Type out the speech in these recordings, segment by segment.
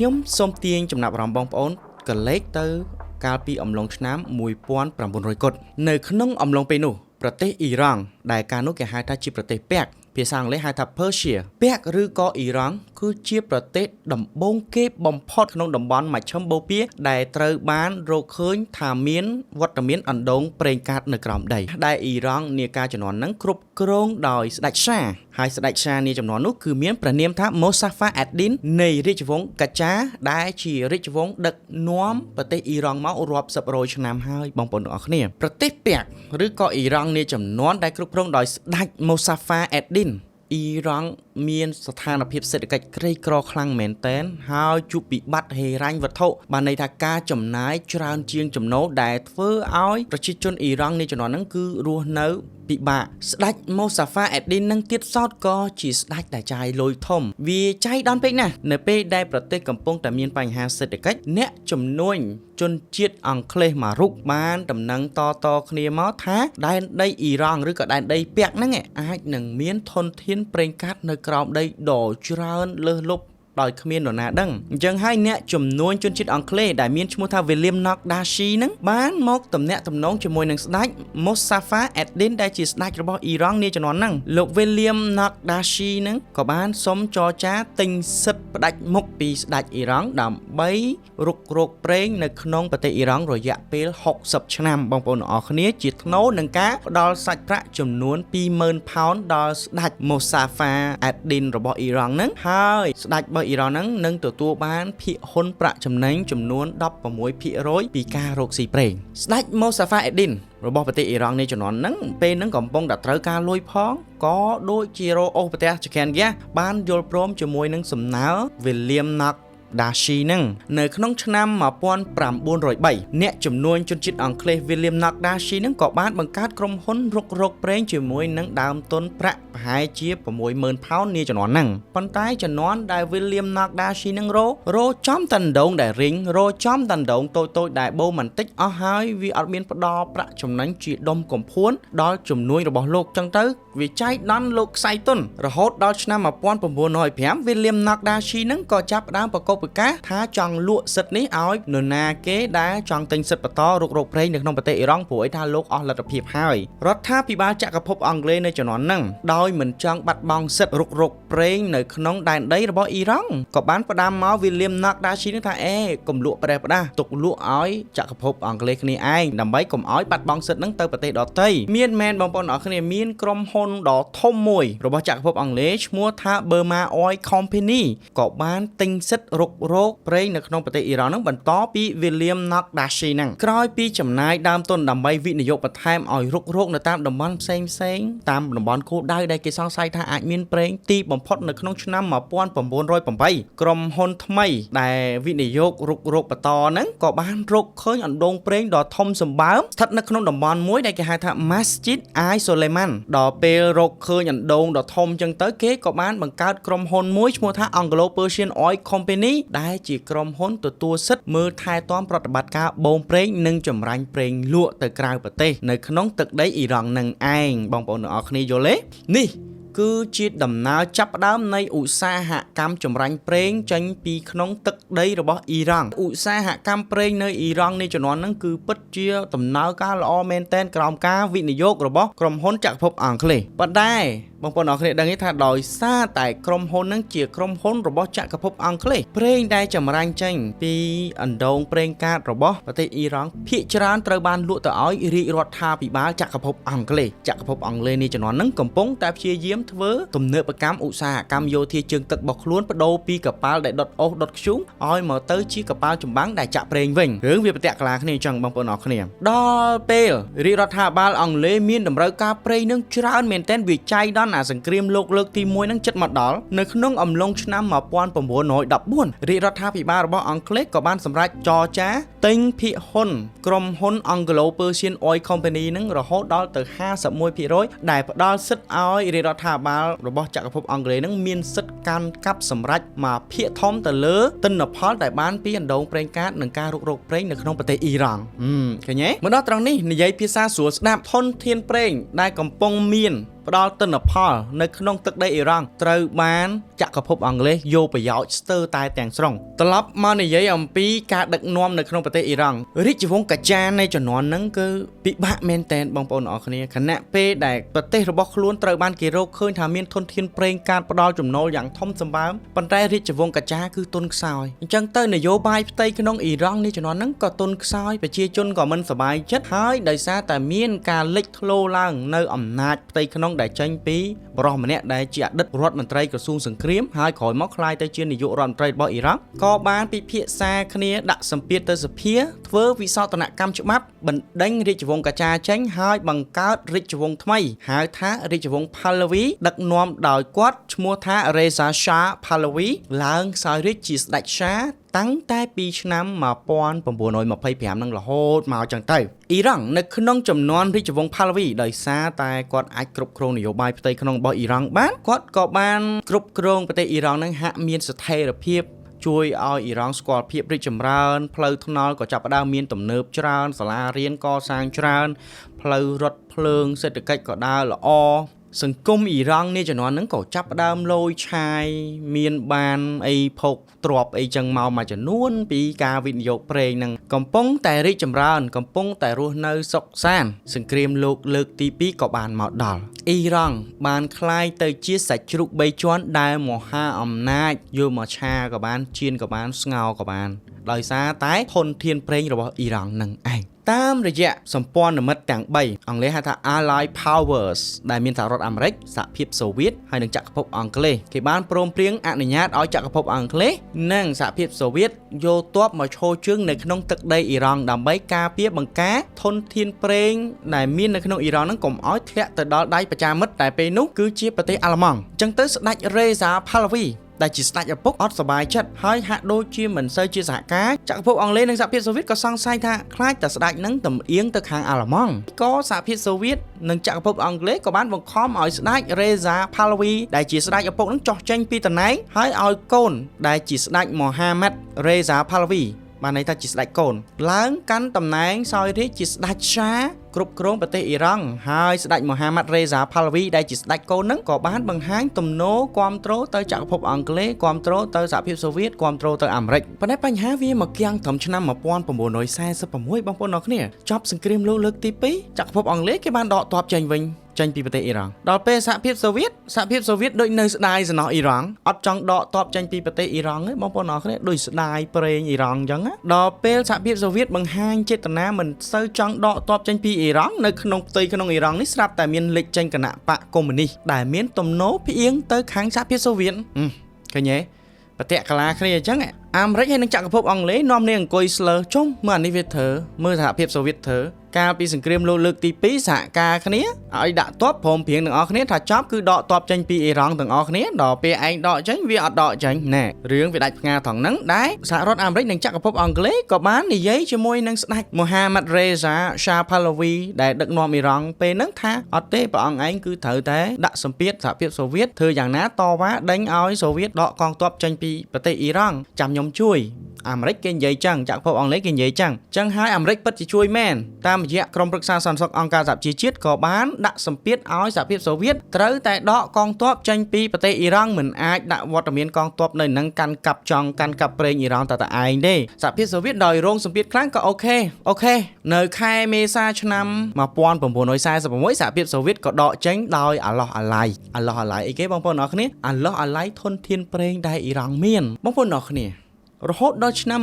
ខ្ញុំសូមទាញចំណាប់អារម្មណ៍បងប្អូនកលេចទៅកាលពីអំឡុងឆ្នាំ1900 គត់នៅក្នុងអំឡុងពេលនោះប្រទេសអ៊ីរ៉ង់ដែលកាលនោះគេហៅថាជាប្រទេសពាក់ភាសាអង់គ្លេសហៅថា Persia ពាក់ឬក៏អ៊ីរ៉ង់គឺជាប្រទេសដំបូងគេបំផុតក្នុងតំបន់មជ្ឈិមបូព៌ាដែលត្រូវបានរកឃើញថាមានវត្តមានអណ្ដូងប្រេងកាតនៅក្រោមដីដែលអ៊ីរ៉ង់នាការជំនាន់ហ្នឹងគ្រប់គ្រងដោយស្ដេចសាហើយស្ដេចសានាជំនាន់នោះគឺមានព្រះនាមថា Mosaffar ad-Din នៃរាជវង្សកាចាដែលជារាជវង្សដឹកនាំប្រទេសអ៊ីរ៉ង់មករាប់សិបរយឆ្នាំហើយបងប្អូនទាំងអស់គ្នាប្រទេសពាក់ឬក៏អ៊ីរ៉ង់នាជំនាន់ដែលគ្រប់គ្រងដោយស្ដេច Mosaffar ad-Dinអ៊ីរ៉ង់មានស្ថានភាពសេដ្ឋកិច្ចក្រីក្រខ្លាំងមែនទែនហើយជួបវិបត្តិហិរញ្ញវត្ថុបានន័យថាការចំណាយច្រើនជាងចំណូលដែលធ្វើឲ្យប្រជាជនអ៊ីរ៉ង់នាជំនាន់ហ្នឹងគឺរស់នៅពិបាកស្ដេច Mosaffar ad-Din នឹងទៀតសោតក៏ជាស្ដេចដែលចាយលុយធំវាចាយដន់ពេកណាស់នៅពេលដែលប្រទេសកំពុងតែមានបញ្ហាសេដ្ឋកិច្ចអ្នកជំនួញជនជាតិអង់គ្លេសមួយរូបបានដំណឹងតគ្នាមកថាដែនដីអ៊ីរ៉ង់ឬក៏ដែនដីពាក់ហ្នឹងអាចនឹងមានធនធានប្រេងកាតនៅក្រោមដីដ៏ច្រើនលើសលប់ដោយគ្មាននរណាដឹងអញ្ចឹងហើយអ្នកជំនួញជនជាតិអង់គ្លេសដែលមានឈ្មោះថា William Nogdashi ហ្នឹងបានមកទំនាក់ទំនងជាមួយនឹងស្ដេច Mosaffar ad-Din ដែលជាស្ដេចរបស់អ៊ីរ៉ង់នាជំនាន់ហ្នឹងលោក William Nogdashi ហ្នឹងក៏បានសុំចរចាទិញសិទ្ធិផ្ដាច់មុខពីស្ដេចអ៊ីរ៉ង់ដើម្បីរុករកប្រេងនៅក្នុងប្រទេសអ៊ីរ៉ង់រយៈពេល60ឆ្នាំបងប្អូនទាំងអស់គ្នាជាថ្នូរនឹងការផ្ដល់សាច់ប្រាក់ចំនួន 20,000 ផោនដល់ស្ដេច Mosaffar ad-Din របស់អ៊ីរ៉ង់ហ្នឹងហើយស្ដេចអ៊ីរ៉ង់ហ្នឹងនឹងទទួលបានភាគហ៊ុនប្រាក់ចំណេញចំនួន 16% ពីការរកស៊ីប្រេងស្ដេច Mosaffar ad-Din របស់ប្រទេសអ៊ីរ៉ង់នេះជំនាន់ហ្នឹងពេលហ្នឹងកំពុងតែត្រូវការលុយផងក៏ដូចជារោអូសប្រទេសចក្រានហ្គាសបានយល់ព្រមជាមួយនឹងសំណើ William Nogdashi ហ្នឹងនៅក្នុងឆ្នាំ1903អ្នកជំនួញជនជាតិអង់គ្លេស William Nogdashi ហ្នឹងក៏បានបង្កើតក្រុមហ៊ុនរុករកប្រេងជាមួយនឹងដើមទុនប្រាក់ប្រហែលជា 60,000 ផោននាជំនាន់ហ្នឹងប៉ុន្តែជំនាន់ដែល William Nogdashi ហ្នឹងរោចំតណ្ដងដែលរីងរោចំតណ្ដងតូចដែលបូមិនតិចអស់ហើយវាអត់មានផ្ដល់ប្រាក់ចំណេញជាដុំកំភួនដល់ជំនួយរបស់លោកចឹងទៅវាចាយដន់លោកខ្សែទុនរហូតដល់ឆ្នាំ1905 William Nogdashi ហ្នឹងក៏ចាប់ផ្ដើមប្រកបប្រកាសថាចង់លក់សិទ្ធិនេះឲ្យនរណាគេដែលចង់ទិញសិទ្ធិបន្តរុករកប្រេងនៅក្នុងប្រទេសអ៊ីរ៉ង់ព្រោះថាលោកអស់លទ្ធភាពហើយរដ្ឋាភិបាលចក្រភពអង់គ្លេសនៅជំនាន់ហ្នឹងដោយមិនចង់បាត់បង់សិទ្ធិរុករកប្រេងនៅក្នុងដែនដីរបស់អ៊ីរ៉ង់ក៏បានផ្ដាំមក William Nogdashi នេះថាកុំលក់ប្រេះផ្ដាស់ទុកលក់ឲ្យចក្រភពអង់គ្លេសគ្នាឯងដើម្បីកុំឲ្យបាត់បង់សិទ្ធិហ្នឹងទៅប្រទេសដទៃមានមែនបងប្អូនអរគ្នាមានក្រុមហ៊ុនដ៏ធំមួយរបស់ចក្រភពអង់គ្លេសឈ្មោះថា Burma Oil Company ក៏បានទិញសិទ្ធិរុករកប្រេងនៅក្នុងប្រទេសអ៊ីរ៉ង់ហ្នឹងបន្តពី William Nogdashi ហ្នឹងក្រោយពីចំណាយដើមទុនដើម្បីវិនិយោគបន្ថែមឲ្យរុករកនៅតាមតំបន់ផ្សេងតាមតំបន់គោលដៅដែលគេសង្ស័យថាអាចមានប្រេងទីបំផុតនៅក្នុងឆ្នាំ1908ក្រុមហ៊ុនថ្មីដែលវិនិយោគរុករកបន្តហ្នឹងក៏បានរកឃើញអណ្ដូងប្រេងដ៏ធំសម្បើមស្ថិតនៅក្នុងតំបន់មួយដែលគេហៅថា Masjid Al Soleiman ដល់ពេលរកឃើញអណ្ដូងដ៏ធំចឹងទៅគេក៏បានបង្កើតក្រុមហ៊ុនមួយឈ្មោះថា Anglo-Persian Oil Company ដែលជាក្រុមហ៊ុនទទួលសិទ្ធិមើលថែទាំប្រតិបត្តិការបូមប្រេងនិងចម្រាញ់ប្រេងលក់ទៅក្រៅប្រទេសនៅក្នុងទឹកដីអ៊ីរ៉ង់នឹងឯងបងប្អូនទាំងអស់គ្នាយល់ទេនេះគឺជាដំណើរចាប់ផ្ដើមនៃឧស្សាហកម្មចម្រាញ់ប្រេងចេញពីក្នុងទឹកដីរបស់អ៊ីរ៉ង់ឧស្សាហកម្មប្រេងនៅអ៊ីរ៉ង់នេះជំនាន់ហ្នឹងគឺពិតជាដំណើរការល្អមែនទែនក្រោមការវិនិយោគរបស់ក្រុមហ៊ុនចក្រភពអង់គ្លេសប៉ុន្តែបងប្អូនអរគ្នាដឹងទេថាដោយសារតែក្រុមហ៊ុនហ្នឹងជាក្រុមហ៊ុនរបស់ចក្រភពអង់គ្លេសប្រេងដែលចម្រាញ់ចេញពីអណ្ដូងប្រេងកាតរបស់ប្រទេសអ៊ីរ៉ង់ភាគច្រើនត្រូវបានលក់ទៅឲ្យរាជរដ្ឋាភិបាលចក្រភពអង់គ្លេសចក្រភពអង់គ្លេសនេះជំនាន់ហ្នឹងកំពុងតែព្យាយាមធ្វើទំនើបកម្មឧស្សាហកម្មយោធាជើងទឹករបស់ខ្លួនបដូរពីកប៉ាល់ដែលដុតអូសដុតធ្យូងឲ្យមកទៅជាកប៉ាល់ចម្បាំងដែលចាក់ប្រេងវិញរឿងវាប្រតិកលាគ្នាអញ្ចឹងបងប្អូនអរគ្នាដល់ពេលរាជរដ្ឋាភិបាលអង់គ្លេសមានតម្រូវការប្រេងនឹងច្រើនមែនទែនវាចាយដន់អាសង្គ្រាមលោកលើកទី1នឹងជិតមកដល់នៅក្នុងអំឡុងឆ្នាំ1914រាជរដ្ឋាភិបាលរបស់អង់គ្លេសក៏បានសម្រេចចរចាទិញភាគហ៊ុនក្រុមហ៊ុន Anglo-Persian Oil Company នឹងរហូតដល់ទៅ 51% ដែលផ្ដល់សិទ្ធិឲ្យរាជរដ្ឋាភិបាលរបស់ចក្រភពអង់គ្លេសនឹងមានសិទ្ធិកាន់កាប់សម្រេចមកភាគធំទៅលើទិន្នផលដែលបានពីអណ្ដូងប្រេងកាតនិងការរុករកប្រេងនៅក្នុងប្រទេសអ៊ីរ៉ង់ឃើញទេមកដល់ត្រង់នេះនិយាយភាសាស្រួលស្ដាប់ធនធានប្រេងដែលកំពុងមានផ្ដល់ទិន្នផលនៅក្នុងទឹកដីអ៊ីរ៉ង់ត្រូវបាន ចក្រភពអង់គ្លេសយកប្រយោជន៍ស្ទើរតែទាំងស្រុងត្រឡប់មកនិយាយអំពីការដឹកនាំនៅក្នុងប្រទេសអ៊ីរ៉ង់រាជវង្សកាចានៃជំនាន់ហ្នឹងគឺពិបាកមែនទែនបងប្អូនអរគ្នាខណៈពេលដែលប្រទេសរបស់ខ្លួនត្រូវបានគេរកឃើញថាមានធនធានប្រេងកាតផ្ដល់ចំណូលយ៉ាងធំសម្បើមប៉ុន្តែរាជវង្សកាចាគឺទុនខ្សោយអញ្ចឹងទៅនយោបាយផ្ទៃក្នុងអ៊ីរ៉ង់នេះជំនាន់ហ្នឹងក៏ទុនខ្សោយប្រជាជនក៏មិនសប្បាយចិត្តហើយដោយសារតែមានការលេចធ្លោឡើងនៅអំណាចផ្ទៃក្នុងដែលចេញពីបរិះម្នាក់ដែលជាអតីតរដ្ឋមន្ត្រីក្រសួងសង្គ្រាមហើយក្រោយមកក្លាយទៅជានាយករដ្ឋមន្ត្រីរបស់អ៊ីរ៉ង់ក៏បានពិភាក្សាគ្នាដាក់សម្ពាធទៅសភាធ្វើវិសោធនកម្មច្បាប់បណ្ដេញរាជវង្សកាចាចេញហើយបង្កើតរាជវង្សថ្មីហៅថារាជវង្ស Pahlavi ដឹកនាំដោយគាត់ឈ្មោះថា Reza Shah Pahlavi ឡើងសោយរាជជាស្ដេចឆាតាំងតែពីឆ្នាំ1925នឹងរហូតមកចឹងទៅអ៊ីរ៉ង់នៅក្នុងចំនួនរាជវង្ស Pahlavi ដោយសារតែគាត់អាចគ្រប់គ្រងនយោបាយផ្ទៃក្នុងរបស់អ៊ីរ៉ង់បានគាត់ក៏បានគ្រប់គ្រងប្រទេសអ៊ីរ៉ង់នឹងហាក់មានស្ថិរភាពជួយឲ្យអ៊ីរ៉ង់ស្គាល់ភាពរីកចម្រើនផ្លូវថ្នល់ក៏ចាប់ផ្ដើមមានទំនើបច្រើនសាលារៀនកសាងច្រើនផ្លូវរថភ្លើងសេដ្ឋកិច្ចក៏ដើរល្អសង្គមអ៊ីរ៉ង់នេះជំនាន់ហ្នឹងក៏ចាប់ផ្ដើមលយឆាយមានបានអីភោគទ្រព្យអីចឹងមកមួយចំនួនពីការវិនិយោគប្រេងហ្នឹងកំពុងតែរីកចម្រើនកំពុងតែរស់នៅសុខសាន្តសង្គ្រាមលោកលើកទី2ក៏បានមកដល់អ៊ីរ៉ង់បានคล้ายទៅជាសាច់ជ្រូក3ជាន់ដែលមហាអំណាចយកមកឆាក៏បានចៀនក៏បានស្ងោរក៏បានដោយសារតែធនធានប្រេងរបស់អ៊ីរ៉ង់នឹងឯងតាមរយៈសម្ព័ន្ធមិត្តទាំង3អង់គ្លេសហៅថា Allied Powers ដែលមានសហរដ្ឋអាមេរិកសហភាពសូវៀតហើយនិងចក្រភពអង់គ្លេសគេបានព្រមព្រៀងអនុញ្ញាតឲ្យចក្រភពអង់គ្លេសនិងសហភាពសូវៀតយកទ័ពមកឈរជើងនៅក្នុងទឹកដីអ៊ីរ៉ង់ដើម្បីការពារបង្ការធនធានប្រេងដែលមាននៅក្នុងអ៊ីរ៉ង់ហ្នឹងកុំឲ្យធ្លាក់ទៅដល់ដៃប្រជាមិត្តតែពេលនោះគឺជាប្រទេសអាល្លឺម៉ង់អញ្ចឹងទៅស្ដេច Reza Pahlaviដែលជាស្ដេចឪពុកអត់សប្បាយចិត្តហើយហាក់ដូចជាមិនសូវជាសហការចក្រភពអង់គ្លេសនិងសហភាពសូវៀតក៏សង្ស័យថាខ្លាចតែស្ដេចនឹងទំអៀងទៅខាងអាល្លឺម៉ង់ក៏សហភាពសូវៀតនិងចក្រភពអង់គ្លេសក៏បានបង្ខំឲ្យស្ដេច Reza Pahlavi ដែលជាស្ដេចឪពុកនឹងចុះចេញពីតំណែងហើយឲ្យកូនដែលជាស្ដេច Mohammad Reza Pahlavi បានន័យថាជាស្ដេចកូនឡើងកាន់តំណែងសោយរាជជាស្ដេចឆាគ្រប់គ្រងប្រទេសអ៊ីរ៉ង់ហើយស្ដេច Mohammad Reza Pahlavi ដែលជាស្ដេចកូននឹងក៏បានបង្ហាញទំនោរគាំទ្រទៅចក្រភពអង់គ្លេសគាំទ្រទៅសហភាពសូវៀតគាំទ្រទៅអាមេរិកប៉ុន្តែបញ្ហាវាមកគាំងត្រឹមឆ្នាំ1946បងប្អូនអរគ្នាចប់សង្គ្រាមលោកលើកទី2ចក្រភពអង់គ្លេសគេបានដកទ័ពចេញវិញចេញពីប្រទេសអ៊ីរ៉ង់ដល់ពេលសហភាពសូវៀតដូចនៅស្ដាយសំណោះអ៊ីរ៉ង់អត់ចង់ដកទ័ពចេញពីប្រទេសអ៊ីរ៉ង់ទេបងប្អូនអរគ្នាដូចស្ដាយប្រេងអ៊ីរ៉ង់អញ្ចឹងដល់ពេលសហភាពសូវៀតបង្ហាញចេតនាមិនសូវចង់ដកទ័ពចេញពីអ៊ីរ៉ង់នៅក្នុងផ្ទៃក្នុងអ៊ីរ៉ង់នេះស្រាប់តែមានលេចចេញគណៈបកកុម្មុយនីសដែលមានទំនោរផ្អៀងទៅខាងសហភាពសូវៀតឃើញទេប្រតិកលាគ្នាអញ្ចឹងអាមេរិកហើយនិងចក្រភពអង់គ្លេសនាំគ្នាអង្គុយស្លើចុំមើលអានេះវាធ្វើមើលសហភាពសូវៀតធ្វើកាលពីសង្គ្រាមលោកលើកទី2សហការគ្នាឲ្យដាក់ទ័ពព្រមព្រៀងទាំងអស់គ្នាថាចប់គឺដកទ័ពចេញពីអ៊ីរ៉ង់ទាំងអស់គ្នាដល់ពេលឯងដកចេញវាអត់ដកចេញណែរឿងវាដាច់ផ្ងាត្រង់ហ្នឹងដែរសហរដ្ឋអាមេរិកនិងចក្រភពអង់គ្លេសក៏បាននិយាយជាមួយនឹងស្ដេច Mohammad Reza Shah Pahlavi ដែលដឹកនាំអ៊ីរ៉ង់ពេលហ្នឹងថាអត់ទេព្រះអង្គឯងគឺត្រូវតែដាក់សម្ពាធសហភាពសូវៀតធ្វើយ៉ាងណាតវ៉ាដេញឲ្យសូវៀតដកកងទ័ពចេញពីប្រទេសអ៊ីរ៉ង់ចាំខ្ញុំជួយអាមេរិកគេនិយាយចឹងចក្រភពអង់គ្លេសគេនិយាយចឹងហើយអាមេរិកពិតជាជួយមែនតាមរយៈក្រុមប្រឹក្សាសន្តិសុខអង្គការសហជីវជាតិក៏បានដាក់សម្ពាធឲ្យសហភាពសូវៀតត្រូវតែដកកងទ័ពចេញពីប្រទេសអ៊ីរ៉ង់មិនអាចដាក់វត្តមានកងទ័ពនៅនឹងកាន់កាប់ប្រេងអ៊ីរ៉ង់តែឯងទេសហភាពសូវៀតដោយរងសម្ពាធខ្លាំងក៏អូខេនៅខែមេសាឆ្នាំ1946សហភាពសូវៀតក៏ដកចេញដោយអាឡោះអាឡៃអីគេបងប្អូនអរគ្នាអាឡោះអាឡៃធនធានប្រេងដែលអ៊ីរ៉ង់មានបងប្អូនអរគ្នារហូតដល់ឆ្នាំ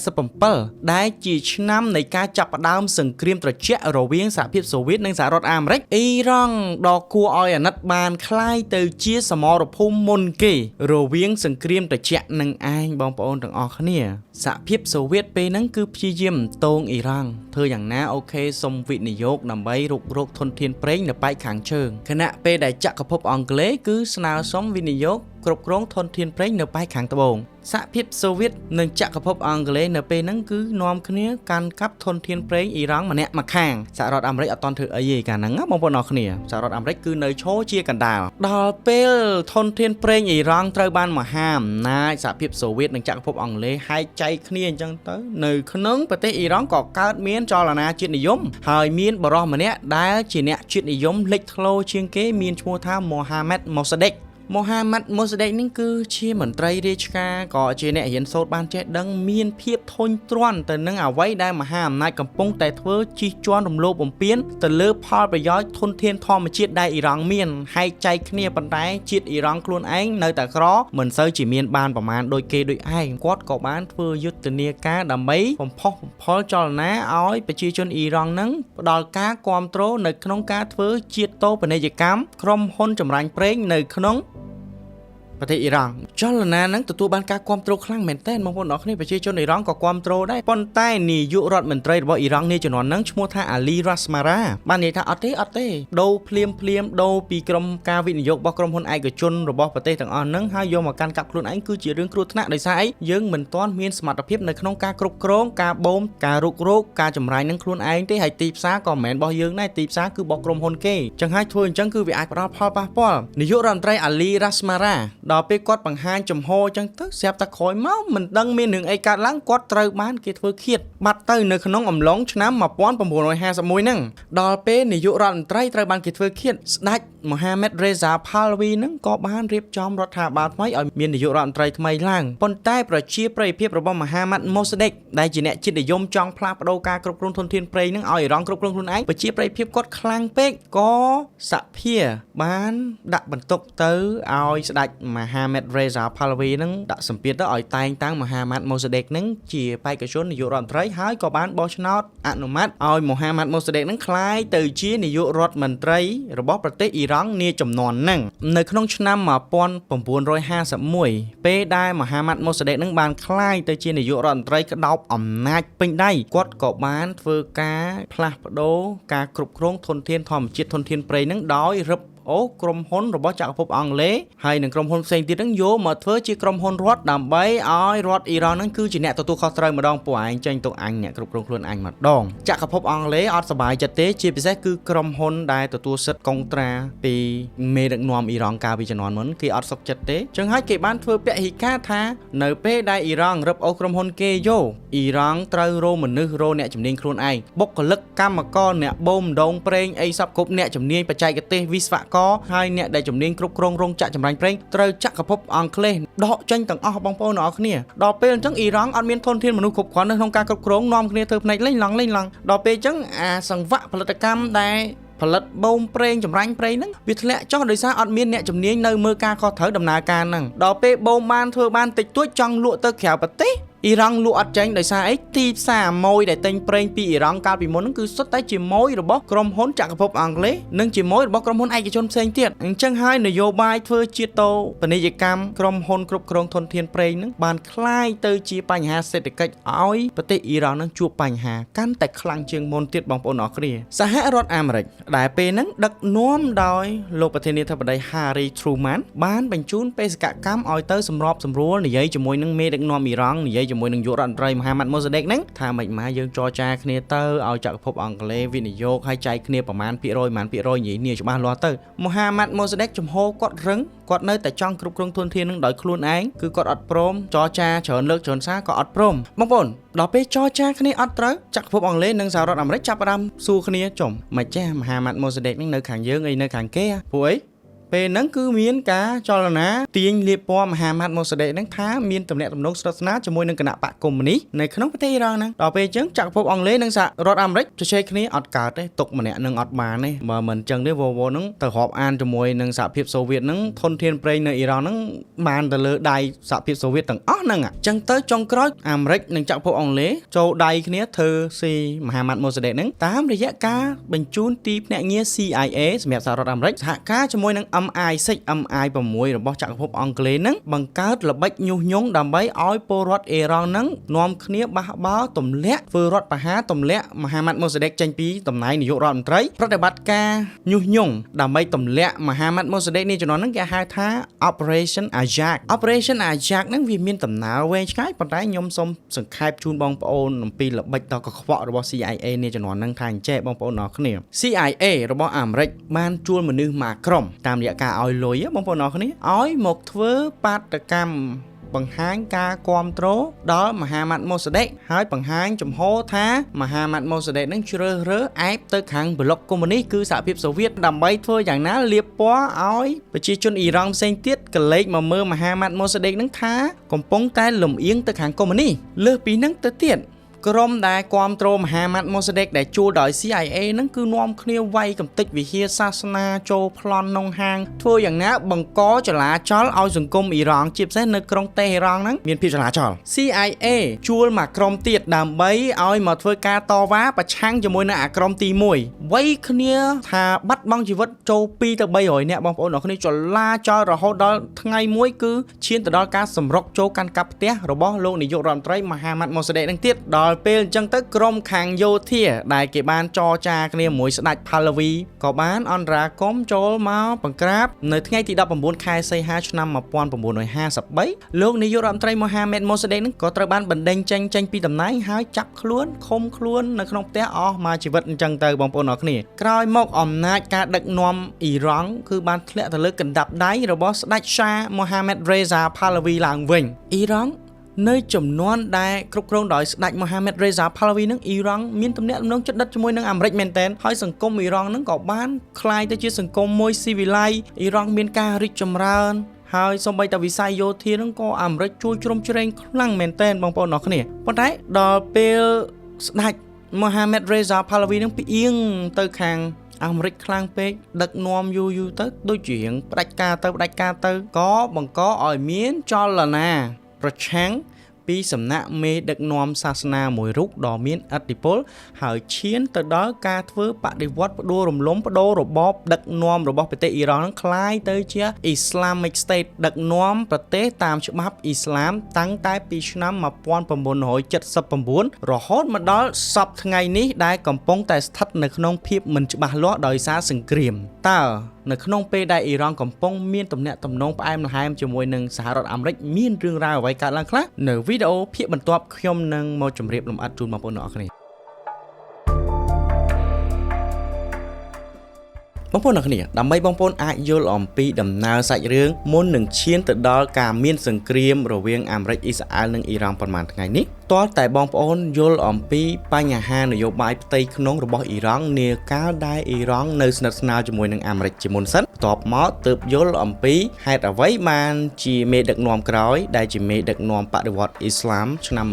1947ដែលជាឆ្នាំនៃការចាប់ផ្ដើមសង្គ្រាមត្រជាក់រវាងសហភាពសូវៀតនិងសហរដ្ឋអាមេរិកអ៊ីរ៉ង់ដ៏គួរឲ្យអាណិតបានคล้ายទៅជាសមរភូមិមុនគេរវាងសង្គ្រាមត្រជាក់នឹងឯងបងប្អូនទាំងអស់គ្នាសហភាពសូវៀតពេលហ្នឹងគឺព្យាយាមតងអ៊ីរ៉ង់ធ្វើយ៉ាងណាអូខេសុំវិនិយោគដើម្បីរុករកធនធានប្រេងនៅប៉ែកខាងជើងខណៈពេលដែលចក្រភពអង់គ្លេសគឺស្នើសុំវិនិយោគគ្រប់គ្រងធនធានប្រេងនៅប៉ែកខាងត្បូងសហភាពសូវៀតនិងចក្រភពអង់គ្លេសនៅពេលហ្នឹងគឺនាំគ្នាកាន់កាប់ធនធានប្រេងអ៊ីរ៉ង់ម្នាក់មកខាងសហរដ្ឋអាមេរិកអត់តន់ធ្វើអីទេកាលហ្នឹងបងប្អូនអរគ្នាសហរដ្ឋអាមេរិកគឺនៅឈរជាកណ្ដាលដល់ពេលធនធានប្រេងអ៊ីរ៉ង់ត្រូវបានមហាអំណាចសហភាពសូវៀតនិងចក្រភពអង់គ្លេសហែកចែកគ្នាអញ្ចឹងទៅនៅក្នុងប្រទេសអ៊ីរ៉ង់ក៏កើតមានចលនាជាតិនិយមហើយមានបរិសម្នាក់ដែលជាអ្នកជាតិនិយមលេចធ្លោជាងគេមានឈ្មោះថា Mohammad Mossadegh Mohammad Mossadegh នេះគឺជាមន្ត្រីរាជការក៏ជាអ្នករៀនសូត្របានចេះដឹងមានភាពធុញទ្រាន់ទៅនឹងអ្វីដែលមហាអំណាចកំពុងតែធ្វើជិះជាន់រំលោភបំពានទៅលើផលប្រយោជន៍ធនធានធម្មជាតិដែលអ៊ីរ៉ង់មានហែកចែកគ្នាប៉ុន្តែជាតិអ៊ីរ៉ង់ខ្លួនឯងនៅតែក្រមិនសូវជាមានបានប្រមាណដូចគេដូចឯងគាត់ក៏បានធ្វើយុទ្ធនាការដើម្បីបំផុសបំផុលចលនាឲ្យប្រជាជនអ៊ីរ៉ង់នឹងផ្ដល់ការគ្រប់គ្រងនៅក្នុងការធ្វើជាតិតូបនីយកម្មក្រុមហ៊ុនចម្រាញ់ប្រេងនៅក្នុងប្រទេសអ៊ីរ៉ង់ចលនាហ្នឹងទទួលបានការគ្រប់គ្រងខ្លាំងមែនទែនបងប្អូនអរគ្នាប្រជាជនអ៊ីរ៉ង់ក៏គ្រប់គ្រងដែរប៉ុន្តែនាយករដ្ឋមន្ត្រីរបស់អ៊ីរ៉ង់នាជំនាន់ហ្នឹងឈ្មោះថាអាលីរ៉ាស្មារ៉ាបាននិយាយថាអត់ទេដូរភ្លាមដូរពីក្រុមការវិនិយោគរបស់ក្រុមហ៊ុនឯកជនរបស់ប្រទេសទាំងអស់ហ្នឹងហើយយកមកកាន់កាប់ខ្លួនឯងគឺជារឿងគ្រោះថ្នាក់ដោយសារអីយើងមិនទាន់មានសមត្ថភាពនៅក្នុងការគ្រប់គ្រងការបូមការរុករោគការចម្រាញ់នឹងខ្លួនឯងទេហើយទីផ្សារក៏មិនមែនរបស់យើងដែរទីផ្សារគឺរបស់ក្រុមហ៊ុនគេចឹងហើយធ្វើអញ្ចឹងគឺវាអាចផ្ដល់ផលប៉ះពាល់នាយករដ្ឋមន្ត្រីអាលីរ៉ាស្មារ៉ាដល់ពេលគាត់បង្ហាញចំហអញ្ចឹងទៅស្រាប់តែក្រោយមកមិនដឹងមានរឿងអីកើតឡើងគាត់ត្រូវបានគេធ្វើឃាតបាត់ទៅនៅក្នុងអំឡុងឆ្នាំ1951ហ្នឹងដល់ពេលនាយករដ្ឋមន្ត្រីត្រូវបានគេធ្វើឃាតស្ដេចមូហាម៉េតរេហ្សាផាល់វីហ្នឹងក៏បានរៀបចំរដ្ឋាភិបាលថ្មីឲ្យមាននាយករដ្ឋមន្ត្រីថ្មីឡើងប៉ុន្តែប្រជាប្រិយភាពរបស់មូហាម៉ាត់ម៉ូសាដេកដែលជាអ្នកជាតិនិយមចង់ផ្លាស់ប្ដូរការគ្រប់គ្រងធនធានប្រេងហ្នឹងឲ្យអ៊ីរ៉ង់គ្រប់គ្រងខ្លួនឯងប្រជាប្រិយភាពគាត់ខ្លាំងពេកក៏សហភាបានដាក់បន្ទុកទៅឲ្យស្ដេចមូហាម៉េតរេហ្សាផាល់វីហ្នឹងដាក់សម្ពាធទៅឲ្យតែងតាំងមូហាម៉ាត់ម៉ូសាដេកហ្នឹងជាបេក្ខជននាយករដ្ឋមន្ត្រីហើយក៏បានបោះឆ្នោតអនុម័តឲ្យមូហាម៉ាត់ម៉ូសាដេកហ្នឹងក្លាយទៅជានាយករដ្ឋមន្ត្រីរបស់ប្រទេសអ៊ីរ៉ង់នាចំនួនហ្នឹងនៅក្នុងឆ្នាំ1951ពេលដែលមូហាម៉ាត់ម៉ូសាដេកហ្នឹងបានក្លាយទៅជានាយករដ្ឋមន្ត្រីក្តោបអំណាចពេញដៃគាត់ក៏បានធ្វើការផ្លាស់ប្ដូរការគ្រប់គ្រងធនធានធម្មជាតិធនធានប្រេងហ្នឹងដោយរឹបក្រុមហ៊ុនរបស់ចក្រភពអង់គ្លេសហើយនឹងក្រុមហ៊ុនផ្សេងទៀតហ្នឹងយកមកធ្វើជាក្រុមហ៊ុនរដ្ឋដើម្បីឲ្យរដ្ឋអ៊ីរ៉ង់ហ្នឹងគឺជាអ្នកទទួលខុសត្រូវម្ដងពួកឯងចេញទៅអញអ្នកគ្រប់គ្រងខ្លួនអញម្ដងចក្រភពអង់គ្លេសអត់សប្បាយចិត្តទេជាពិសេសគឺក្រុមហ៊ុនដែលទទួលសិទ្ធិកុងត្រាពីមេដឹកនាំអ៊ីរ៉ង់កាលពីជំនាន់មុនគេអត់សុខចិត្តទេចឹងហើយគេបានធ្វើពហិការថានៅពេលដែលអ៊ីរ៉ង់រឹបអូសក្រុមហ៊ុនគេយកអ៊ីរ៉ង់ត្រូវរកមនុស្សរកអ្នកជំនាញខ្លួនឯងបុគ្គលិកកម្មករអ្នកបូមដងប្រេងអីសពគ្រប់អ្នកជំនាញបច្ចេកទេសវិស្វករហើយអ្នកដែលជំនាញគ្រប់គ្រងរោងចក្រចម្រាញ់ប្រេងត្រូវចក្រភពអង់គ្លេសដកចេញទាំងអស់បងប្អូនទាំងអស់គ្នាដល់ពេលអញ្ចឹងអ៊ីរ៉ង់អត់មានធនធានមនុស្សគ្រប់គ្រាន់នៅក្នុងការគ្រប់គ្រងនាំគ្នាធ្វើផ្នែកលេងឡង់ដល់ពេលអញ្ចឹងអាសង្វាក់ផលិតកម្មដែលផលិតបូមប្រេងចម្រាញ់ប្រេងហ្នឹងវាធ្លាក់ចុះដោយសារអត់មានអ្នកជំនាញនៅមើលការខុសត្រូវដំណើរការហ្នឹងដល់ពេលបូមបានធ្វើបានតិចតួចចង់លក់ទៅក្រៅប្រទេសអ៊ីរ៉ង់លក់អត់ចេញដោយសារអីទីផ្សារម៉ូយដែលទិញប្រេងពីអ៊ីរ៉ង់កាលពីមុនហ្នឹងគឺសុទ្ធតែជាម៉ូយរបស់ក្រុមហ៊ុនចក្រភពអង់គ្លេសនិងជាម៉ូយរបស់ក្រុមហ៊ុនឯកជនផ្សេងទៀតអញ្ចឹងហើយនយោបាយធ្វើជាតិតូបនីយកម្មក្រុមហ៊ុនគ្រប់គ្រងធនធានប្រេងហ្នឹងបានคล้ายទៅជាបញ្ហាសេដ្ឋកិច្ចឲ្យប្រទេសអ៊ីរ៉ង់ហ្នឹងជួបបញ្ហាកាន់តែខ្លាំងជាងមុនទៀតបងប្អូនអរគ្នាសហរដ្ឋអាមេរិកដែលពេលហ្នឹងដឹកនាំដោយលោកប្រធានាធិបតី Harry Truman បានបញ្ជូនបេសកកម្មឲ្យទៅសម្របសម្រួលនិយាយជាមួយនឹងមេដឹកនាំអ៊ីរ៉ង់និយាយជាមួយនឹងយុរដ្ឋមន្ត្រីមូហាម៉ាត់ម៉ូសាដេកហ្នឹងថាមិនម៉ាយើងចរចាគ្នាទៅឲ្យចក្រភពអង់គ្លេសវិនិយោគឲ្យចែកគ្នាប្រមាណភាគរយនិយាយនេះច្បាស់លាស់ទៅមូហាម៉ាត់ម៉ូសាដេកចំហគាត់រឹងគាត់នៅតែចង់គ្រប់គ្រងធនធាននឹងដោយខ្លួនឯងគឺគាត់អត់ព្រមចរចាច្រើនលើកច្រើនសារក៏អត់ព្រមបងប្អូនដល់ពេលចរចាគ្នាអត់ត្រូវចក្រភពអង់គ្លេសនិងសហរដ្ឋអាមេរិកចាប់ផ្ដើមសួរគ្នាចំមិនចេះមូហាម៉ាត់ម៉ូសាដេកនឹងនៅខាងយើងអីនៅខាងគេពួកអីពេលហ្នឹងគឺមានការចលនាទាញលាបពណ៌មហាម៉ាត់ម៉ូសាដេកហ្នឹងថាមានទំនាក់ទំនងស្និទ្ធស្នាលជាមួយនឹងគណៈបកកុម្មុយនីសនៅក្នុងប្រទេសអ៊ីរ៉ង់ហ្នឹងដល់ពេលអញ្ចឹងចក្រភពអង់គ្លេសនិងសហរដ្ឋអាមេរិកជជែកគ្នាអត់កើតទេទុកម្នាក់នឹងអត់បានទេបើមិនអញ្ចឹងទេវវហ្នឹងទៅរាប់អានជាមួយនឹងសហភាពសូវៀតហ្នឹងធនធានប្រេងនៅអ៊ីរ៉ង់ហ្នឹងបានទៅលើដៃសហភាពសូវៀតទាំងអស់ហ្នឹងអញ្ចឹងទៅចុងក្រោយអាមេរិកនិងចក្រភពអង់គ្លេសចូលដៃគ្នាធ្វើស៊ីមហាម៉ាត់ម៉ូសាដេកហ្នឹងតាមរយៈការបញ្ជូនទីភ្នាក់ងារ CIA សម្រាប់សហរដ្ឋអាមេរិកសហការជាមួយនឹង MI6 MI6 របស់ចក្រភពអង់គ្លេសហ្នឹងបង្កើតល្បិចញុះញង់ដើម្បីឲ្យពលរដ្ឋអ៊ីរ៉ង់ហ្នឹងនាំគ្នាបះបោរទម្លាក់ធ្វើរដ្ឋប្រហារទម្លាក់មហាម៉ាត់ម៉ូសាដេកចេញពីតំណែងនាយករដ្ឋមន្ត្រីប្រតិបត្តិការញុះញង់ដើម្បីទម្លាក់មហាម៉ាត់ម៉ូសាដេកនេះជំនាន់ហ្នឹងគេហៅថា Operation Ajak ហ្នឹងវាមានដំណើរវែងឆ្ងាយប៉ុន្តែខ្ញុំសូមសង្ខេបជូនបងប្អូនអំពីល្បិចដ៏កខ្វក់របស់ CIA នេះជំនាន់ហ្នឹងថាអញ្ចេះបងប្អូនអរគ្នា CIA របស់អាមេរិកបានជួលមនុស្សមួយក្រុមតាមរយៈការឲ្យលុយបងប្អូនអរគ្នាឲ្យមកធ្វើបាតកម្ម បង្ហាញការគាំទ្រដល់មហាម៉ាត់ម៉ូសាដេកហើយបង្ហាញចំហថាមហាម៉ាត់ម៉ូសាដេកនឹងជ្រើសរើសឯបទៅខាងប្លុកកុម្មុយនីសគឺសហភាពសូវៀតដើម្បីធ្វើយ៉ាងណាលាបពណ៌ឲ្យប្រជាជនអ៊ីរ៉ង់ផ្សេងទៀតក៏លេចមកមើលមហាម៉ាត់ម៉ូសាដេកនឹងថាកំពុងតែលំអៀងទៅខាងកុម្មុយនីសលើសពីនឹងទៅទៀតក្រុមដែលគាំទ្រមហាម៉ាត់ម៉ូសាដេកដែលជួលដោយ CIA ហ្នឹងគឺនាំគ្នាវាយកំទេចវិហារសាសនាចូលប្លន់ក្នុងហាងធ្វើយ៉ាងណាបង្កចលាចលឲ្យសង្គមអ៊ីរ៉ង់ជាពិសេសនៅក្រុងតេហេរ៉ង់ហ្នឹងមានភាពចលាចល CIA ជួលមកក្រុមទៀតដើម្បីឲ្យមកធ្វើការតវ៉ាប្រឆាំងជាមួយនឹងអាក្រុមទី1វាយគ្នាថាបាត់បង់ជីវិតចូល2ទៅ300នាក់បងប្អូនអ្នកគ្នាចលាចលរហូតដល់ថ្ងៃមួយគឺឈានទៅដល់ការសម្រុកចូលកាន់កាប់ផ្ទះរបស់លោកនាយករដ្ឋមន្ត្រីមហាម៉ាត់ម៉ូសាដេកហ្នឹងទៀតដល់ពេលអញ្ចឹងទៅក្រុមខាងយោធាដែលគេបានចរចាគ្នាមួយស្ដេចផាឡាវីក៏បានអន្តរាគមន៍ចូលមកបង្ក្រាបនៅថ្ងៃទី19ខែសីហាឆ្នាំ1953លោកនាយករដ្ឋមន្ត្រីមហាម៉ាត់ម៉ូសាដេកនឹងក៏ត្រូវបានបណ្ដេញចេញពីតំណែងហើយចាប់ខ្លួនឃុំខ្លួននៅក្នុងផ្ទះអស់មកជីវិតអញ្ចឹងទៅបងប្អូនអរគ្នាក្រោយមកអំណាចការដឹកនាំអ៊ីរ៉ង់គឺបានធ្លាក់ទៅលើកណ្ដាប់ដៃរបស់ស្ដេចសាមូហាម៉ាត់រេហ្សាផាឡាវីឡើងវិញអ៊ីរ៉ង់នៅចំនួនដែលគ្រប់គ្រងដោយស្ដេចមូហាម៉ាត់រេហ្សាផាឡាវីនឹងអ៊ីរ៉ង់មានទំនាក់ទំនងជិតដិតជាមួយនឹងអាមេរិកមែនទែនហើយសង្គមអ៊ីរ៉ង់នឹងក៏បានคล้ายទៅជាសង្គមមួយស៊ីវិល័យអ៊ីរ៉ង់មានការរីកចម្រើនហើយសូម្បីតែវិស័យយោធានឹងក៏អាមេរិកជួយជ្រោមជ្រែងខ្លាំងមែនទែនបងប្អូនអរគ្នាប៉ុន្តែដល់ពេលស្ដេចមូហាម៉ាត់រេហ្សាផាឡាវីនឹងផ្អៀងទៅខាងអាមេរិកខ្លាំងពេកដឹកនាំយូរទៅដូចជារៀងផ្ដាច់ការទៅក៏បង្កឲ្យមានចលនាប្រឆាំងពីសំណាក់មេដឹកនាំសាសនាមួយរូបដ៏មានឥទ្ធិពលហើយឈានទៅដល់ការធ្វើបដិវត្តផ្ដួលរំលំបដូររបបដឹកនាំរបស់ប្រទេសអ៊ីរ៉ង់នឹងคล้ายទៅជា Islamic State ដឹកនាំប្រទេសតាមច្បាប់អ៊ីស្លាមតាំងតែពីឆ្នាំ1979រហូតមកដល់សព្វថ្ងៃនេះដែលកំពុងតែស្ថិតនៅក្នុងភាពមិនច្បាស់លាស់ដោយសារសង្គ្រាមតើនៅក្នុងពេលដែលអ៊ីរ៉ង់កំពុងមានទំនាក់ទំនងផ្អែមល្ហែមជាមួយនឹងសហរដ្ឋអាមេរិកមានរឿងរ៉ាវអ្វីកើតឡើងខ្លះនៅវីដេអូភាគបន្ទាប់ខ្ញុំនឹងមកជម្រាបលម្អិតជូនបងប្អូនអ្នកនរគ្នាបងប្អូនអ្នកគ្នាដើម្បីបងប្អូនអាចយល់អំពីដំណើរសាច់រឿងមុននឹងឈានទៅដល់ការមានសង្គ្រាមរវាងអាមេរិកអ៊ីស្រាអែលនិងអ៊ីរ៉ង់ប្រហែលថ្ងៃនេះទាល់តែបងប្អូនយល់អំពីបញ្ហានយោបាយផ្ទៃក្នុងរបស់អ៊ីរ៉ង់នាកាលដែលអ៊ីរ៉ង់នៅស្និទ្ធស្នាលជាមួយនឹងអាមេរិកជាមុនសិនបន្ទាប់មកទើបយល់អំពីហេតុអ្វីបានជាមេដឹកនាំក្រោយដែលជាមេដឹកនាំបដិវត្តអ៊ីស្លាមឆ្នាំ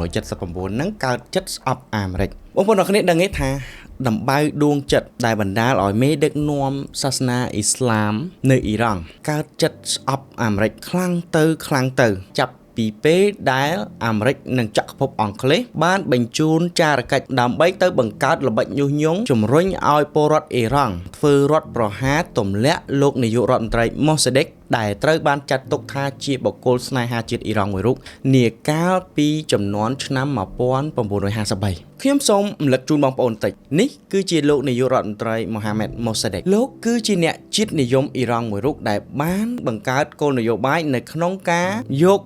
1979នឹងកើតចិត្តស្អប់អាមេរិកបងប្អូនអ្នកគ្នាដឹងទេថាដំបៅដួងចិត្តដែលបណ្ដាលឲ្យមេដឹកនាំសាសនាអ៊ីស្លាមនៅអ៊ីរ៉ង់កើតចិត្តស្អប់អាមេរិកខ្លាំងទៅចាប់ពីពេលដែលអាមេរិកនិងចក្រភពអង់គ្លេសបានបញ្ជូនចារកិច្ចដើម្បីទៅបង្កើតល្បិចញុះញង់ជំរុញឲ្យពលរដ្ឋអ៊ីរ៉ង់ធ្វើរដ្ឋប្រហារទម្លាក់លោកនាយករដ្ឋមន្ត្រីម៉ូសាដេកដែលត្រូវបានចាត់ទុកថាជាបុគ្គលស្នេហាជាតិអ៊ីរ៉ង់មួយរូបនាកាលពីចំនួនឆ្នាំ1953ខ្ញុំសូមរំលឹកជូនបងប្អូនបន្តិចនេះគឺជាលោកនាយករដ្ឋមន្ត្រីមូហាម៉ាត់ម៉ូសាដេកលោកគឺជាអ្នកជាតិនិយមអ៊ីរ៉ង់មួយរូបដែលបានបង្កើតគោលនយោបាយនៅក្នុងការយក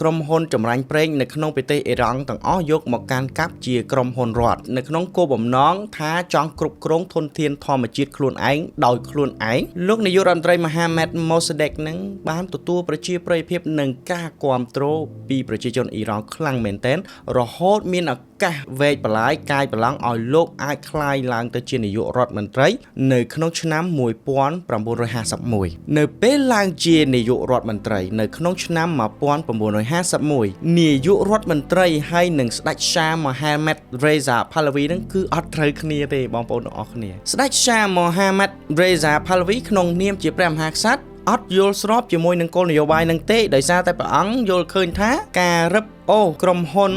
ក្រុមហ៊ុនចម្រាញ់ប្រេងនៅក្នុងប្រទេសអ៊ីរ៉ង់ទាំងអស់យកមកកាន់កាប់ជាក្រុមហ៊ុនរដ្ឋនៅក្នុងគោលបំណងថាចង់គ្រប់គ្រងធនធានធម្មជាតិខ្លួនឯងដោយខ្លួនឯងលោកនាយករដ្ឋមន្ត្រីមហាម៉ាត់ម៉ូសាដេកនឹងបានទទួលប្រជាប្រិយភាពនិងការគាំទ្រពីប្រជាជនអ៊ីរ៉ង់ខ្លាំងមែនទែនរហូតមានឱកាសវែកបន្លាយកាយបលាំងឲ្យលោកអាចក្លាយឡើងទៅជានាយករដ្ឋមន្ត្រីនៅក្នុងឆ្នាំ1951នៅពេលឡើងជានាយករដ្ឋមន្ត្រីនៅក្នុងឆ្នាំ1951នាយករដ្ឋមន្ត្រីហើយនឹងស្ដេចសាមូហាម៉ាត់រេហ្សាផាឡាវីនឹងគឺអត់ត្រូវគ្នាទេបងប្អូនទាំងអស់គ្នាស្ដេចសាមូហាម៉ាត់រេហ្សាផាឡាវីក្នុងនាមជាព្រះមហាក្សត្រអត់យល់ស្របជាមួយនឹងគោលនយោបាយនឹងទេដោយសារតែព្រះអង្គយល់ឃើញថាការរឹបអូសក្រុមហ៊ុន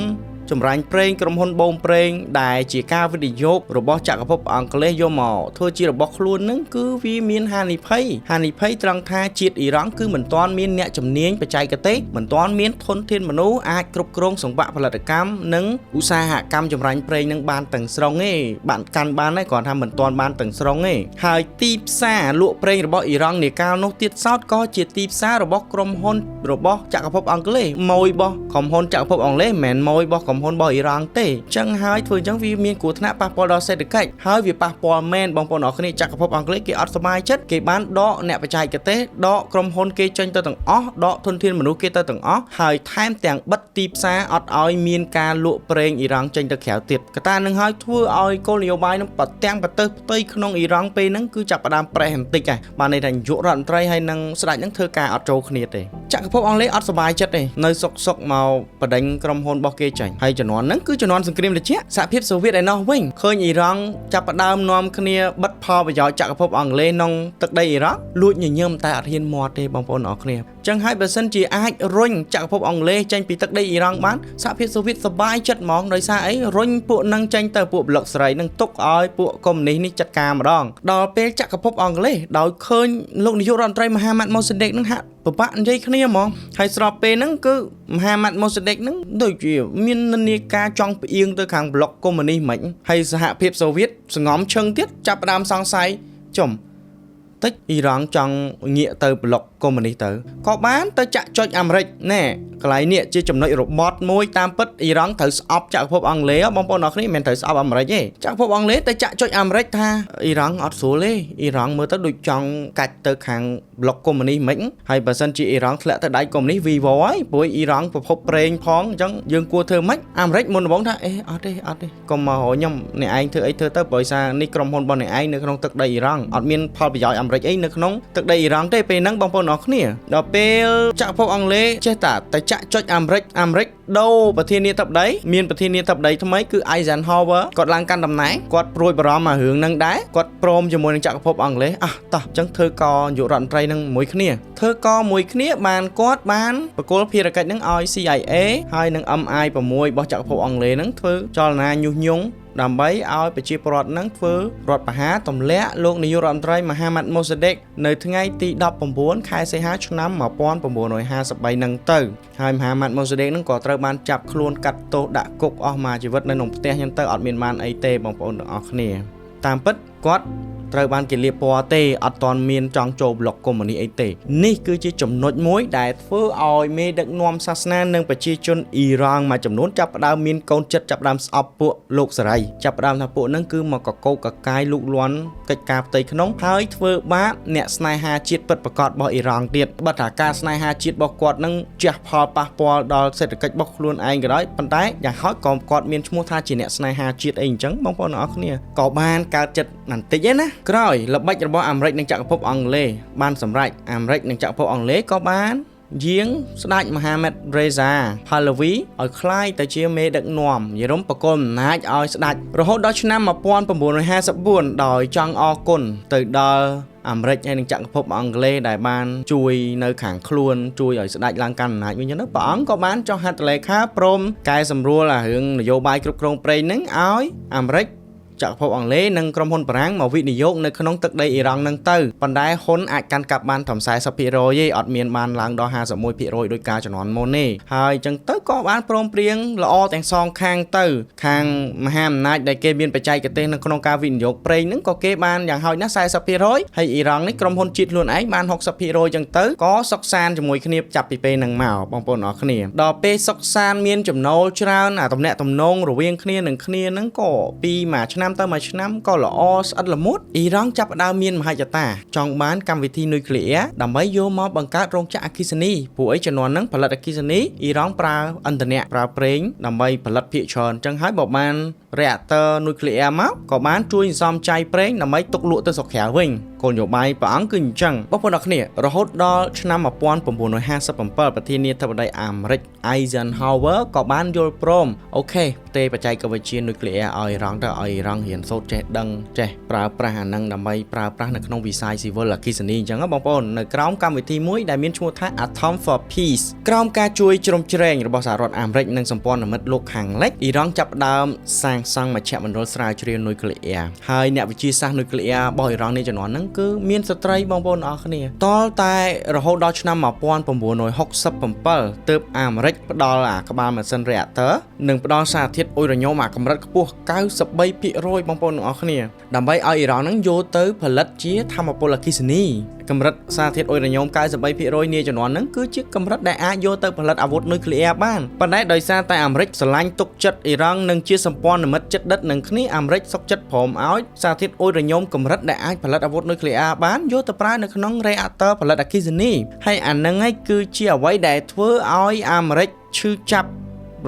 ចម្រាញ់ប្រេងក្រុមហ៊ុនបូមប្រេងដែលជាការវិនិយោគរបស់ចក្រភពអង់គ្លេសយកមកធ្វើជារបស់ខ្លួននឹងគឺវាមានហានិភ័យត្រង់ថាជាតិអ៊ីរ៉ង់គឺមិនទាន់មានអ្នកជំនាញបច្ចេកទេសមិនទាន់មានធនធានមនុស្សអាចគ្រប់គ្រងសង្វាក់ផលិតកម្មនិងឧស្សាហកម្មចម្រាញ់ប្រេងនឹងបានទាំងស្រុងទេបានកាន់បានតែគ្រាន់ថាមិនទាន់បានទាំងស្រុងទេហើយទីផ្សារលក់ប្រេងរបស់អ៊ីរ៉ង់នាកាលនោះទៀតសោតក៏ជាទីផ្សាររបស់ក្រុមហ៊ុនរបស់ចក្រភពអង់គ្លេសម៉ួយរបស់ក្រុមហ៊ុនចក្រភពអង់គ្លេសមិនមែនម៉ួយរបស់ក្រុម មហ៊ុនរបស់អ៊ីរ៉ង់ទេចឹងហើយធ្វើចឹងវាមានគ្រោះថ្នាក់ប៉ះពាល់ដល់សេដ្ឋកិច្ចហើយវាប៉ះពាល់មែនបងប្អូនអរគ្នាចក្រភពអង់គ្លេសគេអត់សប្បាយចិត្តគេបានដកអ្នកបច្ចេកទេសដកក្រុមហ៊ុនគេចេញទៅទាំងអស់ដកធនធានមនុស្សគេទៅទាំងអស់ហើយថែមទាំងបិទទីផ្សារអត់ឲ្យមានការលក់ប្រេងអ៊ីរ៉ង់ចេញទៅក្រៅទៀតកត្តានឹងហើយធ្វើឲ្យគោលនយោបាយនឹងប្រទាំងប្រទេសផ្ទៃក្នុងអ៊ីរ៉ង់ពេលហ្នឹងគឺចាប់ផ្ដើមប្រេះបន្តិចហើយបានន័យថានាយករដ្ឋមន្ត្រីហើយនឹងស្ដេចហ្នឹងធ្វើការអត់ចូលគ្នាទេចក្រភពអង់គ្លេសអត់សប្បាយចិត្តទេនៅសុកមកបដិញក្រុមហ៊ុនរបស់គេចាញ់ហើយជំនាន់ហ្នឹងគឺជំនាន់សង្គ្រាមត្រជាក់សហភាពសូវៀតឯណោះវិញឃើញអ៊ីរ៉ង់ចាប់ផ្ដើមនាំគ្នាបិទផលប្រយោជន៍ចក្រភពអង់គ្លេសក្នុងទឹកដីអ៊ីរ៉ង់លួចញញឹមតែអត់ហ៊ានមាត់ទេបងប្អូនអរគ្នាចឹងហើយបើសិនជាអាចរុញចក្រភពអង់គ្លេសចេញពីទឹកដីអ៊ីរ៉ង់បានសហភាពសូវៀតសប្បាយចិត្តហ្មងដោយសារអីរុញពួកនឹងចេញទៅពួកប្លុកសេរីនឹងទុកឲ្យពួកកុម្មុយនីសនេះចាត់ការម្ដងដល់ពេលចក្រភពអង់គ្លេសដោយឃើញលោកនាយករដ្ឋមន្ត្រីមហាម៉ាត់ម៉ូសាដេកនឹងហាក់ពិបាកនិយាយគ្នាហ្មងហើយស្របពេលហ្នឹងគឺមហាម៉ាត់ម៉ូសាដេកហ្នឹងដូចជាមាននិន្នាការចង់ផ្អៀងទៅខាងប្លុកកុម្មុយនីសមិនហើយសហភាពសូវៀតសង្ងំឈឹងទៀតចាប់ផ្ដើមសង្ស័យចំតិចអ៊ីរ៉ង់ចង់ងាកទៅប្លុកកុម្មុយនីសទៅក៏បានទៅចាក់ចុចអាមេរិកណែកន្លែងនេះជាចំណុចរបត់មួយតាមពិតអ៊ីរ៉ង់ត្រូវស្អប់ចក្រភពអង់គ្លេសបងប្អូនអរគ្នាមិនមែនត្រូវស្អប់អាមេរិកទេចក្រភពអង់គ្លេសទៅចាក់ចុចអាមេរិកថាអ៊ីរ៉ង់អត់ស្រួលទេអ៊ីរ៉ង់មើលទៅដូចចង់កាច់ទៅខាងប្លុកកុម្មុយនីសមិនហើយបើសិនជាអ៊ីរ៉ង់ធ្លាក់ទៅដៃកុម្មុយនីសវីវហើយព្រោះអ៊ីរ៉ង់ប្រភពប្រេងផងអញ្ចឹងយើងគួរធ្វើម៉េចអាមេរិកមុនដំបូងថាអត់ទេកុំមកខ្ញុំអ្នកឯងធ្វើអីធ្វើទៅព្រោះសារនេះក្រុមហ៊ុនរបស់អ្នកឯងនៅក្នុងទឹកដីអ៊ីរ៉ង់អត់មានផលប្រយោជន៍អាមេរិកអីនៅក្នុងទឹកដីអ៊ីរ៉ង់ទេពេលហ្នឹងបងប្អូនអរគ្នាដល់ពេលចក្រភពអង់គ្លេសចេះតែចាក់ចុចអាមេរិកដូរប្រធានាធិបតីមានប្រធានាធិបតីថ្មីគឺ Eisenhower គាត់ឡើងកាន់តំណែងគាត់ព្រួយបារម្ភមករឿងហ្នឹងដែរគាត់ព្រមជាមួយនឹងចក្រភពអង់គ្លេសតោះអញ្ចឹងធ្វើកនាយករដ្ឋមន្ត្រីនឹងមួយគ្នាធ្វើកមួយគ្នាបានគាត់បានបកគលភារកិច្ចនឹងឲ្យ CIA ហើយនឹង MI6 របស់ចក្រភពអង់គ្លេសនឹងធ្វើចលនាញុះញង់ដើម្បីឲ្យប្រជាពលរដ្ឋនឹងធ្វើរដ្ឋប្រហារទម្លាក់លោកនាយករដ្ឋមន្ត្រីមហាម៉ាត់ម៉ូសាដេកនៅថ្ងៃទី19ខែសីហាឆ្នាំ1953នឹងទៅហើយមហាម៉ាត់ម៉ូសាដេកនឹងក៏ត្រូវបានចាប់ខ្លួនកាត់ទោសដាក់គុកអស់មួយជីវិតនៅក្នុងផ្ទះហ្នឹងទៅអត់មានបានអីទេបងប្អូនទាំងអស់គ្នាតាមពិតគាត់ត្រូវបានគេលាបពណ៌ទេអត់ទាន់មានចង់ចូលប្លុកកុម្មុយនីសអីទេនេះគឺជាចំណុចមួយដែលធ្វើឲ្យមេដឹកនាំសាសនានិងប្រជាជនអ៊ីរ៉ង់មួយចំនួនចាប់ផ្ដើមមានកូនចិត្តចាប់ផ្ដើមស្អប់ពួកលោកសេរីចាប់ផ្ដើមថាពួកហ្នឹងគឺមកកកោកកាយលូកលាន់កិច្ចការផ្ទៃក្នុងហើយធ្វើបាបអ្នកស្នេហាជាតិពិតប្រាកដរបស់អ៊ីរ៉ង់ទៀតបើថាការស្នេហាជាតិរបស់គាត់នឹងជះផលប៉ះពាល់ដល់សេដ្ឋកិច្ចរបស់ខ្លួនឯងក៏ដោយប៉ុន្តែយ៉ាងហោចក៏គាត់មានឈ្មោះថាជាអ្នកស្នេហាជាតិអីអញ្ចឹងបងប្អូនទាំងអស់គ្នាក៏បានកើតចិត្តបន្តិចឯណាក្រោយល្បិចរបស់អាមេរិកនិងចក្រភពអង់គ្លេសបានសម្រេចអាមេរិកនិងចក្រភពអង់គ្លេសក៏បានយាងស្ដេចមហាម៉ាត់រេសាផាឡាវីឲ្យក្លាយទៅជាមេដឹកនាំយរំបកុលអំណាចឲ្យស្ដេចរហូតដល់ឆ្នាំ1954ដោយចង់អរគុណទៅដល់អាមេរិកហើយនឹងចក្រភពអង់គ្លេសដែលបានជួយនៅខាងខ្លួនជួយឲ្យស្ដេចឡើងកាន់អំណាចវិញហ្នឹងព្រះអង្គក៏បានចុះហត្ថលេខាព្រមកែសម្រួលរឿងនយោបាយគ្រប់គ្រងប្រេងហ្នឹងឲ្យអាមេរិកចក្រភពអង់គ្លេសនិងក្រុមហ៊ុនបារាំងមកវិនិយោគនៅក្នុងទឹកដីអ៊ីរ៉ង់នឹងទៅប៉ុន្តែហ៊ុនអាចកាន់កាប់បានត្រឹម 40% ទេអត់មានបានឡើងដល់ 51% ដោយការជំនាន់មុនទេហើយអញ្ចឹងទៅក៏បានព្រមព្រៀងល្អទាំងសងខាងទៅខាងមហាអំណាចដែលគេមានបច្ចេកទេសនៅក្នុងការវិនិយោគប្រេងហ្នឹងក៏គេបានយ៉ាងហោចណាស់ 40% ហើយអ៊ីរ៉ង់នេះក្រុមហ៊ុនជាតិខ្លួនឯងបាន 60% អញ្ចឹងទៅក៏សុខសាន្តជាមួយគ្នាចាប់ពីពេលហ្នឹងមកបងប្អូនអរគ្នាដល់ពេលសុខសាន្តមានចំណូលច្រើនទំនាក់ទំនងរវាងគ្នានឹងគ្នាហ្នឹងក៏ពីមួយឆ្នាំទៅមួយឆ្នាំក៏ល្អស្អិតល្មុតអ៊ីរ៉ង់ចាប់ផ្ដើមមានមហិច្ឆតាចង់បានកម្មវិធីនុយក្លេអ៊ែរដើម្បីយកមកបង្កើតរោងចក្រអគ្គិសនីព្រោះអីជំនាន់ហ្នឹងផលិតអគ្គិសនីអ៊ីរ៉ង់ប្រើឥន្ធនៈប្រើប្រេងដើម្បីផលិតភាគច្រើនអញ្ចឹងហើយបើបាន reactor នុយក្លេអ៊ែរមកក៏បានជួយសន្សំចៃប្រេងដើម្បីទុកលក់ទៅស្រុកក្រៅវិញគោលនយោបាយព្រះអង្គគឺអញ្ចឹងបងប្អូនអរគ្នារហូតដល់ឆ្នាំ1957ប្រធានាធិបតីអាមេរិក Eisenhower ក៏បានយល់ព្រមអូខេផ្ទេរបច្ចេកវិទ្យានុយក្លេអ៊ែរឲ្យអ៊ីរ៉ង់ទៅឲ្យអ៊ីរ៉ង់រៀនសូត្រចេះដឹងចេះប្រើប្រាស់អានឹងដើម្បីប្រើប្រាស់នៅក្នុងវិស័យស៊ីវិលអគ្គិសនីអញ្ចឹងបងប្អូននៅក្រោមកម្មវិធីមួយដែលមានឈ្មោះថា Atom for Peace ក្រោមការជួយជ្រោមជ្រែងរបស់សហរដ្ឋអាមេរិកនិងសម្ព័ន្ធមិត្តលោកខាងលិចអ៊ីរ៉ង់ចាប់ផ្ដើមសាងសង់មជ្ឈមណ្ឌលស្រាវជ្រាវនុយក្លេអ៊ែរហើយអ្នកវិទ្យាសាស្ត្រនុយក្លេអ៊ែររបស់អ៊ីរ៉ង់នេះជំនាន់ហ្នឹងគឺមានស្ត្រីបងប្អូនអរគ្នាតលតែរហូតដល់ឆ្នាំ1967ទើបអាមេរិកផ្ដល់អាក្បាលម៉ាស៊ីន reactor និងផ្ដល់សារធាតុអ៊ុយរ៉ាញ៉ូមអាកម្រិតខ្ពស់ 93% បងប្អូនអរគ្នាដើម្បីឲ្យអ៊ីរ៉ង់ហ្នឹងយកទៅផលិតជាថាមពលអគ្គិសនី កម្រិតសារធាតុអ៊ុយរ៉ាញ៉ូម 93% នាជំនាន់ហ្នឹងគឺជាកម្រិតដែលអាចយកទៅផលិតអាវុធនុយក្លេអ៊ែរបានប៉ុន្តែដោយសារតែអាមេរិកស្រឡាញ់ទុកចិត្តអ៊ីរ៉ង់និងជាសម្ព័ន្ធមិត្តជិតដិតនឹងគ្នាអាមេរិកសុកចិត្តព្រមឲ្យសារធាតុអ៊ុយរ៉ាញ៉ូមកម្រិតដែលអាចផលិតអាវុធនុយក្លេអ៊ែរបានយកទៅប្រើនៅក្នុងរ៉េអាក់ទ័រផលិតអគ្គិសនីហើយអាហ្នឹងឯងគឺជាអ្វីដែលធ្វើឲ្យអាមេរិកឈឺចាប់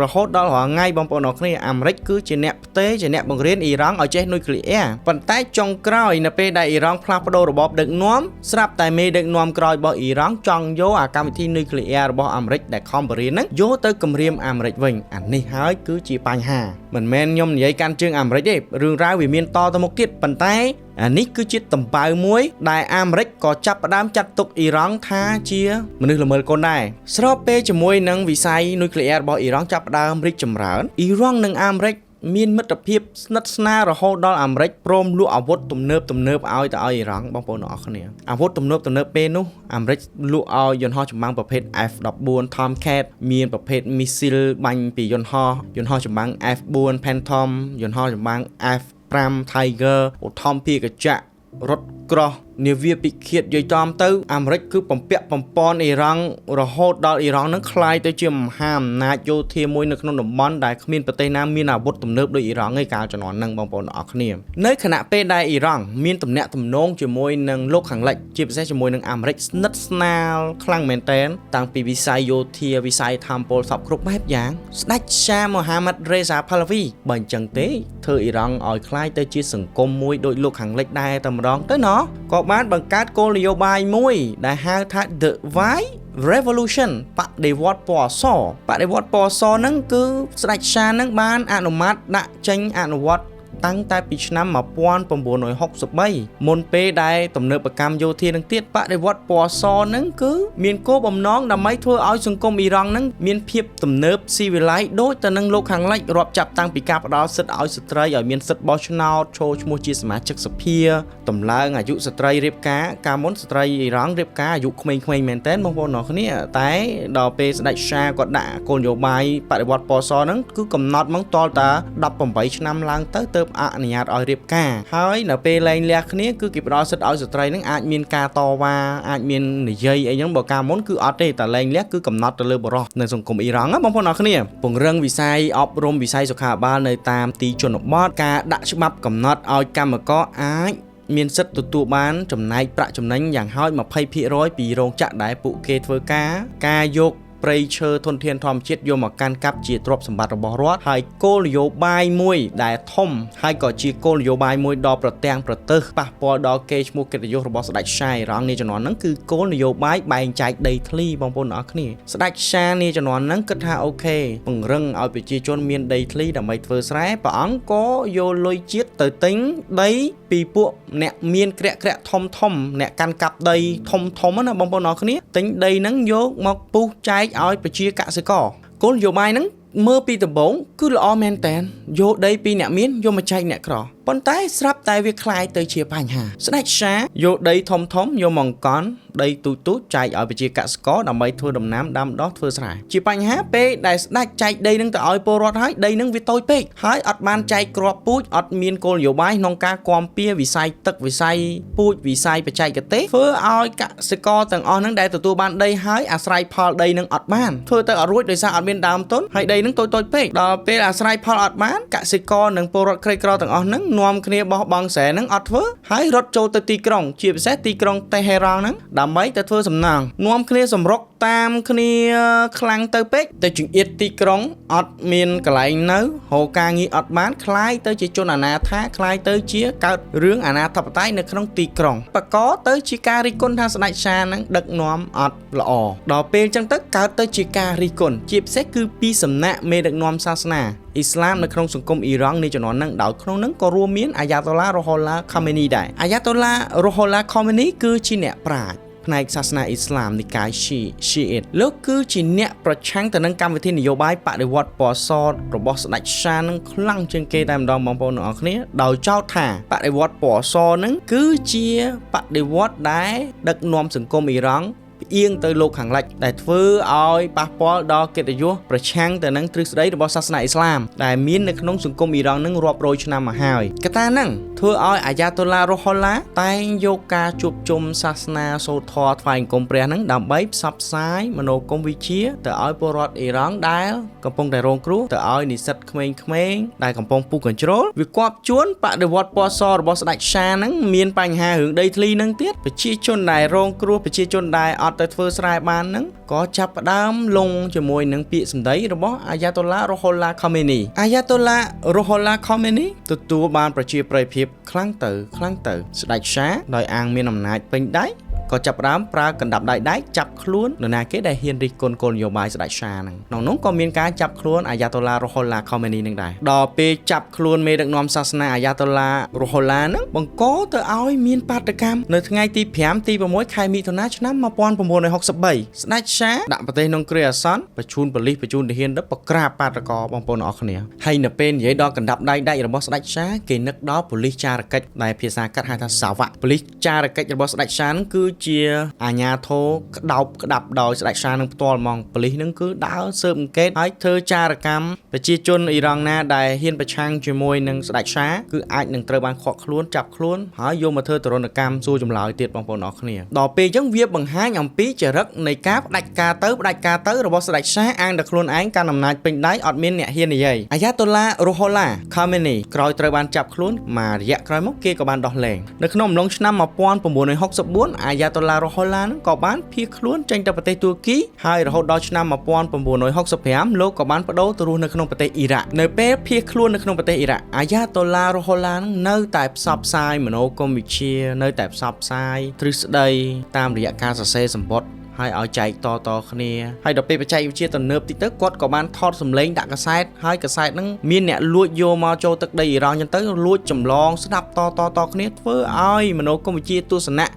រហូតដល់រាល់ថ្ងៃបងប្អូនអរគ្នាអាមេរិកគឺជាអ្នកផ្ទេរជាអ្នកបង្រៀនអ៊ីរ៉ង់ឲ្យចេះនុយក្លេអ៊ែរប៉ុន្តែចុងក្រោយនៅពេលដែលអ៊ីរ៉ង់ផ្លាស់ប្ដូររបបដឹកនាំស្រាប់តែមេដឹកនាំក្រោយរបស់អ៊ីរ៉ង់ចង់យកអាកម្មវិធីនុយក្លេអ៊ែររបស់អាមេរិកដែលខំបរិញ្ញាហ្នឹងយកទៅគំរាមអាមេរិកវិញអានេះហើយគឺជាបញ្ហាមិនមែនខ្ញុំនិយាយកាន់ជើងអាមេរិកទេរឿងរ៉ាវវាមានតទៅមុខទៀតប៉ុន្តែអានេះគឺជាតម្បាវមួយដែលអាមេរិកក៏ចាប់ផ្ដើមចាត់ទុកអ៊ីរ៉ង់ថាជាមនុស្សល្មើលកូនដែរស្របពេលជាមួយនឹងវិស័យនុយក្លេអ៊ែររបស់អ៊ីរ៉ង់ចាប់ផ្ដើមរីកចម្រើនអ៊ីរ៉ង់និងអាមេរិកមានមិត្តភាពស្និទ្ធស្នាលរហូតដល់អាមេរិកព្រមលក់អាវុធទំនើបឲ្យទៅឲ្យអ៊ីរ៉ង់បងប្អូនអរគ្នាអាវុធទំនើបពេលនោះអាមេរិកលក់ឲ្យយន្តហោះចម្បាំងប្រភេទ F-14 Tomcat មានប្រភេទមីស៊ីលបាញ់ពីយន្តហោះចម្បាំង F-4 Phantom យន្តហោះចម្បាំង F-5 Tiger ឧទ្ធម្ភាគចក្ររថក្រោះនាវាពិឃាតយាយចំទៅអាមេរិកគឺបំពាក់បំពន់អ៊ីរ៉ង់រហូតដល់អ៊ីរ៉ង់នឹងក្លាយទៅជាមហាអំណាចយោធាមួយនៅក្នុងតំបន់ដែលគ្មានប្រទេសណាមានអាវុធទំនើបដូចអ៊ីរ៉ង់ទេកាលជំនាន់ហ្នឹងបងប្អូនអរគ្នានៅខណៈពេលដែលអ៊ីរ៉ង់មានទំនាក់ទំនងជាមួយនឹងលោកខាងលិចជាពិសេសជាមួយនឹងអាមេរិកស្និទ្ធស្នាលខ្លាំងមែនទែនតាំងពីវិស័យយោធាវិស័យថាមពលសពគ្រប់បែបយ៉ាងស្ដេចសាមូហាម៉ាត់រ៉េសាផាឡាវីបើអញ្ចឹងទេធ្វើអ៊ីរ៉ង់ឲ្យក្លាយទៅជាសង្គមមួយដូចលោកខាងលិចដែរតែម្ដងទៅណោះក៏បានបង្កើតគោលនយោបាយមួយដែលហៅថា The White Revolution បដិវត្តន៍ពណ៌សហ្នឹងគឺស្ដេចសាហ្នឹងបានអនុម័តដាក់ចេញអនុវត្តតាំងតែពីឆ្នាំ1963មុនពេលដែលទំនើបកម្មយោធានឹងទៀតបដិវត្តន៍ពណ៌សហ្នឹងគឺមានគោលបំណងដើម្បីធ្វើឲ្យសង្គមអ៊ីរ៉ង់ហ្នឹងមានភាពទំនើបស៊ីវិល័យដូចទៅនឹងលោកខាងលិចរាប់ចាប់តាំងពីការផ្ដល់សិទ្ធិឲ្យស្ត្រីឲ្យមានសិទ្ធិបោះឆ្នោតចូលឈ្មោះជាសមាជិកសភាតម្លើងអាយុស្ត្រីរៀបការកាលមុនស្ត្រីអ៊ីរ៉ង់រៀបការអាយុក្មេងៗមែនតើបងប្អូនអរគ្នាតែដល់ពេលស្ដេចសាគាត់ដាក់គោលនយោបាយបដិវត្តន៍ពណ៌សហ្នឹងគឺកំណត់មកតលតា18ឆ្នាំឡើងទៅអនុញ្ញាតឲ្យរៀបការហើយនៅពេលលែងលះគ្នាគឺគេផ្ដល់សិទ្ធិឲ្យស្ត្រីនឹងអាចមានការតវ៉ាអាចមាននិយាយអីហ្នឹងបើកាលមុនគឺអត់ទេតែលែងលះគឺកំណត់ទៅលើបរិសុទ្ធនៅសង្គមអ៊ីរ៉ង់ណាបងប្អូនអរគ្នាពង្រឹងវិស័យអប់រំវិស័យសុខាភិបាលនៅតាមទីជនបទការដាក់ច្បាប់កំណត់ឲ្យកម្មករអាចមានសិទ្ធិទទួលបានចំណែកប្រាក់ចំណេញយ៉ាងហោច 20% ពីរោងចក្រដែលពួកគេធ្វើការយកព្រៃឈើធនធានធម្មជាតិយកមកកាន់កាប់ជាទ្រព្យសម្បត្តិរបស់រដ្ឋហើយគោលនយោបាយមួយដែលធំហើយក៏ជាគោលនយោបាយមួយដល់ប្រទេសប៉ះពាល់ដល់កេរ្តិ៍ឈ្មោះកិត្តិយសរបស់ស្ដេចសាអ៊ីរ៉ង់នាជំនាន់ហ្នឹងគឺគោលនយោបាយបែងចែកដីធ្លីបងប្អូនអរគ្នាស្ដេចសានាជំនាន់ហ្នឹងគិតថាអូខេពង្រឹងឲ្យប្រជាជនមានដីធ្លីដើម្បីធ្វើស្រែព្រះអង្គក៏យកលុយជាតិទៅទិញដីពីពួកអ្នកមានក្រាក់ធំអ្នកកាន់កាប់ដីធំណាបងប្អូនអរគ្នាទិញដីហ្នឹងយកមកពុះចែកឲ្យប្រជាកសិករគោលនយោបាយហ្នឹងមើលពីដំបូងគឺល្អមែនតើយកដីពីអ្នកមានយកមកចែកអ្នកក្រប៉ុន្តែស្រាប់តែវាคล้ายទៅជាបញ្ហាស្ដេចសាយកដីធំយកមកអង្គន់ដីទូចចែកឲ្យប្រជាកសិករដើម្បីធ្វើដំណាំដាំដុះធ្វើស្រែជាបញ្ហាពេលដែលស្ដេចចែកដីនឹងទៅឲ្យពលរដ្ឋហើយដីនឹងវាតូចពេកហើយអត់បានចែកគ្រាប់ពូជអត់មានគោលនយោបាយក្នុងការគាំពៀវិស័យទឹកវិស័យពូជវិស័យបច្ចេកទេសធ្វើឲ្យកសិករទាំងអស់នឹងដែលទទួលបានដីហើយអាស្រ័យផលដីនឹងអត់បានធ្វើទៅអត់រួចដោយសារអត់មានដើមទុនហើយដីនឹងតូចពេកដល់ពេលអាស្រ័យផលអត់បានកសិករនិងពលរដ្ឋក្រីក្រទាំងអស់នឹងនាំគ្នាបោះបង់ស្រែនឹងអត់ធ្វើហើយរត់ចូលទៅទីក្រុងជាពិសេសទីក្រុងតេហេរ៉ង់ហ្នឹងដើម្បីទៅធ្វើសំណង់នាំគ្នាសម្រុកតាមគ្នាខ្លាំងទៅពេកទៅចង្អៀតទីក្រុងអត់មានកន្លែងនៅហៅការងារអត់បានคล้ายទៅជាជនអនាថាคล้ายទៅជាកើតរឿងអនាធិបតេយ្យនៅក្នុងទីក្រុងបកទៅជាការរិះគន់ថាស្ដេចសានឹងដឹកនាំអត់ល្អដល់ពេលអញ្ចឹងទៅកើតទៅជាការរិះគន់ជាពិសេសគឺពីសំណាក់មេដឹកនាំសាសនាអ៊ីស្លាមនៅក្នុងសង្គមអ៊ីរ៉ង់នៃជំនាន់ហ្នឹងដោយក្នុងហ្នឹងក៏រួមមានអាយ៉ាតូឡារ៉ូហូឡាខាមេនីដែរអាយ៉ាតូឡារ៉ូហូឡាខាមេនីគឺជាអ្នកប្រាជ្ញផ្នែកសាសនាអ៊ីស្លាមនិកាយស៊ីអ៊ីតលោកគឺជាអ្នកប្រឆាំងទៅនឹងកម្មវិធីនយោបាយបដិវត្តន៍ពណ៌សរបស់ស្ដេចសានឹងខ្លាំងជាងគេតែម្ដងបងប្អូនទាំងអស់គ្នាដោយចោទថាបដិវត្តន៍ពណ៌សនឹងគឺជាបដិវត្តន៍ដែលដឹកនាំសង្គមអ៊ីរ៉ង់ អៀងទៅលោកខាងលិចដែលធ្វើឲ្យប៉ះពាល់ដល់កិត្តិយសប្រឆាំងទៅនឹងទ្រឹស្ដីរបស់សាសនាអ៊ីស្លាមដែលមាននៅក្នុងសង្គមអ៊ីរ៉ង់នឹងរាប់រយឆ្នាំមកហើយកត្តាហ្នឹងធ្វើឲ្យអាយ៉ាតូឡារ៉ូហុលឡាតែងយកការជួបជុំសាសនាសូត្រធម៌ថ្វាយបង្គំព្រះហ្នឹងដើម្បីផ្សព្វផ្សាយមនោគមវិជ្ជាទៅឲ្យពលរដ្ឋអ៊ីរ៉ង់ដែលកំពុងតែរងគ្រោះទៅឲ្យនិស្សិតក្មេងៗដែលកំពុងពុះកញ្ជ្រោលវាគប់ជួនបដិវត្តពណ៌សរបស់ស្ដេចឆាហ្នឹងមានបញ្ហារឿងដីធ្លីហ្នឹងទៀតប្រជាជនដែលរងគ្រោះប្រជាជនដែលអត់ទៅធ្វើស្រែបានហ្នឹងក៏ចាប់ផ្ដើមលងជាមួយនឹងពាក្យសម្ដីរបស់អាយ៉ាតូឡារ៉ូហុលឡាខូមេនីអាយ៉ាតូឡារ៉ូហុលឡាខូមេនីទទួលបានប្រជាប្រិយភាពខ្លាំងទៅស្ដេចឆាដោយអាងមានអំណាចពេញដៃក៏ចាប់ផ្ដើមប្រើកណ្ដាប់ដៃដែកចាប់ខ្លួននរណាគេដែលហ៊ានរិះគន់គោលនយោបាយស្ដេចឆាហ្នឹងក្នុងនោះក៏មានការចាប់ខ្លួនអាយ៉ាតូឡារ៉ូហុលឡាខូមេនីនឹងដែរដល់ពេលចាប់ខ្លួនមេដឹកនាំសាសនាអាយ៉ាតូឡារ៉ូហុលឡាហ្នឹងបង្កទៅឲ្យមានបាតកម្មនៅថ្ងៃទី5ទី6ខែមិថុនាឆ្នាំ1963ស្ដេចឆាដាក់ប្រទេសក្នុងគ្រាអាសន្នបញ្ជូនប៉ូលីសបញ្ជូនទាហានទៅប្រក្រាបបាតកោបងប្អូនអរគ្នាហើយនៅពេលនិយាយដល់កណ្ដាប់ដៃដែករបស់ស្ដេចឆាគេនឹកដល់ប៉ូលីសចារកិច្ចដែលភាសាកាត់ហៅថាសាវ័កប៉ូលីសចារកិច្ចរបស់ស្ដេចឆាហ្នឹងគឺជាអាញាធរក្តោបក្តាប់ដោយស្ដេចឆានឹងផ្ទាល់ហ្មងប៉ូលីសហ្នឹងគឺដើរស៊ើបអង្កេតហើយធ្វើចារកម្មប្រជាជនអ៊ីរ៉ង់ណាដែលហ៊ានប្រឆាំងជាមួយនឹងស្ដេចឆាគឺអាចនឹងត្រូវបានឃាត់ខ្លួនចាប់ខ្លួនហើយយកមកធ្វើទរណកម្មសួរចម្លើយទៀតបងប្អូនអរគ្នាដល់ពេលអញ្ចឹងវាបង្ហាញអំពីចរិតនៃការផ្ដាច់ការទៅរបស់ស្ដេចឆាអាងតែខ្លួនឯងកាន់អំណាចពេញដៃអត់មានអ្នកហ៊ាននិយាយអាយ៉ាតូឡារ៉ូហុលឡាខូមេនីក្រោយត្រូវបានចាប់ខ្លួនមួយរយៈក្រោយមកគេក៏បានដោះលែងនៅក្នុងអំឡុងឆ្នាំ1964អាយ៉ាតូឡារ៉ូហុលឡាក៏បានភៀសខ្លួនចេញទៅប្រទេសទួរគីហើយរហូតដល់ឆ្នាំ1965លោកក៏បានបដូរទៅរស់នៅក្នុងប្រទេសអ៊ីរ៉ាក់នៅពេលភៀសខ្លួននៅក្នុងប្រទេសអ៊ីរ៉ាក់អាយ៉ាតូឡារ៉ូហុលឡានៅតែផ្សព្វផ្សាយមនោគមវិជ្ជានៅតែផ្សព្វផ្សាយទ្រឹស្ដីតាមរយៈការសរសេរសម្បត្តិហើយឲ្យចែកតគ្នាហើយដល់ពេលបច្ចេកវិទ្យាទំនើបតិចទៅគាត់ក៏បានថតសម្លេងដាក់កាសែតហើយកសែតហ្នឹងមានអ្នកលួចយកមកចូលទឹកដីអ៊ីរ៉ង់ចឹងទៅលួចចម្លងស្ដាប់តគ្នាធ្វើឲ្យមនោគមវិជ្ជាទស្សនៈរ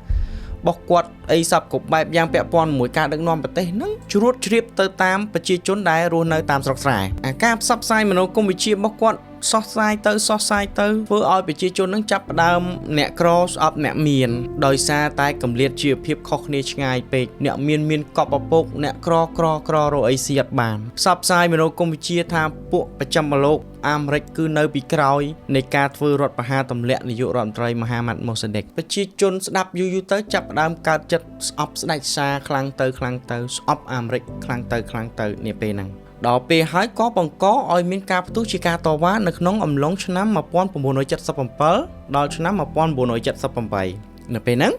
បស់គាត់អីសពគ្រប់បែបយ៉ាងពាក់ព័ន្ធមួយការដឹកនាំប្រទេសហ្នឹងជ្រួតជ្រាបទៅតាមប្រជាជនដែលរស់នៅតាមស្រុកស្រែអាការផ្សព្វផ្សាយមនោគមវិជ្ជារបស់គាត់សោះសាយទៅធ្វើឲ្យប្រជាជននឹងចាប់ផ្ដើមអ្នកក្រស្អប់អ្នកមានដោយសារតែកម្លាតជីវភាពខុសគ្នាឆ្ងាយពេកអ្នកមានកប់ពពកអ្នកក្ររកអីសៀតបានផ្សព្វផ្សាយមនោគមវិជ្ជាថាពួកប្រចាំលោកអាមេរិកគឺនៅពីក្រោយនៃការធ្វើរដ្ឋប្រហារទម្លាក់នាយករដ្ឋមន្ត្រីមហាម៉ាត់ម៉ូសាដេកប្រជាជនស្ដាប់យូរទៅចាប់ផ្ដើមកើតចិត្តស្អប់ស្ដេចឆាខ្លាំងទៅស្អប់អាមេរិកខ្លាំងទៅនាពេលហ្នឹងដល់ពេលហើយក៏បង្កឲ្យមានការផ្ទុះជាការតវ៉ានៅក្នុងអំឡុងឆ្នាំ1977ដល់ឆ្នាំ1978នៅពេលហ្នឹង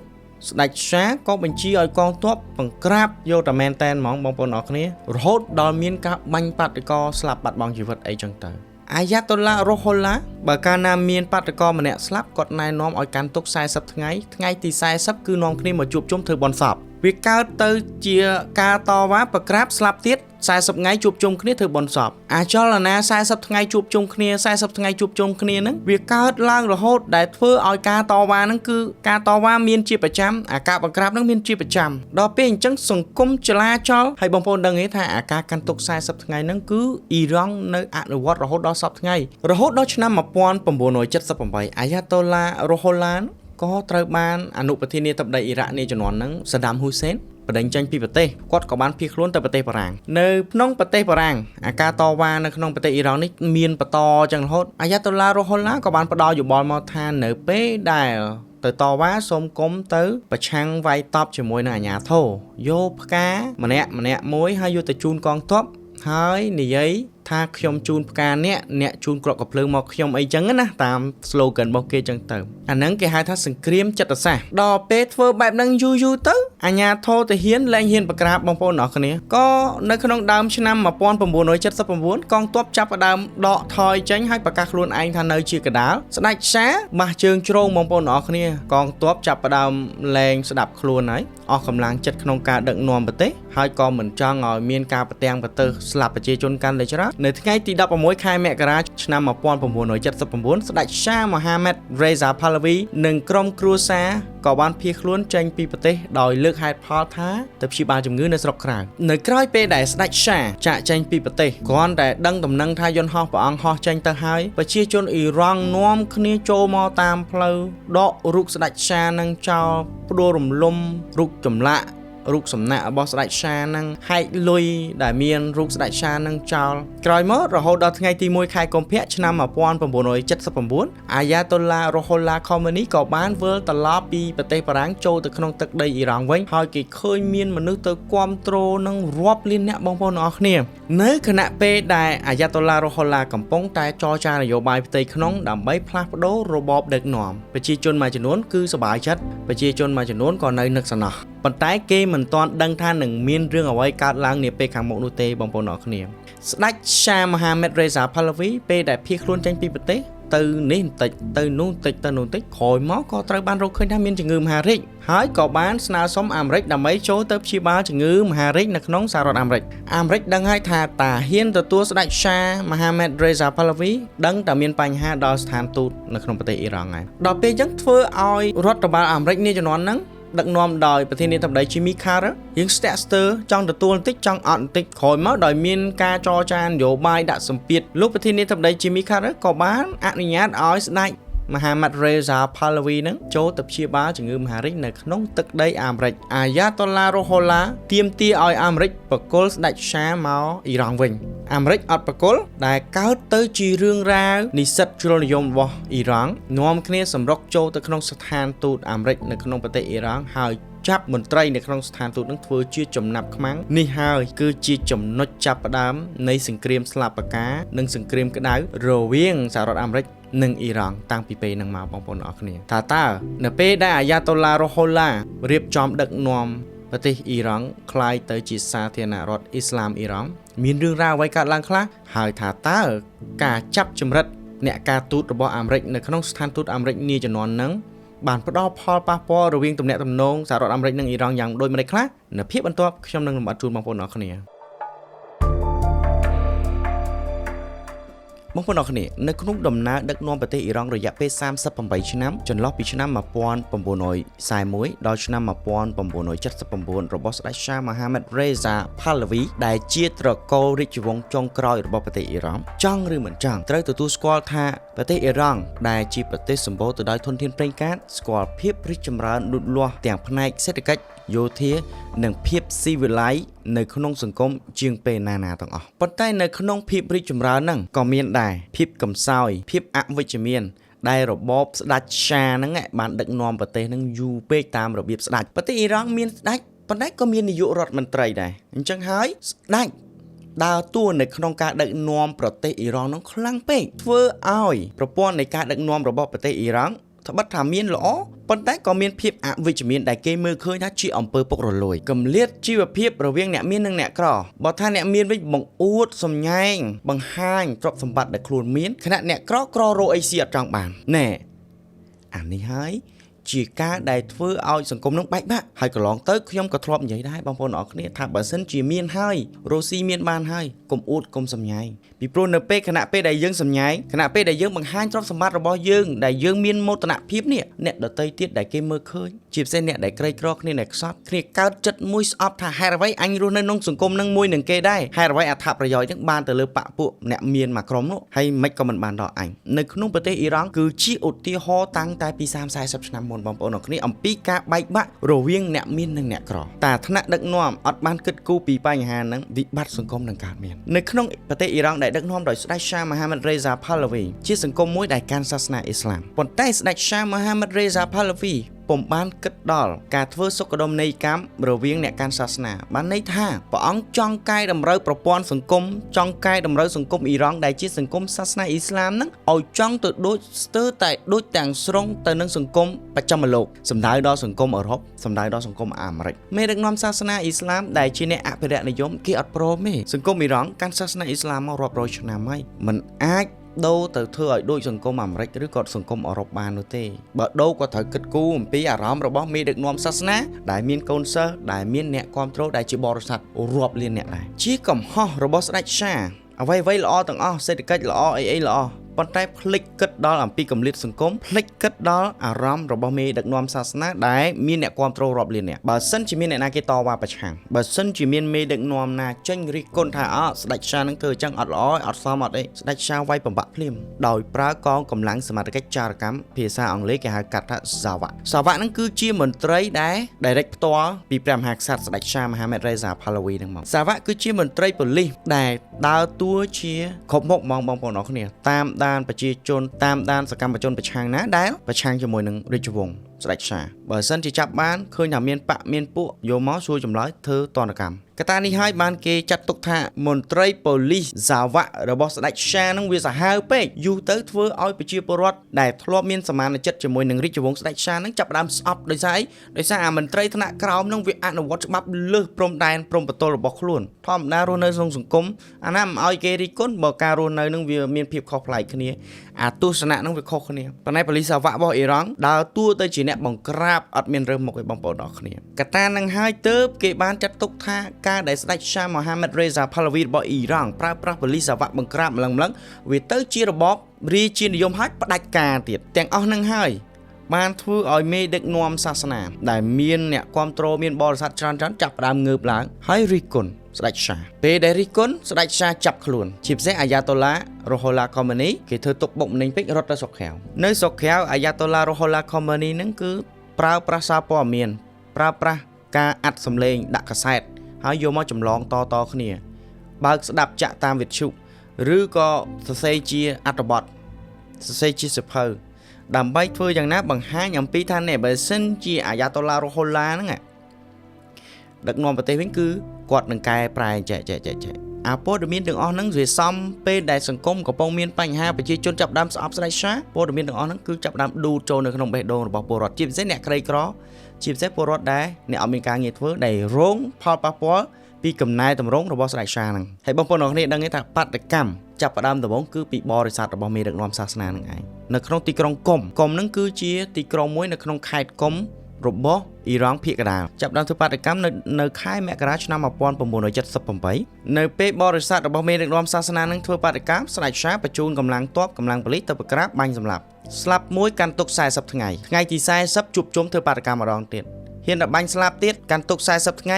ស្ដេចឆាក៏បញ្ជាឲ្យកងទ័ពបង្ក្រាបយកតែមែនតែនហ្មងបងប្អូនអរគ្នារហូតដល់មានការបាញ់បាតកោស្លាប់បាត់បង់ជីវិតអីចឹងទៅអាយ៉ាតូឡារ៉ូហុលឡាបើកាលណាមានបាតកោម្នាក់ស្លាប់គាត់ណែនាំឲ្យកាន់ទុក40ថ្ងៃទី40គឺនាំគ្នាមកជួបជុំធ្វើបុណ្យសពវាកើតទៅជាការតវ៉ាប្រក្រាបស្លាប់ទៀត40ថ្ងៃជួបជុំគ្នាធ្វើបុណ្យសពអាចលនា40ថ្ងៃជួបជុំគ្នាហ្នឹងវាកើតឡើងរហូតដែលធ្វើឲ្យការតវ៉ាហ្នឹងគឺការតវ៉ាមានជាប្រចាំអាការបង្ក្រាបហ្នឹងមានជាប្រចាំដល់ពេលអញ្ចឹងសង្គមចលាចលហើយបងប្អូនដឹងទេថាអាការកាន់ទុក40ថ្ងៃហ្នឹងគឺអ៊ីរ៉ង់នៅអនុវត្តរហូតដល់សពថ្ងៃរហូតដល់ឆ្នាំ1978អាយ៉ាតូឡារ៉ូហុលឡាក៏ត្រូវបានអនុប្រធានាធិបតីអ៊ីរ៉ាក់នាជំនាន់ហ្នឹងសាដាមហ៊ូសេនបដិញ្ញចេញពីប្រទេសគាត់ក៏បានភៀសខ្លួនទៅប្រទេសបារាំងនៅក្នុងប្រទេសបារាំងអាការតវ៉ានៅក្នុងប្រទេសអ៊ីរ៉ង់នេះមានបន្តចឹងរហូតអាយ៉ាតូឡារ៉ូហុលឡាក៏បានផ្ដល់យោបល់មកថានៅពេលដែលទៅតវ៉ាសូមគុំទៅប្រឆាំងវាយតប់ជាមួយនឹងអាជ្ញាធរយកផ្កាម្នាក់មួយហើយយកទៅជូនកងទ័ពហើយនិយាយថាខ្ញុំជូនផ្កាអ្នកជូនក្រកកំភ្លើងមកខ្ញុំអីចឹងណាតាម slogan របស់គេចឹងទៅអាហ្នឹងគេហៅថាសង្គ្រាមចិត្តសាស្ត្រដល់ពេលធ្វើបែបហ្នឹងយូរទៅអាញាធរទាហានលែងហ៊ានប្រក្រាបបងប្អូនអរគ្នាក៏នៅក្នុងដើមឆ្នាំ1979កងទ័ពចាប់ផ្ដើមដកថយចេញហើយប្រកាសខ្លួនឯងថានៅជាកណ្ដាលស្ដេចឆាម៉ាស់ជើងជ្រងបងប្អូនអរគ្នាកងទ័ពចាប់ផ្ដើមលែងស្ដាប់ខ្លួនហើយអស់កម្លាំងចិត្តក្នុងការដឹកនាំប្រទេសហើយក៏មិនចង់ឲ្យមានការប្រទាំងប្រទើសស្លាប់ប្រជាជនកាន់តែច្រើននៅថ្ងៃទី16ខែមករាឆ្នាំ1979ស្ដេចឆាមហាម៉ាត់រ៉េសាផាឡាវីនិងក្រុមគ្រួសារក៏បានភៀសខ្លួនចេញពីប្រទេសដោយលើកហេតុផលថាទៅព្យាបាលជំងឺនៅស្រុកក្រៅនៅក្រោយពេលដែលស្ដេចឆាចាកចេញពីប្រទេសគ្រាន់តែដឹងដំណឹងថាយន្តហោះព្រះអង្គហោះចេញទៅហើយប្រជាជនអ៊ីរ៉ង់នាំគ្នាចូលមកតាមផ្លូវដករូបស្ដេចឆានឹងចោលផ្ដួលរំលំរូបចម្លាក់ រូបសំណាក់របស់ស្ដេចឆានឹងហែកលុយដែលមានរូបស្ដេចឆានឹងចោលក្រោយមករហូតដល់ថ្ងៃទី1ខែកុម្ភៈឆ្នាំ1979អាយ៉ាតូឡារ៉ូហូឡាខូម៉ានីក៏បានវិលត្រឡប់ពីប្រទេសបារាំងចូលទៅក្នុងទឹកដីអ៊ីរ៉ង់វិញហើយគេឃើញមានមនុស្សទៅគាំទ្រនឹងរាប់លានអ្នកបងប្អូនទាំងអស់គ្នានៅខណៈពេលដែលអាយ៉ាតូឡារ៉ូហូឡាកំពុងតែចរចានយោបាយផ្ទៃក្នុងដើម្បីផ្លាស់ប្ដូររបបដឹកនាំប្រជាជនមួយចំនួនគឺសប្បាយចិត្តប្រជាជនមួយចំនួនក៏នៅនឹកសំណោះប៉ុន្តែគេមិនទាន់ដឹងថានឹងមានរឿងអ្វីកើតឡើងនាពេលខាងមុខនោះទេបងប្អូនទាំងអស់គ្នាស្ដេចឆាមហាម៉ាត់រេសាផាឡាវីពេលដែលភៀសខ្លួនចេញពីប្រទេសទៅនេះបន្តិចទៅនោះបន្តិចទៅនោះបន្តិចក្រោយមកក៏ត្រូវបានរកឃើញថាមានជំងឺមហារីកហើយក៏បានស្នើសុំអាមេរិកដើម្បីចូលទៅព្យាបាលជំងឺមហារីកនៅក្នុងសហរដ្ឋអាមេរិកដឹងហើយថាតាហ៊ានទទួលស្ដេចឆាមហាម៉ាត់រេសាផាឡាវីដឹងតែមានបញ្ហាដល់ស្ថានទូតនៅក្នុងប្រទេសអ៊ីរ៉ង់ហើយដល់ពេលអញ្ចឹងធ្វើឲ្យរដ្ឋបាលអាមេរិកនាជំនាន់ហ្នឹងដឹកនាំដោយប្រធានាធិបតី Jimmy Carter យើងស្ទាក់ស្ទើរចង់ទទួលបន្តិចចង់អត់បន្តិចក្រោយមកដោយមានការចរចានយោបាយដាក់សម្ពាធលោកប្រធានាធិបតី Jimmy Carter ក៏បានអនុញ្ញាតឲ្យស្ដេចមហាម៉ាត់រេសាផាឡាវីនឹងចូលទៅព្យាបាលជំងឺមហារីកនៅក្នុងទឹកដីអាមេរិកអាយ៉ាតូឡារ៉ូហូឡាទាមទារឲ្យអាមេរិកបកគលស្ដេចឆាមកអ៊ីរ៉ង់វិញអាមេរិកអត់បកគលដែលកើតទៅជារឿងរ៉ាវនិស្សិតជ្រុលនិយមរបស់អ៊ីរ៉ង់នាំគ្នាសម្រុកចូលទៅក្នុងស្ថានទូតអាមេរិកនៅក្នុងប្រទេសអ៊ីរ៉ង់ហើយចាប់មន្ត្រីនៅក្នុងស្ថានទូតនឹងធ្វើជាចំណាប់ខ្មាំងនេះហើយគឺជាចំណុចចាប់ផ្ដើមនៃសង្គ្រាមស្លាបកា និងសង្គ្រាមក្តៅរវាងសហរដ្ឋអាមេរិកនិងអ៊ីរ៉ង់តាំងពីពេលហ្នឹងមកបងប្អូនអរគ្នាតើនៅពេលដែលអាយ៉ាតូឡារ៉ូហូឡារៀបចំដឹកនាំប្រទេសអ៊ីរ៉ង់คล้ายទៅជាសាធារណរដ្ឋអ៊ីស្លាមអ៊ីរ៉ង់មានរឿងរ៉ាវអ្វីកើតឡើងខ្លះហើយថាតើការចាប់ចម្រិតអ្នកការទូតរបស់អាមេរិកនៅក្នុងស្ថានទូតអាមេរិកនាជំនាន់ហ្នឹងបានផ្ដល់ផលប៉ះពាល់រវាងទំនាក់ទំនងសហរដ្ឋអាមេរិកនិងអ៊ីរ៉ង់យ៉ាងដូចម្តេចខ្លះនៅភាពបន្ទាប់ខ្ញុំនឹងលំអិតជូនបងប្អូនអរគ្នាបងប្អូនអរគ្នានៅក្នុងដំណើរដឹកនាំប្រទេសអ៊ីរ៉ង់រយៈពេល38ឆ្នាំចន្លោះពីឆ្នាំ1941ដល់ឆ្នាំ1979របស់ស្ដេចឆាមហាម៉ាត់រេសាផាឡាវីដែលជាត្រកូលរាជវង្សចុងក្រោយរបស់ប្រទេសអ៊ីរ៉ង់ចង់ឬមិនចង់ត្រូវទទួលស្គាល់ថាប្រទេសអ៊ីរ៉ង់ដែលជាប្រទេសសម្បូរទៅដោយធនធានប្រេងកាតស្គាល់ភាពរីកចម្រើនលូតលាស់ទាំងផ្នែកសេដ្ឋកិច្ចយោធានិងភាពស៊ីវិល័យនៅក្នុងសង្គមជាងពេលណាទាំងអស់ប៉ុន្តែនៅក្នុងភាពរីកចម្រើនហ្នឹងក៏មានដែរភាពកំសោយភាពអវិជ្ជមានដែលរបបស្ដេចឆាហ្នឹងបានដឹកនាំប្រទេសហ្នឹងយូរពេកតាមរបៀបស្ដេចប្រទេសអ៊ីរ៉ង់មានស្ដេចប៉ុន្តែក៏មាននាយករដ្ឋមន្ត្រីដែរអញ្ចឹងហើយស្ដេចដើរតួនៅក្នុងការដឹកនាំប្រទេសអ៊ីរ៉ង់នោះខ្លាំងពេកធ្វើឲ្យប្រព័ន្ធនៃការដឹកនាំរបស់ប្រទេសអ៊ីរ៉ង់ត្បិតថាមានល្អប៉ុន្តែក៏មានភាពអវិជ្ជមានដែលគេមើលឃើញថាជាអំពើពុករលួយគម្លាតជីវភាពរវាងអ្នកមាននិងអ្នកក្របើថាអ្នកមានវិញបង្អួតសំញែងបង្ហាញទ្រព្យសម្បត្តិដែលខ្លួនមានខណៈអ្នកក្ររកអីស៊ីអត់ចង់បានណែអានេះហើយជាការដែលធ្វើឲ្យសង្គមនឹងបែកបាក់ហើយកន្លងទៅខ្ញុំក៏ធ្លាប់និយាយដែរបងប្អូនអរគ្នាថាបើសិនជាមានហើយរស់ស៊ីមានបានហើយកុំអួតកុំសំញែងពីព្រោះនៅពេលខណៈពេលដែលយើងសំញែងខណៈពេលដែលយើងបង្ហាញទ្រព្យសម្បត្តិរបស់យើងដែលយើងមានមោទនភាពនេះអ្នកដទៃទៀតដែលគេមើលឃើញជាពិសេសអ្នកដែលក្រីក្រគ្នាដែលខ្សត់គ្នាកើតចិត្តមួយស្អប់ថាហេតុអ្វីអញរស់នៅក្នុងសង្គមនឹងមួយនឹងគេដែរហេតុអ្វីអត្ថប្រយោជន៍នឹងបានទៅលើបពពួកអ្នកមានមួយក្រុមនោះហើយមិនក៏មិនបានដល់អញនៅក្នុងប្រទេសអ៊ីរ៉ង់គឺជាឧទាហរណ៍តាំងតែពី30-40ឆ្នាំមុនបងប្អូនអរគ្នាអំពីការបែកបាក់រវាងអ្នកមាននិងអ្នកក្រតែថ្នាក់ដឹកនាំអត់បានគិតគូរពីបញ្ហាហ្នឹងវិបត្តិសង្គមនឹងកើតមាននៅក្នុងប្រទេសអ៊ីរ៉ង់ដែលដឹកនាំដោយស្ដេចឆាមហាម៉ាត់រេសាផាឡាវីជាសង្គមមួយដែលកាន់សាសនាអ៊ីស្លាមប៉ុន្តែស្ដេចឆាមហាម៉ាត់រេសាផាឡាវីពុំបានគិតដល់ការធ្វើសុខដុមនីយកម្មរវាងអ្នកកាន់សាសនាបានន័យថាព្រះអង្គចង់កែតម្រូវប្រព័ន្ធសង្គមចង់កែតម្រូវសង្គមអ៊ីរ៉ង់ដែលជាសង្គមសាសនាអ៊ីស្លាមហ្នឹងឲ្យចង់ទៅដូចស្ទើរតែដូចទាំងស្រុងទៅនឹងសង្គមបច្ចឹមលោកសំដៅដល់សង្គមអឺរ៉ុបសំដៅដល់សង្គមអាមេរិកមេដឹកនាំសាសនាអ៊ីស្លាមដែលជាអ្នកអភិរក្សនិយមគេអត់ព្រមទេសង្គមអ៊ីរ៉ង់កាន់សាសនាអ៊ីស្លាមមករាប់រយឆ្នាំហើយមិនអាចដូរទៅធ្វើឲ្យដូចសង្គមអាមេរិកឬក៏សង្គមអឺរ៉ុបបាននោះទេបើដូរក៏ត្រូវគិតគូរអំពីអារម្មណ៍របស់មេដឹកនាំសាសនាដែលមានកូនសិស្សដែលមានអ្នកគាំទ្រដែលជាបរិស័ទរាប់លានអ្នកដែរជាកំហុសរបស់ស្ដេចឆាអ្វីល្អទាំងអស់សេដ្ឋកិច្ចល្អអីល្អ ប៉ុន្តែភ្លេចគិតដល់អំពីកម្រិតសង្គមភ្លេចគិតដល់អារម្មណ៍របស់មេដឹកនាំសាសនាដែលមានអ្នកគ្រប់គ្រងរាប់លានអ្នកបើសិនជាមានអ្នកណាគេតវ៉ាប្រឆាំងបើសិនជាមានមេដឹកនាំណាចេញរិះគន់ថាស្ដេចឆានឹងធ្វើអញ្ចឹងអត់ល្អអត់សមអត់អីស្ដេចឆាវាយបំបាក់ភ្លាមដោយប្រើកងកម្លាំងសមត្ថកិច្ចចារកម្មភាសាអង់គ្លេសគេហៅកាត់ថាសាវ៉ានឹងគឺជាមន្ត្រីដែល direct ផ្ទាល់ពីព្រះមហាក្សត្រស្ដេចឆាមហាម៉ាត់រ៉េសាផាឡាវីនឹងមកសាវ៉ាគឺជាមន្ត្រីប៉ូលីសដែលដើរតួជាគ្រប់មុខបងប្អូនអរគ្នាតាមដានប្រជាជនតាមដានសកម្មជនប្រឆាំងណាដែលប្រឆាំងជាមួយនឹងរាជវង្សស្ដេចឆាបើសិនជាចាប់បានឃើញថាមានបកមានពួកយកមកសួរចម្លើយធ្វើទណ្ឌកម្មកត្តានេះហើយបានគេចាត់ទុកថាមន្ត្រីប៉ូលីសសាវ៉ារបស់ស្ដេចឆានឹងវាសាហាវពេកយូរទៅធ្វើឲ្យប្រជាពលរដ្ឋដែលធ្លាប់មានសមានចិត្តជាមួយនឹងរាជវង្សស្ដេចឆានឹងចាប់ផ្ដើមស្អប់ដោយសារអាមន្ត្រីថ្នាក់ក្រោមនឹងវាអនុវត្តច្បាប់លើសព្រំដែនព្រំប្រទល់របស់ខ្លួនធម្មតារស់នៅក្នុងសង្គមអាណាមិនឲ្យគេរិះគន់បើការរស់នៅនឹងវាមានភាពខុសប្លែកគ្នាអាទស្សនៈនឹងវាខុសគ្នាប៉ុន្តែប៉ូលីសសាវ៉ារបស់អ៊ីរ៉ង់ដើរតួទៅជាអ្នកបង្ក្រាបអត់មានរើសមុខឯបងប្អូនអរគ្នាកត្តានឹងហើយទៅគេបានចាត់ទុកថាការដែលស្ដេចឆាមហាម៉ាត់រ៉េសាផាឡាវីរបស់អ៊ីរ៉ង់ប្រើប្រាស់ប៉ូលីសសាវ៉ាបង្ក្រាបម្លឹងវាទៅជារបបរាជានិយមហើយផ្ដាច់ការទៀតទាំងអស់នឹងហើយបានធ្វើឲ្យមេដឹកនាំសាសនាដែលមានអ្នកគ្រប់គ្រងមានបរិស័ទច្រើនចាប់ផ្ដើមងើបឡើងហើយរិះគន់ស្ដេចឆាពេលដែលរិះគន់ស្ដេចឆាចាប់ខ្លួនជាពិសេសអាយ៉ាតូឡារ៉ូហូឡាខូម៉ានីគេធ្វើទុកបុកម្នេញពេករត់ទៅស្រុកក្រៅនៅស្រុកក្រៅអាយ៉ាតូឡារ៉ូហូឡាខូម៉ានីហ្នឹងគឺប្រើប្រាស់សារព័ត៌មានប្រើប្រាស់ការអាត់សំឡេងដាក់កាសែតហើយយកមកចម្លងតគ្នាបើកស្ដាប់ចាក់តាមវិទ្យុឬក៏សរសេរជាអត្ថបទសរសេរជាសៀវភៅដើម្បីធ្វើយ៉ាងណាបង្ហាញអំពីថានេះបើសិនជាអាយ៉ាតូឡារ៉ូហូឡាហ្នឹងដឹកនាំប្រទេសវិញគឺគាត់នឹងកែប្រែចែកអាព័ត៌មានទាំងអស់ហ្នឹងវាសំពេលដែលសង្គមកំពុងមានបញ្ហាប្រជាជនចាប់ដើមស្អប់ស្ដេចឆាព័ត៌មានទាំងអស់ហ្នឹងគឺចាប់ដើមដួលចូលនៅក្នុងបេះដូងរបស់ពលរដ្ឋជាពិសេសអ្នកក្រីក្រជាពិសេសពលរដ្ឋដែលអ្នកអត់មានការងារធ្វើដែលរងផលប៉ះពាល់ពីកំណែតម្រង់របស់ស្ដេចឆាហ្នឹងហើយបងប្អូនអរគ្នាដឹងទេថាបាតកម្មចាប់ផ្ដើមដំបូងគឺពីបរិស័ទរបស់មេដឹកនាំសាសនាហ្នឹងឯងនៅក្នុងទីក្រុងកុំហ្នឹងគឺជាទីក្រុងមួយនៅក្នុងខេត្តកុំរបស់អ៊ីរ៉ង់ភាគកណ្ដាលចាប់ផ្ដើមធ្វើបាតកម្មនៅខែមករាឆ្នាំ1978នៅពេលបរិស័ទរបស់មេដឹកនាំសាសនានឹងធ្វើបាតកម្មស្ដេចឆាបញ្ជូនកម្លាំងទ័ពកម្លាំងប៉ូលីសទៅប្រក្រាបបាញ់សម្លាប់ស្លាប់មួយកាន់ទុក40ថ្ងៃទី40ជួបជុំធ្វើបាតកម្មម្ដងទៀតហ៊ានតែបាញ់ស្លាប់ទៀតកាន់ទុក40ថ្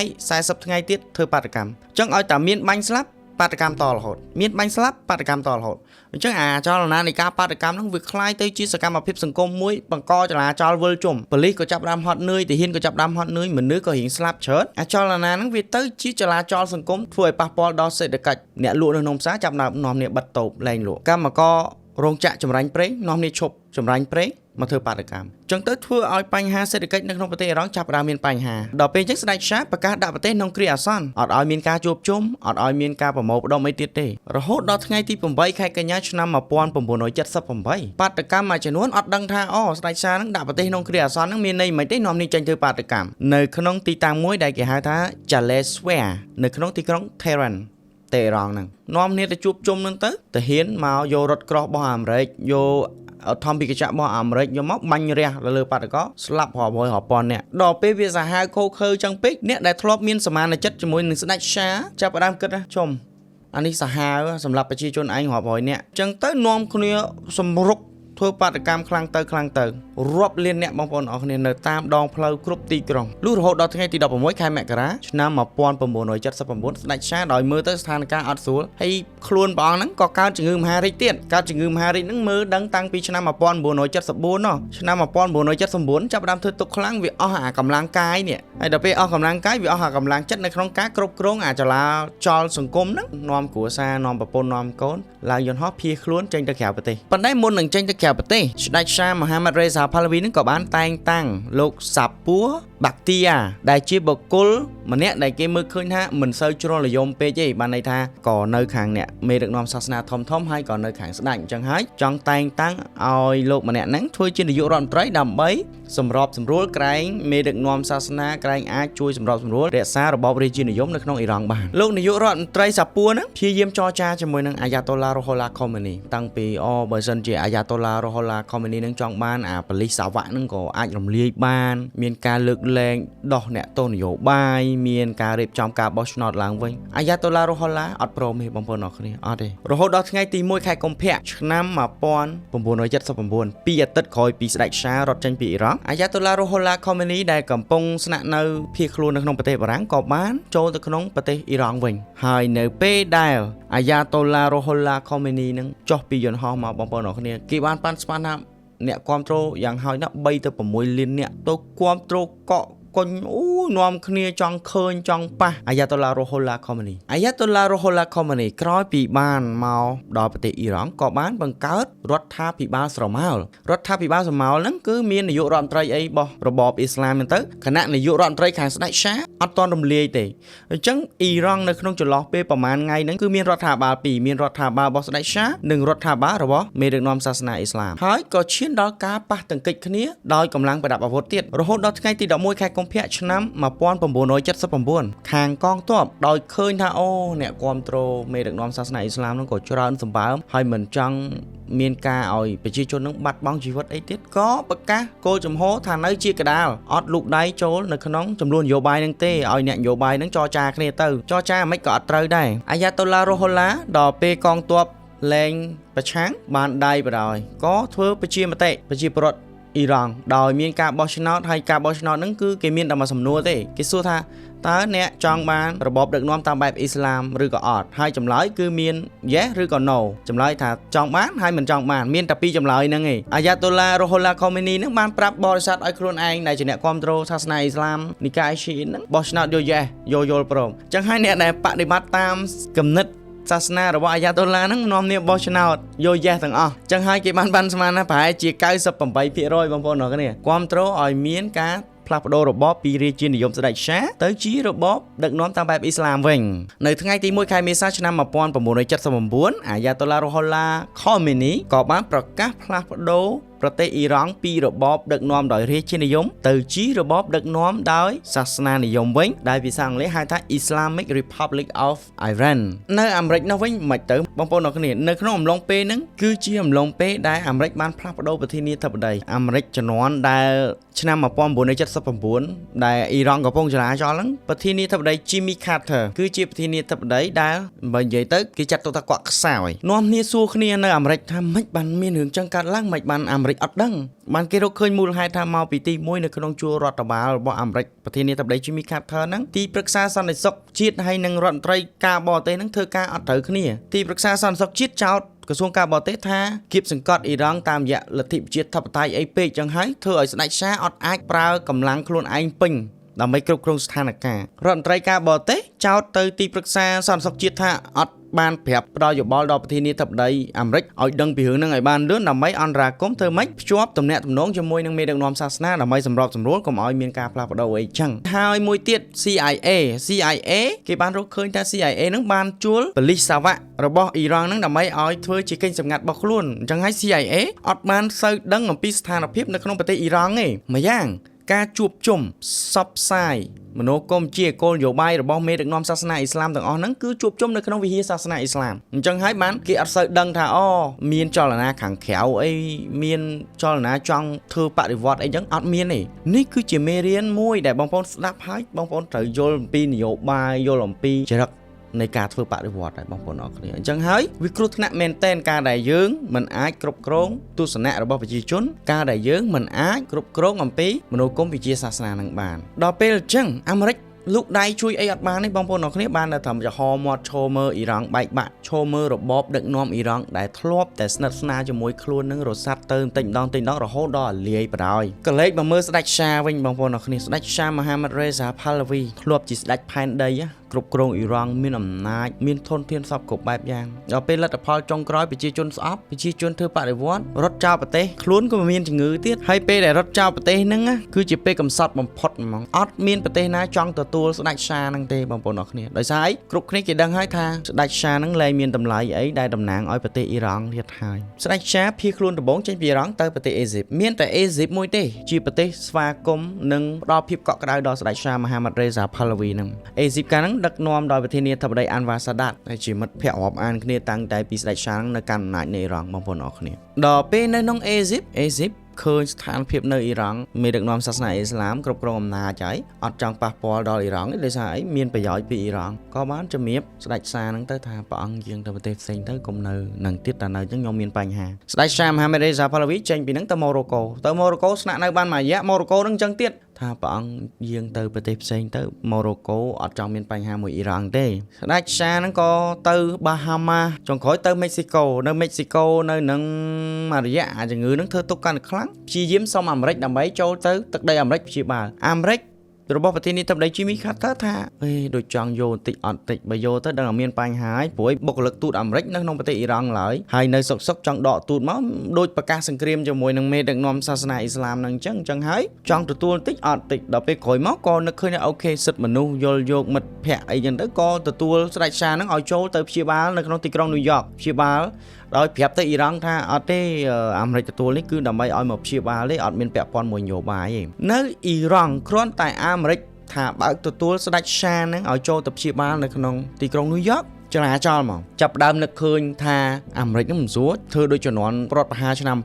ងៃទៀតធ្វើបាតកម្មអញ្ចឹងឲ្យតែមានបាញ់ស្លាប់បាតកម្មតរហូតមានបាញ់ស្លាប់បាតកម្មតរហូតអញ្ចឹងអាចលនានៃការបាតកម្មហ្នឹងវាคล้ายទៅជាសកម្មភាពសង្គមមួយបង្កចលាចលវិលជុំប៉ូលីសក៏ចាប់ដើមហត់នឿយទាហានក៏ចាប់ដើមហត់នឿយមនុស្សក៏រៀងស្លាប់ច្រើនអាចលនាហ្នឹងវាទៅជាចលាចលសង្គមធ្វើឲ្យប៉ះពាល់ដល់សេដ្ឋកិច្ចអ្នកលក់នៅក្នុងផ្សារចាប់ដើមនាំគ្នាបិទតូបលែងលក់កម្មកររោងចក្រចម្រាញ់ប្រេងនាំគ្នាឈប់ចម្រាញ់ប្រេងមកធ្វើបាតកម្មអញ្ចឹងទៅធ្វើឲ្យបញ្ហាសេដ្ឋកិច្ចនៅក្នុងប្រទេសអ៊ីរ៉ង់ចាប់ផ្ដើមមានបញ្ហាដល់ពេលអញ្ចឹងស្ដេចឆាប្រកាសដាក់ប្រទេសក្នុងគ្រាអាសន្នអត់ឲ្យមានការជួបជុំអត់ឲ្យមានការប្រមូលផ្ដុំអីទៀតទេរហូតដល់ថ្ងៃទី8ខែកញ្ញាឆ្នាំ1978បាតកម្មមួយចំនួនអត់ដឹងថាស្ដេចឆានឹងដាក់ប្រទេសក្នុងគ្រាអាសន្ននឹងមានន័យមិនទេនាំនេះចេញធ្វើបាតកម្មនៅក្នុងទីតាំងមួយដែលគេហៅថា Jalesware នៅក្នុងទីក្រុង Tehran តេរ៉ង់ហ្នឹងនាំគ្នាទៅជួបជុំហ្នឹងទៅទាហានមកយករថក្រោះរបស់អាមេរិកយកធម្មពីកញ្ចក់របស់អាមេរិកយកមកបាញ់រះលើបាតកោស្លាប់រាប់រយរាប់ពាន់អ្នកដល់ពេលវាសាហាវខូខើចឹងពេកអ្នកដែលធ្លាប់មានសមានចិត្តជាមួយនឹងស្ដេចឆាចាប់ផ្ដើមគិតថាជុំអានេះសាហាវសម្រាប់ប្រជាជនឯងរាប់រយអ្នកចឹងទៅនាំគ្នាសម្រុកធ្វើបាតកម្មខ្លាំងទៅរាប់លានអ្នកបងប្អូនអរគ្នានៅតាមដងផ្លូវគ្រប់ទីក្រុងលុះរហូតដល់ថ្ងៃទី16ខែមករាឆ្នាំ1979ស្ដេចឆាដោយមើលទៅស្ថានភាពអត់ស្រួលហើយខ្លួនព្រះអង្គហ្នឹងក៏កើតជំងឺមហារីកទៀតកើតជំងឺមហារីកហ្នឹងមើលដឹងតាំងពីឆ្នាំ1974នោះឆ្នាំ1979ចាប់ផ្ដើមធ្វើទុកខ្លាំងវាអស់អាកម្លាំងកាយនេះហើយដល់ពេលអស់កម្លាំងកាយវាអស់អាកម្លាំងចិត្តនៅក្នុងការគ្រប់គ្រងអាចលាចលសង្គមហ្នឹងនាំគ្រួសារនាំប្រពន្ធនាំកូនឡើងយន្តហោះភៀសខ្លួនចេញទៅក្រៅប្រទេសប៉ុន្តែមុននឹងចេញទៅក្រៅប្រទេសស្ដេចឆាមហាម៉ាត់រ៉េសាផាឡាវីនឹងក៏បានតែងតាំងលោកសាពួរបាក់ទីយ៉ាដែលជាបុគ្គលម្នាក់ដែលគេមើលឃើញថាមិនសូវជ្រុលនិយមពេកទេបានន័យថាក៏នៅខាងអ្នកមេដឹកនាំសាសនាធំហើយក៏នៅខាងស្ដេចអញ្ចឹងហើយចង់តែងតាំងឲ្យលោកម្នាក់ហ្នឹងធ្វើជានាយករដ្ឋមន្ត្រីដើម្បីសម្របសម្រួលក្រែងមេដឹកនាំសាសនាក្រែងអាចជួយសម្របសម្រួលរក្សារបបរាជានិយមនៅក្នុងអ៊ីរ៉ង់បានលោកនាយករដ្ឋមន្ត្រីសាពួរហ្នឹងព្យាយាមចរចាជាមួយនឹងអាយ៉ាតូឡារ៉ូហូឡាខូម៉ានីតាំងពីបើសិនជាអាយ៉ាតូឡារ៉ូហូឡាខូម៉ានីនឹងចង់បានអាប៉ូលីសសាវ៉ានឹងក៏អាចរំលាយបានមានការលើក លែងដោះអ្នកទោសនយោបាយមានការរៀបចំការបោះឆ្នោតឡើងវិញអាយ៉ាតូឡារ៉ូហូឡាអត់ព្រមទេបងប្អូនអរគ្នាអត់ទេរហូតដល់ថ្ងៃទី1ខែកុម្ភៈឆ្នាំ1979 ពីអាទិត្យក្រោយពីស្ដេចឆារត់ចេញពីអ៊ីរ៉ង់អាយ៉ាតូឡារ៉ូហូឡាខូមេនីដែលកំពុងស្នាក់នៅភៀសខ្លួននៅក្នុងប្រទេសបារាំងក៏បានចូលទៅក្នុងប្រទេសអ៊ីរ៉ង់វិញហើយនៅពេលដែលអាយ៉ាតូឡារ៉ូហូឡាខូមេនីនឹងចុះពីយន្តហោះមកបងប្អូនអរគ្នាគេបានប៉ាន់ស្មានថាអ្នកគាំទ្រយ៉ាងហោចណាស់3ទៅ6លានអ្នកទៅគាំទ្រកក់កុញនាំគ្នាចង់ឃើញចង់ប៉ះអាយ៉ាតូឡារ៉ូហូឡាខូមេនីអាយ៉ាតូឡារ៉ូហូឡាខូមេនីក្រោយពីបានមកដល់ប្រទេសអ៊ីរ៉ង់ក៏បានបង្កើតរដ្ឋាភិបាលស្រមោលហ្នឹងគឺមាននាយករដ្ឋមន្ត្រីអីរបស់របបអ៊ីស្លាមហ្នឹងទៅគណៈនាយករដ្ឋមន្ត្រីខាងស្ដេចឆាអត់ទាន់រំលាយទេអញ្ចឹងអ៊ីរ៉ង់នៅក្នុងចន្លោះពេលប្រហែលថ្ងៃហ្នឹងគឺមានរដ្ឋាភិបាល2មានរដ្ឋាភិបាលរបស់ស្ដេចឆានិងរដ្ឋាភិបាលរបស់មេដឹកនាំសាសនាអ៊ីស្លាមហើយក៏ឈានដល់ការប៉ះទង្គិចគ្នាដោយកម្លាំងប្រដាប់អាវុធទៀតរហូតដល់ថ្ងៃទី11ខែកុម្ភៈឆ្នាំ1979ខាងកងទ័ពដោយឃើញថាអូអ្នកគាំទ្រមេដឹកនាំសាសនាអ៊ីស្លាមហ្នឹងក៏ច្រើនសម្បើមហើយមិនចង់មានការឲ្យប្រជាជននឹងបាត់បង់ជីវិតអីទៀតក៏ប្រកាសគោលចំហថានៅជាកដាលអត់លូកដៃចូលនៅក្នុងចំនួននយោបាយនឹងទេឲ្យអ្នកនយោបាយនឹងចរចាគ្នាទៅចរចាមិនក៏អត់ត្រូវដែរអាយ៉ាតូឡារ៉ូហូឡាដល់ពេលកងទ័ពលែងប្រឆាំងបានដៃបដ ாய் ក៏ធ្វើប្រជាមតិប្រជាពលរដ្ឋអ៊ីរ៉ង់ដោយមានការបោះឆ្នោតហើយការបោះឆ្នោតហ្នឹងគឺគេមានតែមួយសំណួរទេគេសួរថាតើអ្នកចង់បានរបបដឹកនាំតាមបែបអ៊ីស្លាមឬក៏អត់ហើយចម្លើយគឺមាន yes ឬក៏ no ចម្លើយថាចង់បានហើយមិនចង់បានមានតែពីរចម្លើយហ្នឹងឯងអាយ៉ាតូឡារ៉ូហូឡាខូមេនីហ្នឹងបានប្រាប់បរិស័ទឲ្យខ្លួនឯងដែលជាអ្នកគ្រប់គ្រងសាសនាអ៊ីស្លាមនីកាយឈីហ្នឹងបោះឆ្នោតយក yes យល់ព្រមអញ្ចឹងហើយអ្នកដែលបដិបត្តិតាមគំនិតសាសនារបស់អាយ៉ាតូឡាហ្នឹងនាំគ្នាបោះឆ្នោតយកយេសទាំងអស់អញ្ចឹងហើយគេបានស្មានណាប្រហែលជា 98% បងប្អូនអរគ្នាគាំទ្រឲ្យមានការផ្លាស់ប្ដូររបបពីរាជានិយមស្ដេចឆាទៅជារបបដឹកនាំតាមបែបអ៊ីស្លាមវិញនៅថ្ងៃទី1ខែមេសាឆ្នាំ1979អាយ៉ាតូឡារ៉ូហូឡាខូមេនីក៏បានប្រកាសផ្លាស់ប្ដូរប្រទេសអ៊ីរ៉ង់ពីរបបដឹកនាំដោយរាជានិយមទៅជារបបដឹកនាំដោយសាសនានិយមវិញដែលភាសាអង់គ្លេសហៅថា Islamic Republic of Iran នៅអាមេរិកនោះវិញមិនទៅបងប្អូនអរគ្នានៅក្នុងអំឡុងពេលហ្នឹងគឺជាអំឡុងពេលដែលអាមេរិកបានផ្លាស់ប្ដូរប្រធានាធិបតីអាមេរិកជំនាន់ដែលឆ្នាំ1979ដែលអ៊ីរ៉ង់កំពុងចលាចលហ្នឹងប្រធានាធិបតី Jimmy Carter គឺជាប្រធានាធិបតីដែលបើនិយាយទៅគេចាត់ទុកថាគាត់ខ្សោយនាំគ្នាសួរគ្នានៅអាមេរិកថាម៉េចបានមានរឿងចឹងកើតឡើងម៉េចបានអាមេរិកអត់ដឹងបានគេរកឃើញមូលហេតុថាមកពីទី1នៅក្នុងជួររដ្ឋបាលរបស់អាមេរិកប្រធានាធិបតី Jimmy Carter ហ្នឹងទីប្រឹក្សាសន្តិសុខជាតិហើយនិងរដ្ឋមន្ត្រីការបរទេសហ្នឹងធ្វើការអត់ត្រូវគ្នាទីប្រឹក្សាសន្តិសុខជាតិចោទក្រសួងការបរទេសថាគៀបសង្កត់អ៊ីរ៉ង់តាមរយៈលទ្ធិប្រជាធិបតេយ្យអីពេកចឹងហើយធ្វើឲ្យស្ដេចឆាអត់អាចប្រើកម្លាំងខ្លួនឯងពេញដើម្បីគ្រប់គ្រងស្ថានភាពរដ្ឋមន្ត្រីការបរទេសចោទទៅទីប្រឹក្សាសន្តិសុខជាតិថាអត់បានប្រាប់ផ្ដល់យោបល់ដល់ប្រធានាធិបតីអាមេរិកឲ្យដឹងពីរឿងហ្នឹងឲ្យបានលឿនដើម្បីអន្តរាគមន៍ធ្វើម៉េចភ្ជាប់ទំនាក់ទំនងជាមួយនឹងមេដឹកនាំសាសនាដើម្បីសម្របសម្រួលកុំឲ្យមានការផ្លាស់ប្ដូរអីចឹងហើយមួយទៀត CIA គេបានរកឃើញថា CIA ហ្នឹងបានជួលប៉ូលីសសាវ័ករបស់អ៊ីរ៉ង់ហ្នឹងដើម្បីឲ្យធ្វើជាកេងសម្ងាត់របស់ខ្លួនអញ្ចឹងហើយ CIA អត់បានសូវដឹងអំពីស្ថានភាពនៅក្នុងប្រទេសអ៊ីរ៉ង់ទេម្យ៉ាងការជួបជុំសពផ្សាយមនោគមជាគោលនយោបាយរបស់មេដឹកនាំសាសនាអ៊ីស្លាមទាំងអស់ហ្នឹងគឺជួបជុំនៅក្នុងវិហារសាសនាអ៊ីស្លាមអញ្ចឹងហើយបានគេអត់សូវដឹងថាអូមានចលនាខាងក្រៅអីមានចលនាចង់ធ្វើបដិវត្តអីចឹងអត់មានទេនេះគឺជាមេរៀនមួយដែលបងប្អូនស្ដាប់ហើយបងប្អូនត្រូវយល់អំពីនយោបាយយល់អំពីចរិតនៃការធ្វើបដិវត្តដែរបងប្អូនអរគ្នាអញ្ចឹងហើយវាគ្រោះថ្នាក់មែនតែនការដែលយើងមិនអាចគ្រប់គ្រងទស្សនៈរបស់ប្រជាជនការដែលយើងមិនអាចគ្រប់គ្រងអំពីមនោគមវិជ្ជាសាសនានឹងបានដល់ពេលអញ្ចឹងអាមេរិកលូកដៃជួយអីអត់បានទេបងប្អូនអរគ្នាបានតែត្រឹមចំហមាត់ឈរមើលអ៊ីរ៉ង់បែកបាក់ឈរមើលរបបដឹកនាំអ៊ីរ៉ង់ដែលធ្លាប់តែស្និទ្ធស្នាលជាមួយខ្លួននឹងរសាត់ទៅបន្តិចម្ដងរហូតដល់លាយបដ ாய் ក៏លេចមកមើលស្ដេចឆាវិញបងប្អូនអរគ្នាស្ដេចឆាមហាម៉ាត់រេសាផាឡាវីធ្លាប់ជាស្ដេចផែនដីគ្រប់គ្រងអ៊ីរ៉ង់មានអំណាចមានធនធានសពគ្រប់បែបយ៉ាងដល់ពេលលទ្ធផលចុងក្រោយប្រជាជនស្អប់ប្រជាជនធ្វើបដិវត្តរត់ចោលប្រទេសខ្លួនក៏មានជំងឺទៀតហើយពេលដែលរត់ចោលប្រទេសហ្នឹងគឺជាពេលកំសត់បំផុតហ្មងអត់មានប្រទេសណាចង់ទទួលស្ដេចឆាហ្នឹងទេបងប្អូនអរគ្នាដោយសារគ្រប់គ្នាគេដឹងហើយថាស្ដេចឆាហ្នឹងលែងមានតម្លៃអីដែលតំណាងឲ្យប្រទេសអ៊ីរ៉ង់ទៀតហើយស្ដេចឆាភៀសខ្លួនដំបងចេញពីអ៊ីរ៉ង់ទៅប្រទេសអេស៊ីបមានតែអេស៊ីបមួយទេជាប្រទេសស្វាគមន៍និងផ្ដល់ភាពកក់ក្ដៅដល់ស្ដេចឆាមហាម៉ាត់រេសាផាឡាវីហ្នឹងអេស៊ីបកាលហ្នឹងដឹកនាំដោយប្រធានាធិបតីអាន់វ៉ាសាដាតដែលជាមិត្តភក្តិរាប់អានគ្នាតាំងតែពីស្ដេចឆានៅកាន់អំណាចនៃអ៊ីរ៉ង់បងប្អូនអរគ្នាដល់ពេលនៅក្នុងអេស៊ីប ឃើញស្ថានភាពនៅអ៊ីរ៉ង់មេដឹកនាំសាសនាអ៊ីស្លាមគ្រប់គ្រងអំណាចហើយអត់ចង់ប៉ះពាល់ដល់អ៊ីរ៉ង់ទេដោយសារអីមានប្រយោជន៍ពីអ៊ីរ៉ង់ក៏បានជំរាបស្ដេចសារហ្នឹងទៅថាព្រះអង្គយាងទៅប្រទេសផ្សេងទៅកុំនៅនឹងទៀតតែនៅអញ្ចឹងខ្ញុំមានបញ្ហាស្ដេចសាមហាម៉ាត់រេសាផាឡាវីចេញពីហ្នឹងទៅម៉ូរ៉ូកូស្នាក់នៅបានមួយរយៈម៉ូរ៉ូកូហ្នឹងអញ្ចឹងទៀតថាព្រះអង្គយាងទៅប្រទេសផ្សេងទៅម៉ូរ៉ូកូអត់ចង់មានបញ្ហាមួយអ៊ីរ៉ង់ទេស្ដេចសាហ្នឹងក៏ទៅបាហាម៉ាចុងក្រោយទៅមិចស៊ីកូនៅនឹងមួយរយៈជំងឺហ្នឹងធ្វើទុកកាន់តែខ្លាំងព្យាយាមសុំអាមេរិកដើម្បីចូលទៅទឹកដីអាមេរិកព្យាបាលអាមេរិករបស់ប្រធានាធិបតី Jimmy Carter ថាដូចចង់យកបន្តិចអត់តិចបើយកទៅដឹងថាមានបញ្ហាហើយព្រោះបុគ្គលិកទូតអាមេរិកនៅក្នុងប្រទេសអ៊ីរ៉ង់ឡើយហើយនៅសុកចង់ដកទូតមកដូចប្រកាសសង្គ្រាមជាមួយនឹងមេដឹកនាំសាសនាអ៊ីស្លាមហ្នឹងអញ្ចឹងហើយចង់ទទួលបន្តិចអត់តិចដល់ពេលក្រោយមកក៏នឹកឃើញថាអូខេសិទ្ធិមនុស្សយល់យកមិត្តភ័ក្តិអីចឹងទៅក៏ទទួលស្ដេចសាហ្នឹងឲ្យចូលទៅព្យាបាលនៅក្នុងទីក្រុងញូវយ៉កព្យាបាលដោយប្រាប់ទៅអ៊ីរ៉ង់ថាអត់ទេអាមេរិកទទួលនេះគឺដើម្បីឲ្យមកព្យាបាលទេអត់មានពាក់ព័ន្ធមួយនយោបាយទេនៅអ៊ីរ៉ង់គ្រាន់តែអាមេរិកថាបើកទទួលស្ដេចសាហ្នឹងឲ្យចូលទៅព្យាបាលនៅក្នុងទីក្រុងញូវយ៉កចរាចរណ៍មកចាប់ដើមនឹកឃើញថាអាមេរិកហ្នឹងមិនស្រួលធ្វើដូចជំនាន់រដ្ឋប្រហារឆ្នាំ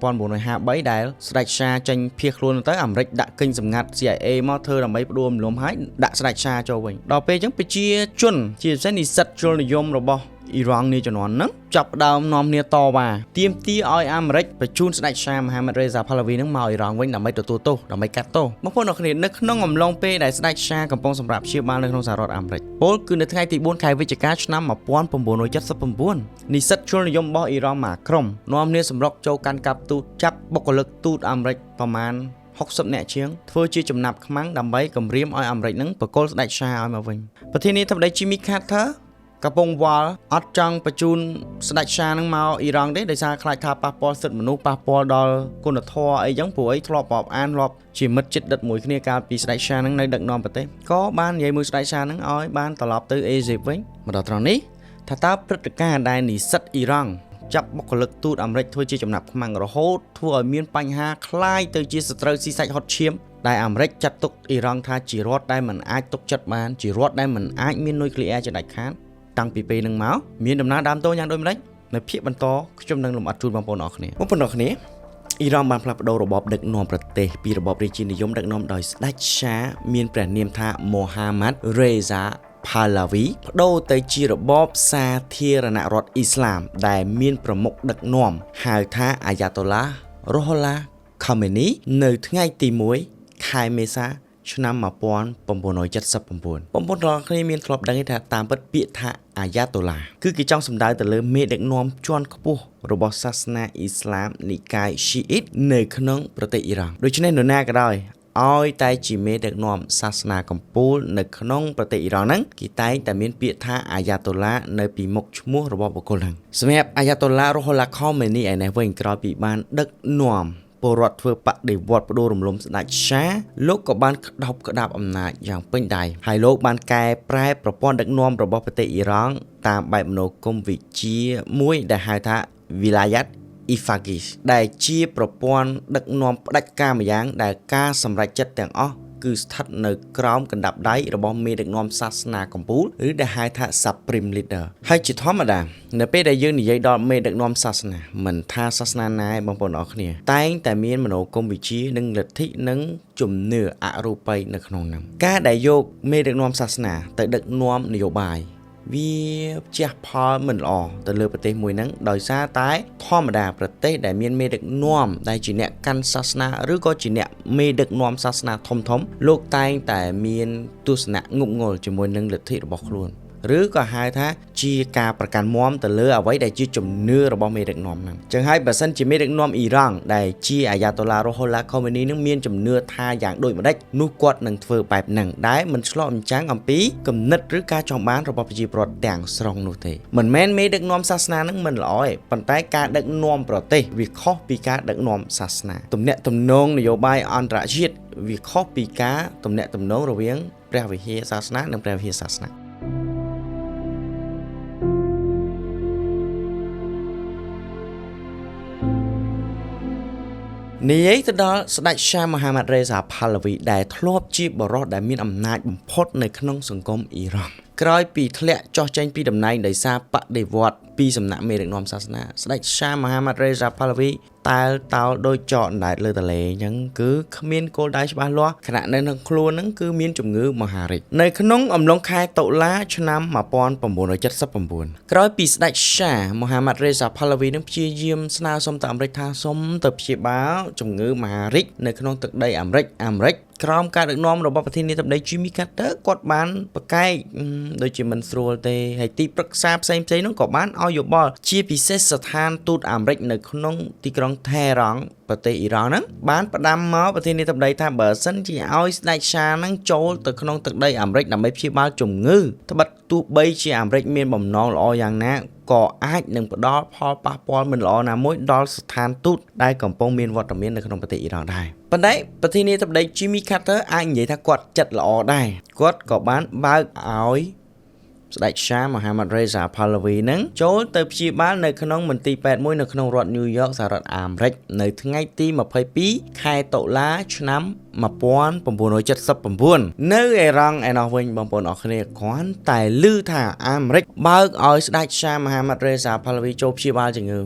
1953ដែលស្ដេចសាចេញភៀសខ្លួនទៅអាមេរិកដាក់គិញសម្ងាត់ CIA មកធ្វើដើម្បីផ្ដួលរំលំហើយដាក់ស្ដេចសាចូលវិញដល់ពេលអញ្ចឹងប្រជាជនជាពិសេសនិស្សិតជលនិយមរបស់អ៊ីរ៉ង់នេះជំនាន់ហ្នឹងចាប់ដើមនាំគ្នាតវ៉ាទាមទារឲ្យអាមេរិកបញ្ជូនស្ដេចសាមហាម៉ាត់រេសាផាឡាវីហ្នឹងមកអ៊ីរ៉ង់វិញដើម្បីទទួលទោសដើម្បីកាត់ទោសបងប្អូនអរគ្នានៅក្នុងអំឡុងពេលដែលស្ដេចសាកំពុងសម្រាប់ព្យាបាលនៅក្នុងសហរដ្ឋអាមេរិកពលគឺនៅថ្ងៃទី4ខែវិច្ឆិកាឆ្នាំ1979និស្សិតជននិយមរបស់អ៊ីរ៉ង់មួយក្រុមនាំគ្នាសម្រុកចូលកាន់កាប់ទូតចាប់បុគ្គលិកទូតអាមេរិកប្រមាណ60នាក់ជាងធ្វើជាចំណាប់ខ្មាំងដើម្បីគម្រាមឲ្យអាមេរិកនឹងបកគលស្ដេចសាឲ្យមកវិញប្រធានាធិបតី Jimmy Carterកំពុងវល់អត់ចង់បញ្ជូនស្ដេចសានឹងមកអ៊ីរ៉ង់ទេដោយសារខ្លាចថាប៉ះពាល់សិទ្ធិមនុស្សប៉ះពាល់ដល់គុណធម៌អីចឹងព្រោះអីធ្លាប់រាប់អានធ្លាប់ជាមិត្តជិតដិតមួយគ្នាកាលពីស្ដេចសានឹងនៅដឹកនាំប្រទេសក៏បាននិយាយមួយស្ដេចសានឹងឲ្យបានត្រឡប់ទៅអេស៊ីបវិញមកដល់ត្រង់នេះថាតើព្រឹត្តិការណ៍ដែលនិស្សិតអ៊ីរ៉ង់ចាប់បុគ្គលិកទូតអាមេរិកធ្វើជាចំណាប់ខ្មាំងរហូតធ្វើឲ្យមានបញ្ហាคล้ายទៅជាសត្រូវស៊ីសាច់ហត់ឈាមដែលអាមេរិកចាត់ទុកអ៊ីរ៉ង់ថាជារដ្ឋដែលមិនអាចទុកចិត្តបានជារដ្ឋដែលមិនអាចមាននុយក្លេអ៊ែរជាដាច់ខាតតាំងពីពេលនឹងមកមានដំណើរដើមតូចយ៉ាងដូចម្ដេចនៅភាគបន្តខ្ញុំនឹងលំអិតជូនបងប្អូនអរគ្នាអ៊ីរ៉ង់បានផ្លាស់ប្ដូររបបដឹកនាំប្រទេសពីរបបរាជានិយមដឹកនាំដោយស្ដេចសាមានព្រះនាមថាមូហាម៉ាត់រេសាផាឡាវីបដូរទៅជារបបសាធារណរដ្ឋអ៊ីស្លាមដែលមានប្រមុខដឹកនាំហៅថាអាយ៉ាតូឡារ៉ូហូឡាខូមេនីនៅថ្ងៃទី1ខែមេសាឆ្នាំ1979បងប្អូនទាំងអស់គ្នាមានធ្លាប់ដឹងទេថាតាមពិតពាក្យថាអាយ៉ាតូឡាគឺគេចង់សំដៅទៅលើមេដឹកនាំជាន់ខ្ពស់របស់សាសនាអ៊ីស្លាមនិកាយស៊ីអ៊ីតនៅក្នុងប្រទេសអ៊ីរ៉ង់ដូច្នេះនរណាក៏ដោយឲ្យតែជាមេដឹកនាំសាសនាកំពូលនៅក្នុងប្រទេសអ៊ីរ៉ង់ហ្នឹងគេតែងតែមានពាក្យថាអាយ៉ាតូឡានៅពីមុខឈ្មោះរបស់បុគ្គលហ្នឹងសម្រាប់អាយ៉ាតូឡារ៉ូហូឡាខូមេនីឯនេះវិញក្រោយពីបានដឹកនាំពលរដ្ឋធ្វើបដិវត្តផ្ដួលរំលំស្ដេចសាលោកក៏បានក្តោបក្តាប់អំណាចយ៉ាងពេញដៃហើយលោកបានកែប្រែប្រព័ន្ធដឹកនាំរបស់ប្រទេសអ៊ីរ៉ង់តាមបែបមនោគមវិជ្ជាមួយដែលហៅថា Vilayat Ifaqih ដែលជាប្រព័ន្ធដឹកនាំផ្ដាច់ការម្យ៉ាងដែលការសម្រេចចិត្តទាំងអស់គឺស្ថិតនៅក្រោមកណ្ដាប់ដៃរបស់មេដឹកនាំសាសនាកម្ពុជាឬដែលហៅថា Supreme Leader ហើយជាធម្មតានៅពេលដែលយើងនិយាយដល់មេដឹកនាំសាសនាមិនថាសាសនាណាបងប្អូនអរគ្នាតែងតែមានមនោគមវិជ្ជានិងលទ្ធិនិងជំនឿអរូបីនៅក្នុងនោះការដែលយកមេដឹកនាំសាសនាទៅដឹកនាំនយោបាយវាជះផលមិនល្អទៅលើប្រទេសមួយហ្នឹងដោយសារតែធម្មតាប្រទេសដែលមានមេដឹកនាំដែលជាអ្នកកាន់សាសនាឬក៏ជាអ្នកមេដឹកនាំសាសនាធំលោកតែងតែមានទស្សនៈងប់ងល់ជាមួយនឹងលទ្ធិរបស់ខ្លួនឬក៏ហៅថាជាការប្រកាន់មាំទៅលើអ្វីដែលជាជំនឿរបស់មេដឹកនាំហ្នឹងចឹងហើយបើសិនជាមេដឹកនាំអ៊ីរ៉ង់ដែលជាអាយ៉ាតូឡារ៉ូហូឡាខូមេនីនឹងមានជំនឿថាយ៉ាងដូចម្ដេចនោះគាត់នឹងធ្វើបែបហ្នឹងដែលមិនឆ្លុះបញ្ចាំងអំពីគំនិតឬការចង់បានរបស់ប្រជាពលរដ្ឋទាំងស្រុងនោះទេមិនមែនមេដឹកនាំសាសនាហ្នឹងមិនល្អទេប៉ុន្តែការដឹកនាំប្រទេសវាខុសពីការដឹកនាំសាសនាទំនាក់ទំនងនយោបាយអន្តរជាតិវាខុសពីការទំនាក់ទំនងរវាងព្រះវិហារសាសនានិងព្រះវិហារសាសនានិយាយទៅដល់ស្ដេចសាមហាម៉ាត់រេសាផាឡាវីដែលធ្លាប់ជាបរិសុទ្ធដែលមានអំណាចបំផុតនៅក្នុងសង្គមអ៊ីរ៉ង់ក្រោយពីធ្លាក់ចុះចេញពីតំណែងដោយសារបដិវត្ត ពីសំណាក់មេដឹកនាំសាសនាស្ដេចឆាមហាម៉ាត់រេសាផាឡាវីតែតោដោយចកណ្ដែតលើទន្លេអញ្ចឹងគឺគ្មានគោលដៅច្បាស់លាស់ខណៈនៅក្នុងខ្លួនហ្នឹងគឺមានជំងឺមហារីកនៅក្នុងអំឡុងខែតុលាឆ្នាំ1979ក្រោយពីស្ដេចឆាមហាម៉ាត់រេសាផាឡាវីនឹងព្យាយាមស្នើសុំទៅអាមេរិកថាសុំទៅព្យាបាលជំងឺមហារីកនៅក្នុងទឹកដីអាមេរិកក្រោមការដឹកនាំរបស់ប្រធានាធិបតី Jimmy Carter គាត់បានប្រកែកដូចជាមិនស្រួលទេហើយទីប្រឹក្សាផ្សេងនោះក៏បានឲ្យយោបល់ជាពិសេសស្ថានទូតអាមេរិកនៅក្នុងទីក្រុងថេរ៉ង់ប្រទេសអ៊ីរ៉ង់ហ្នឹងបានផ្ដាំមកប្រធានាធិបតីថាបើសិនជាឲ្យស្ដេចឆាហ្នឹងចូលទៅក្នុងទឹកដីអាមេរិកដើម្បីព្យាបាលជំងឺត្បិតទោះបីជាអាមេរិកមានបំណងល្អយ៉ាងណាក៏អាចនឹងផ្ដល់ផលប៉ះពាល់មិនល្អណាមួយដល់ស្ថានទូតដែលកំពុងមានវត្តមាននៅក្នុងប្រទេសអ៊ីរ៉ង់ដែរប៉ុន្តែប្រធានាធិបតី Jimmy Carter អាចនិយាយថាគាត់ចិត្តល្អដែរគាត់ក៏បានបើកឲ្យស្ដេចឆាមហាម៉ាត់រេសាផាឡាវីនឹងចូលទៅព្យាបាលនៅក្នុងមន្ទីរពេទ្យមួយនៅក្នុងរដ្ឋ New York សហរដ្ឋអាមេរិកនៅថ្ងៃទី22ខែតុលាឆ្នាំ1979នៅអ៊ីរ៉ង់ឯណោះវិញបងប្អូនអរគ្នាគ្រាន់តែឮថាអាមេរិកបើកឲ្យស្ដេចឆាមហាម៉ាត់រេសាផាឡាវីចូលព្យាបាលជំងឺ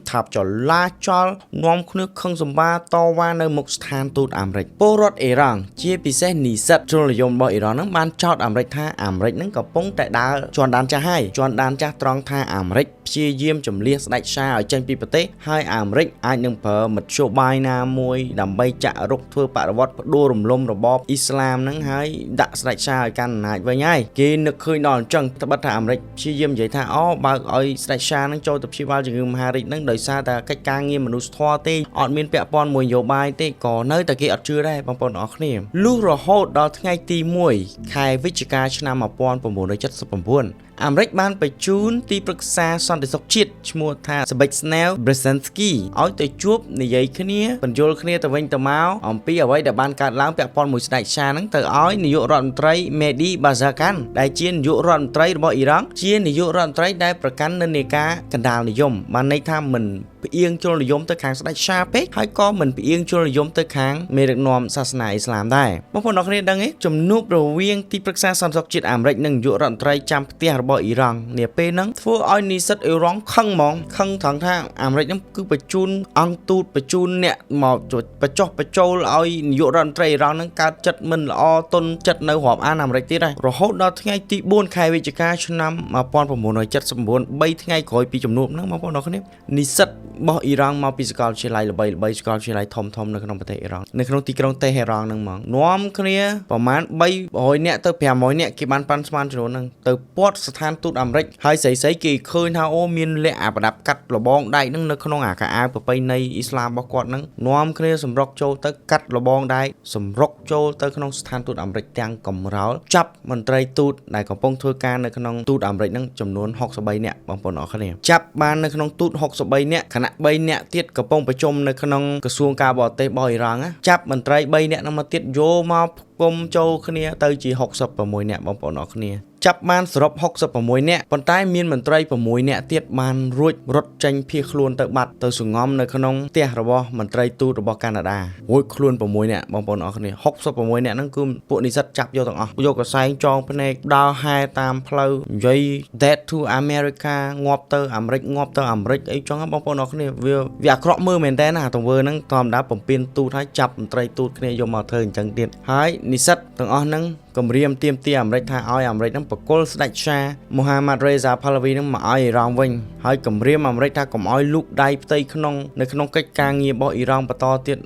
ថាប់ចលាចលនាំគ្នាខឹងសម្បាតវ៉ានៅមុខស្ថានទូតអាមេរិកពលរដ្ឋអ៊ីរ៉ង់ជាពិសេសនិស្សិតជ្រុលនិយមរបស់អ៊ីរ៉ង់នឹងបានចោទអាមេរិកថាអាមេរិកនឹងកំពុងតែដើរជាន់ដានចាស់ហើយជាន់ដានចាស់ត្រង់ថាអាមេរិកព្យាយាមចម្លៀសស្ដេចឆាឲ្យចេញពីប្រទេសហើយអាមេរិកអាចនឹងប្រើមធ្យោបាយណាមួយដើម្បីចាក់រុកធ្វើបដិវត្តផ្ដួលរំលំរបបអ៊ីស្លាមនឹងហើយដាក់ស្ដេចឆាឲ្យកាន់អំណាចវិញហើយគេនឹកឃើញដល់អញ្ចឹងត្បិតថាអាមេរិកព្យាយាមនិយាយថាបើកឲ្យស្ដេចឆានឹងចូលទៅព្យាបាលជំងឺមហារីកនឹងដោយសារតែកិច្ចការងារមនុស្សធម៌ទេអត់មានពាក់ព័ន្ធមួយនយោបាយទេក៏នៅតែគេអត់ជឿដែរបងប្អូនអរគ្នាលុះរហូតដល់ថ្ងៃទី1ខែវិច្ឆិកាឆ្នាំ1979អាមេរិកបានបញ្ជូនទីប្រឹក្សាសន្តិសុខជាតិឈ្មោះថា Zbigniew Brzezinski ឲ្យទៅជួបនិយាយគ្នាបញ្យល់គ្នាទៅវិញទៅមកអំពីអ្វីដែលបានកើតឡើងពាក់ព័ន្ធមួយស្ដេចឆាហ្នឹងទៅឲ្យនាយករដ្ឋមន្ត្រី Mehdi Barzani ដែលជានាយករដ្ឋមន្ត្រីរបស់អ៊ីរ៉ង់ជានាយករដ្ឋមន្ត្រីដែលប្រកាន់និន្នាការកណ្ដាលនិយមបានន័យថាមិនផ្អៀងជ្រុលនិយមទៅខាងស្ដេចឆាពេកហើយក៏មិនផ្អៀងជ្រុលនិយមទៅខាងមេដឹកនាំសាសនាអ៊ីស្លាមដែរបងប្អូនអរគ្នាដឹងទេជំនួបរវាងទីប្រឹក្សាសន្តិសុខជាតិអាមេរិកនិងនាយករដ្ឋមន្ត្រីចាំផ្ទះរបស់អ៊ីរ៉ង់នាពេលហ្នឹងធ្វើឲ្យនិស្សិតអ៊ីរ៉ង់ខឹងហ្មងខឹងត្រង់ថាអាមេរិកហ្នឹងគឺបញ្ជូនអង្គទូតបញ្ជូនអ្នកមកបញ្ចុះបញ្ចូលឲ្យនាយករដ្ឋមន្ត្រីអ៊ីរ៉ង់ហ្នឹងកើតចិត្តមិនល្អទុនចិត្តនៅរាប់អានអាមេរិកទៀតដែររហូតដល់ថ្ងៃទី4ខែវិច្ឆិកាឆ្នាំ1979 3ថ្ងៃក្រោយពីជំនួបហ្នឹងបងប្អូនអរគ្នានិស្សិតរបស់អ៊ីរ៉ង់មកពីសាកលវិទ្យាល័យល្បីៗសាកលវិទ្យាល័យធំៗនៅក្នុងប្រទេសអ៊ីរ៉ង់នៅក្នុងទីក្រុងតេហេរ៉ង់ហ្នឹងហ្មងនាំគ្នាប្រមាណ300នាក់ទៅ500នាក់គេបានប៉ាន់ស្មានចំនួនហ្នឹងទៅពាត់ស្ថានទូតអាមេរិកហើយស្រីៗគេឃើញថាមានលក្ខប្រដាប់កាត់លបងដែកហ្នឹងនៅក្នុងអាខោអាវប្រពៃណីអ៊ីស្លាមរបស់គាត់ហ្នឹងនាំគ្នាសម្រុកចូលទៅកាត់លបងដែកសម្រុកចូលទៅក្នុងស្ថានទូតអាមេរិកទាំងកំរោលចាប់មន្ត្រីទូតដែលកំពុងធ្វើការនៅក្នុងទូតអាមេរិកហ្នឹងចំនួន63នាក់បងប្អូនអរគ្នាចាប់បាននៅក្នុងទូត63នាក់ខណៈ3នាក់ទៀតកំពុងប្រជុំនៅក្នុងក្រសួងការបរទេសរបស់អ៊ីរ៉ង់ចាប់មន្ត្រី3នាក់នោះមកទៀតយកមកគុំចូលគ្នាទៅជា66នាក់បងប្អូនអរគ្នាចាប់បានសរុប66នាក់ប៉ុន្តែមានមន្ត្រី6នាក់ទៀតបានរួចរត់ចេញភៀសខ្លួនទៅបាត់ទៅសង្ងំនៅក្នុងផ្ទះរបស់មន្ត្រីទូតរបស់កាណាដារួចខ្លួន6នាក់បងប្អូនអរគ្នា66នាក់ហ្នឹងគឺពួកនិស្សិតចាប់យកទាំងអស់យកកសែងចងភ្នែកដើរហែតាមផ្លូវនិយាយ Dead to America ងាប់ទៅអាមេរិកងាប់ទៅអាមេរិកអីចឹងបងប្អូនអរគ្នាវាអាក្រក់មើលមែនតើណាទង្វើហ្នឹងធម្មតាបំពេញទូតឲ្យចាប់មន្ត្រីទូតគ្នាយកមកធ្វើអញ្ចឹងទៀតហើយនិស្សិតទាំងអស់ហ្នឹងគម្រាមទាមទារអាមេរិកថាឲ្យអាមេរិកហ្នឹងបកគលស្ដេចឆាមូហាម៉ាត់រេសាផាឡាវីហ្នឹងមកឲ្យអ៊ីរ៉ង់វិញហើយគម្រាមអាមេរិកថាកុំឲ្យលូកដៃផ្ទៃក្នុងនៅក្នុងកិច្ចការងាររបស់អ៊ីរ៉ង់បន្តទៀត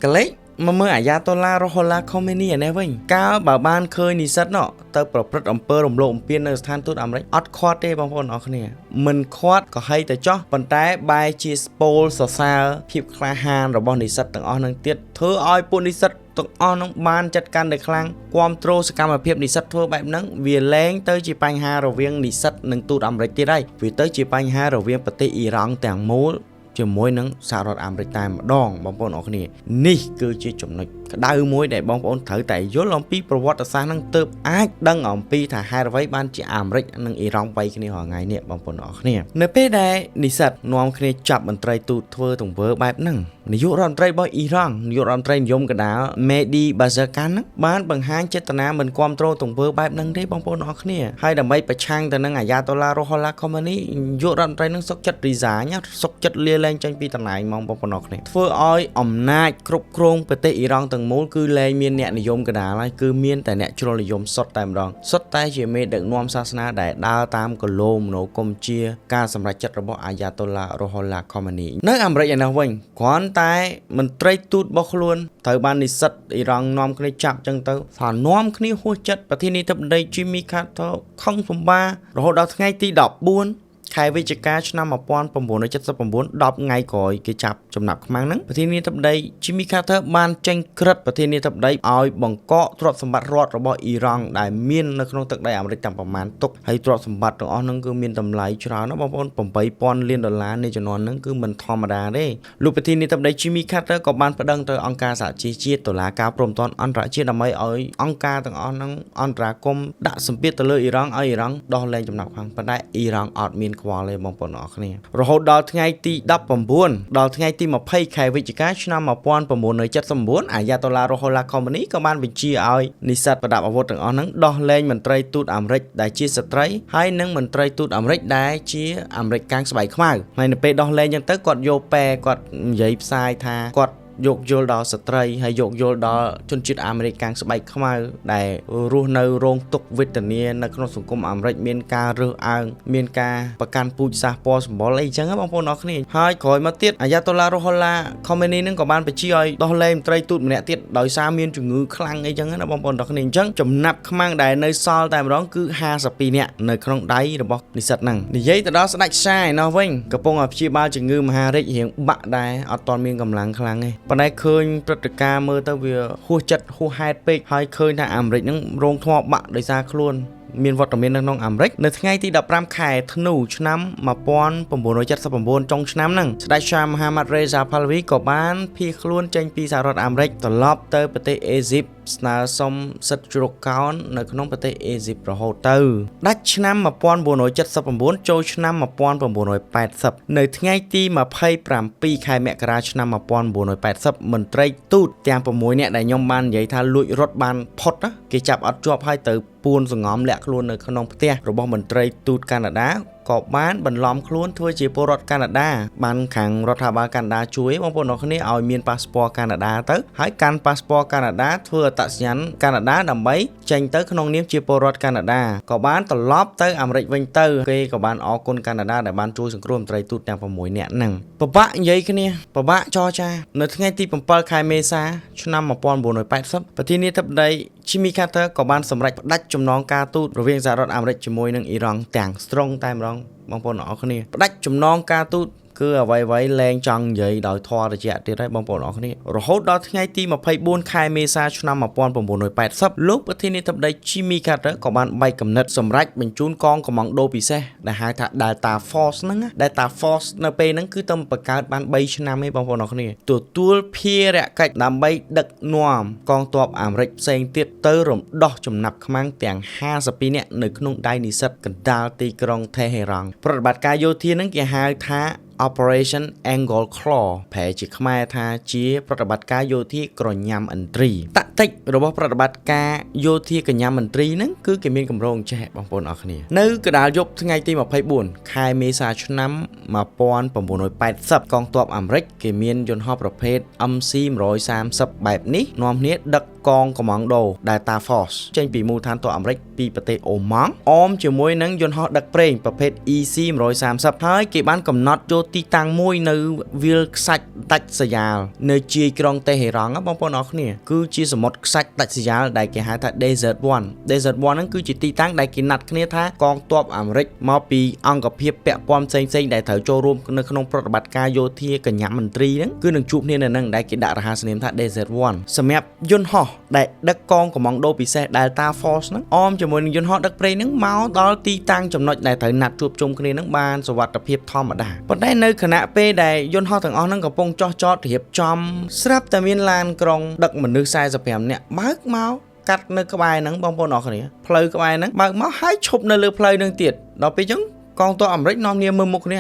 កលេចមកមើលអាយ៉ាតូឡារ៉ូហូឡាខូមេនីនេះវិញកាលបើបានឃើញនិស្សិតនោះទៅប្រព្រឹត្តអំពើរំលោភបំពាននៅស្ថានទូតអាមេរិកអត់ខាត់ទេបងប្អូនអរគ្នាមិនខាត់ក៏ហីទៅចោះប៉ុន្តែបែរជាស្ពោលសរសើរភាពក្លាហានរបស់និស្សិតទាំងអស់នឹងទៀតធ្វើឲ្យពួកនិស្សិតទាំងអស់នោះបានចាត់កាន់តែខ្លាំងគ្រប់គ្រងសកម្មភាពនិស្សិតធ្វើបែបហ្នឹងវាលែងទៅជាបញ្ហារវាងនិស្សិតនិងទូតអាមេរិកទៀតហើយវាទៅជាបញ្ហារវាងប្រទេសអ៊ីរ៉ង់ទាំងមូលជាមួយនឹងសហរដ្ឋអាមេរិកតែម្ដងបងប្អូនអរគ្នានេះគឺជាចំណុច ក្តៅមួយដែលបងប្អូនត្រូវតែយល់អំពីប្រវត្តិសាស្ត្រហ្នឹងទើបអាចដឹងអំពីថាហេតុអ្វីបានជាអាមេរិកនិងអ៊ីរ៉ង់វាយគ្នារាល់ថ្ងៃនេះបងប្អូនអរគ្នានៅពេលដែលនិស្សិតនាំគ្នាចាប់មន្ត្រីទូតធ្វើទង្វើបែបហ្នឹងនាយករដ្ឋមន្ត្រីរបស់អ៊ីរ៉ង់នាយករដ្ឋមន្ត្រីនិយមកដាល Mehdi Barzani ហ្នឹងបានបង្ហាញចេតនាមិនគ្រប់គ្រងទង្វើបែបហ្នឹងទេបងប្អូនអរគ្នាហើយដើម្បីប្រឆាំងទៅនឹងអាយ៉ាតូឡារ៉ូហូឡា Khomeini នាយករដ្ឋមន្ត្រីហ្នឹងសុកចិត្ត resign សុកចិត្តលាលែងចេញពីតំណែងហ្មងបងប្អូនអរគ្នាធ្វើឲ្យអំណាចគ្រប់គ្រងប្រទេសអ៊ីរ៉ង់ទាំងមូលគឺលែងមានអ្នកនិយមកដាលហើយគឺមានតែអ្នកជ្រុលនិយមសុទ្ធតែម្ដងសុទ្ធតែជាមេដឹកនាំសាសនាដែលដើរតាមកលមនោគមជាការសម្រេចចិត្តរបស់អាយ៉ាតូឡារ៉ូហូឡា Khomeini នៅអាមេរិកឯនោះវិញគ្រាន់តែមន្ត្រីទូតរបស់ខ្លួនត្រូវបាននិស្សិតអ៊ីរ៉ង់នាំគ្នាចាប់ចឹងទៅថានាំគ្នាហួសចិត្តប្រធានាធិបតី Jimmy Carter ខឹងសម្បារហូតដល់ថ្ងៃទី14ខែវិច្ឆិកាឆ្នាំ1979 10ថ្ងៃក្រោយគេចាប់ចំណាប់ខ្មាំងហ្នឹងប្រធានាធិបតី Jimmy Carter បានចេញក្រឹត្យប្រធានាធិបតីឲ្យបង្កកទ្រព្យសម្បត្តិរដ្ឋរបស់អ៊ីរ៉ង់ដែលមាននៅក្នុងទឹកដីអាមេរិកទាំងប្រមាណទុកហើយទ្រព្យសម្បត្តិទាំងអស់ហ្នឹងគឺមានតម្លៃច្រើនណាស់បងប្អូន$8,000 លាននៃចំនួនហ្នឹងគឺមិនធម្មតាទេលោកប្រធានាធិបតី Jimmy Carter ក៏បានប្តឹងទៅអង្គការសហជីវជាតិតុលាការព្រហ្មទណ្ឌអន្តរជាតិដើម្បីឲ្យអង្គការទាំងអស់ហ្នឹងអន្តរាគមន៍ដាក់សម្ពាធទៅលើអ៊ីរ៉ង់ឲ្យអ៊ីរ៉ង់ដោះលែងចំណាប់ខ្មាំងប៉ុន្តែអ៊ីរ៉ង់អត់មានខ្វល់ទេបងប្អូនអរគ្នារហូតដល់ថ្ងៃទី19ដល់ថ្ងៃទី20ខែវិច្ឆិកាឆ្នាំ1979អាយ៉ាតូឡារ៉ូហូឡា Khomeini ក៏បានបញ្ជាឲ្យនិស្សិតប្រដាប់អាវុធទាំងអស់ហ្នឹងដោះលែងមន្ត្រីទូតអាមេរិកដែលជាស្ត្រីហើយនិងមន្ត្រីទូតអាមេរិកដែលជាអាមេរិកកាំងស្បែកខ្មៅហើយនៅពេលដោះលែងចឹងទៅគាត់យកប៉ែគាត់និយាយផ្សាយថាគាត់យកយល់ដល់ស្ត្រីហើយយកយល់ដល់ជនជាតិអាមេរិកកាំងស្បែកខ្មៅដែលរស់នៅរងទុក្ខវេទនានៅក្នុងសង្គមអាមេរិកមានការរើសអើងមានការប្រកាន់ពូជសាសន៍ពណ៌សម្បុរអីចឹងបងប្អូនអរគ្នាហើយក្រោយមកទៀតអាយ៉ាតូឡារ៉ូហូឡា Khomeini នឹងក៏បានបញ្ជាឲ្យដោះលែងមន្ត្រីទូតម្នាក់ទៀតដោយសារមានជំងឺខ្លាំងអីចឹងណាបងប្អូនអរគ្នាអញ្ចឹងចំណាប់ខ្មាំងដែលនៅសល់តែម្ដងគឺ52នាក់នៅក្នុងដៃរបស់និស្សិតហ្នឹងនិយាយទៅដល់ស្ដេចសាយណោះវិញកំពុងឲ្យព្យាបាលជំងឺមហារីករៀងបាក់ដែរអត់ទាន់មានកម្លាំងខ្លាំងទេប៉ុន្តែឃើញព្រឹត្តិការណ៍មើលទៅវាហួសចិត្តហួសហេតុពេកហើយឃើញថាអាមេរិកហ្នឹងរងថ្មបាក់ដោយសារខ្លួនមានវត្តមាននៅក្នុងអាមេរិកនៅថ្ងៃទី15ខែធ្នូឆ្នាំ1979ចុងឆ្នាំហ្នឹងស្ដេច Shah Mohammad Reza Pahlavi ក៏បានភៀសខ្លួនចេញពីសហរដ្ឋអាមេរិកត្រឡប់ទៅប្រទេសអេស៊ីបស្នើសុំសិទ្ធិជ្រកកោននៅក្នុងប្រទេសអេស៊ីបរហូតទៅដាច់ឆ្នាំ1979ចូលឆ្នាំ1980នៅថ្ងៃទី27ខែមករាឆ្នាំ1980មន្ត្រីទូតទាំង6នាក់ដែលខ្ញុំបាននិយាយថាលួចរត់បានផុតគេចាប់អត់ជាប់ហើយទៅពួនសង្ងំលាក់ខ្លួននៅក្នុងផ្ទះរបស់មន្ត្រីទូតកាណាដាក៏បានបន្លំខ្លួនធ្វើជាពលរដ្ឋកាណាដាបានខាងរដ្ឋាភិបាលកាណាដាជួយបងប្អូនអរគ្នាឲ្យមានប៉ាសពតកាណាដាទៅហើយកាន់ប៉ាសពតកាណាដាធ្វើអត្តសញ្ញាណកាណាដាដើម្បីចេញទៅក្នុងនាមជាពលរដ្ឋកាណាដាក៏បានត្រឡប់ទៅអាមេរិកវិញទៅគេក៏បានអរគុណកាណាដាដែលបានជួយសង្គ្រោះមន្ត្រីទូតទាំង6នាក់ហ្នឹងពិបាកនិយាយគ្នាពិបាកចរចានៅថ្ងៃទី7ខែមេសាឆ្នាំ1980ប្រធានាធិបតី Jimmy Carter ក៏បានសម្រេចផ្ដាច់ចំណងការទូតរវាងសហរដ្ឋអាមេរិកជាមួយនឹងអ៊ីរ៉ង់ទាំងស្រុងតែម្ដងបងប្អូនអរគ្នាផ្ដាច់ចំណងការទូតគឺអ្វីៗលែងចង់និយាយដោយធម៌ត្រជាក់ទៀតហើយបងប្អូនអរគ្នារហូតដល់ថ្ងៃទី24ខែមេសាឆ្នាំ1980លោកប្រធានាធិបតី Jimmy Carter ក៏បានបែកកំណត់សម្រាប់បញ្ជូនកងកម្លាំងដូពិសេសដែលហៅថា Delta Force ហ្នឹង Delta Force នៅពេលហ្នឹងគឺទៅបង្កើតបាន3ឆ្នាំឯងបងប្អូនអរគ្នាទទួលភារកិច្ចដើម្បីដឹកនាំកងទ័ពអាមេរិកផ្សេងទៀតទៅរំដោះចំណាប់ខ្មាំងទាំង52នាក់នៅក្នុងដៃនិស្សិតកណ្ដាលទីក្រុងថេហេរ៉ង់ប្រតិបត្តិការយោធាហ្នឹងគេហៅថា Operation Angle Claw ប្រែជាខ្មែរថាជាប្រតិបត្តិការយោធាក្រញ៉ាំឥន្ទ្រីតាក់ទិចរបស់ប្រតិបត្តិការយោធាក្រញ៉ាំឥន្ទ្រីហ្នឹងគឺគេមានកម្រងចេះបងប្អូនអរគ្នានៅកណ្ដាលយប់ថ្ងៃទី24ខែមេសាឆ្នាំ1980កងទ័ពអាមេរិកគេមានយន្តហោះប្រភេទ MC-130 បែបនេះនាំគ្នាដឹកកងកម្លាំងដូ Delta Force ចេញពីមូលដ្ឋានទ័ពអាមេរិកពីប្រទេសអូម៉ង់អមជាមួយនឹងយន្តហោះដឹកប្រេងប្រភេទ EC-130 ហើយគេបានកំណត់យកទីតាំងមួយនៅវាលខ្សាច់ដាច់ស្រយាលនៅជាយក្រុងតេហេរ៉ង់បងប្អូនអរគ្នាគឺជាសមុទ្រខ្សាច់ដាច់ស្រយាលដែលគេហៅថា Desert One ហ្នឹងគឺជាទីតាំងដែលគេណាត់គ្នាថាកងទ័ពអាមេរិកមកពីអង្គភាពពាក់ព័ន្ធផ្សេងៗដែលត្រូវចូលរួមនៅក្នុងប្រតិបត្តិការយោធាកញ្ញាមន្ត្រីហ្នឹងគឺនឹងជួបគ្នានៅនឹងដែលគេដាក់រហស្សនាមថា Desert One សម្រាប់យន្តហោះដែលដឹកកងកម្លាំងដូពិសេស Delta Force ហ្នឹងអមជាមួយនឹងយន្តហោះដឹកប្រេងហ្នឹងមកដល់ទីតាំងចំណុចដែលត្រូវណាត់ជួបជុំគ្នាហ្នឹងបានសុវត្ថិភាពធម្មតាប៉ុន្តែ នៅគណៈពេលដែលយន្តហោះទាំងអស់ហ្នឹងកំពុងចោះចតរៀបចំស្រាប់តែមានឡានក្រុងដឹកមនុស្ស45នាក់បើកមកកាត់នៅក្បែរហ្នឹងបងប្អូនអរគ្នាផ្លូវក្បែរហ្នឹងបើកមកហើយឈប់នៅលើផ្លូវហ្នឹងទៀតដល់ពេលអញ្ចឹងកងទ័ពអាមេរិកនាំគ្នាមើលមុខគ្នា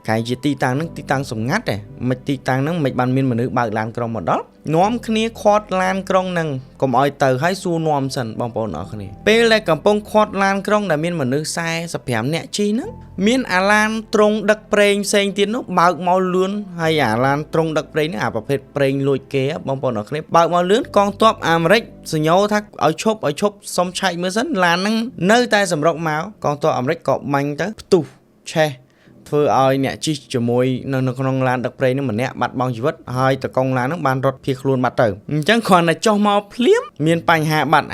កាយជាទីតាំងហ្នឹងទីតាំងសម្ងាត់តែមិនទីតាំងហ្នឹងមិនបានមានមនុស្សបើកឡានក្រុងមកដល់នាំគ្នាខាត់ឡានក្រុងហ្នឹងកុំឲ្យទៅហើយសួរនាំសិនបងប្អូនអរគ្នាពេលដែលកំពុងខាត់ឡានក្រុងដែលមានមនុស្ស45នាក់ជិះហ្នឹងមានអាឡានត្រង់ដឹកប្រេងផ្សេងទៀតនោះបើកមកលឿនហើយអាឡានត្រង់ដឹកប្រេងហ្នឹងអាប្រភេទប្រេងលួចគេបងប្អូនអរគ្នាបើកមកលឿនកងទ័ពអាមេរិកសញ្ញោថាឲ្យឈប់សុំឆែកមើលសិនឡានហ្នឹងនៅតែសម្រុកមកកងទ័ពអាមេរិកក៏បាញ់ទៅផ្ទុះឆេះធ្វើឲ្យអ្នកជិះជាមួយនៅក្នុងឡានដឹកប្រេងហ្នឹងម្នាក់បាត់បង់ជីវិតហើយតកងឡានហ្នឹងបានរត់ភៀសខ្លួនបាត់ទៅអញ្ចឹងគ្រាន់តែចុះមកភ្លាមមានបញ្ហាបាត់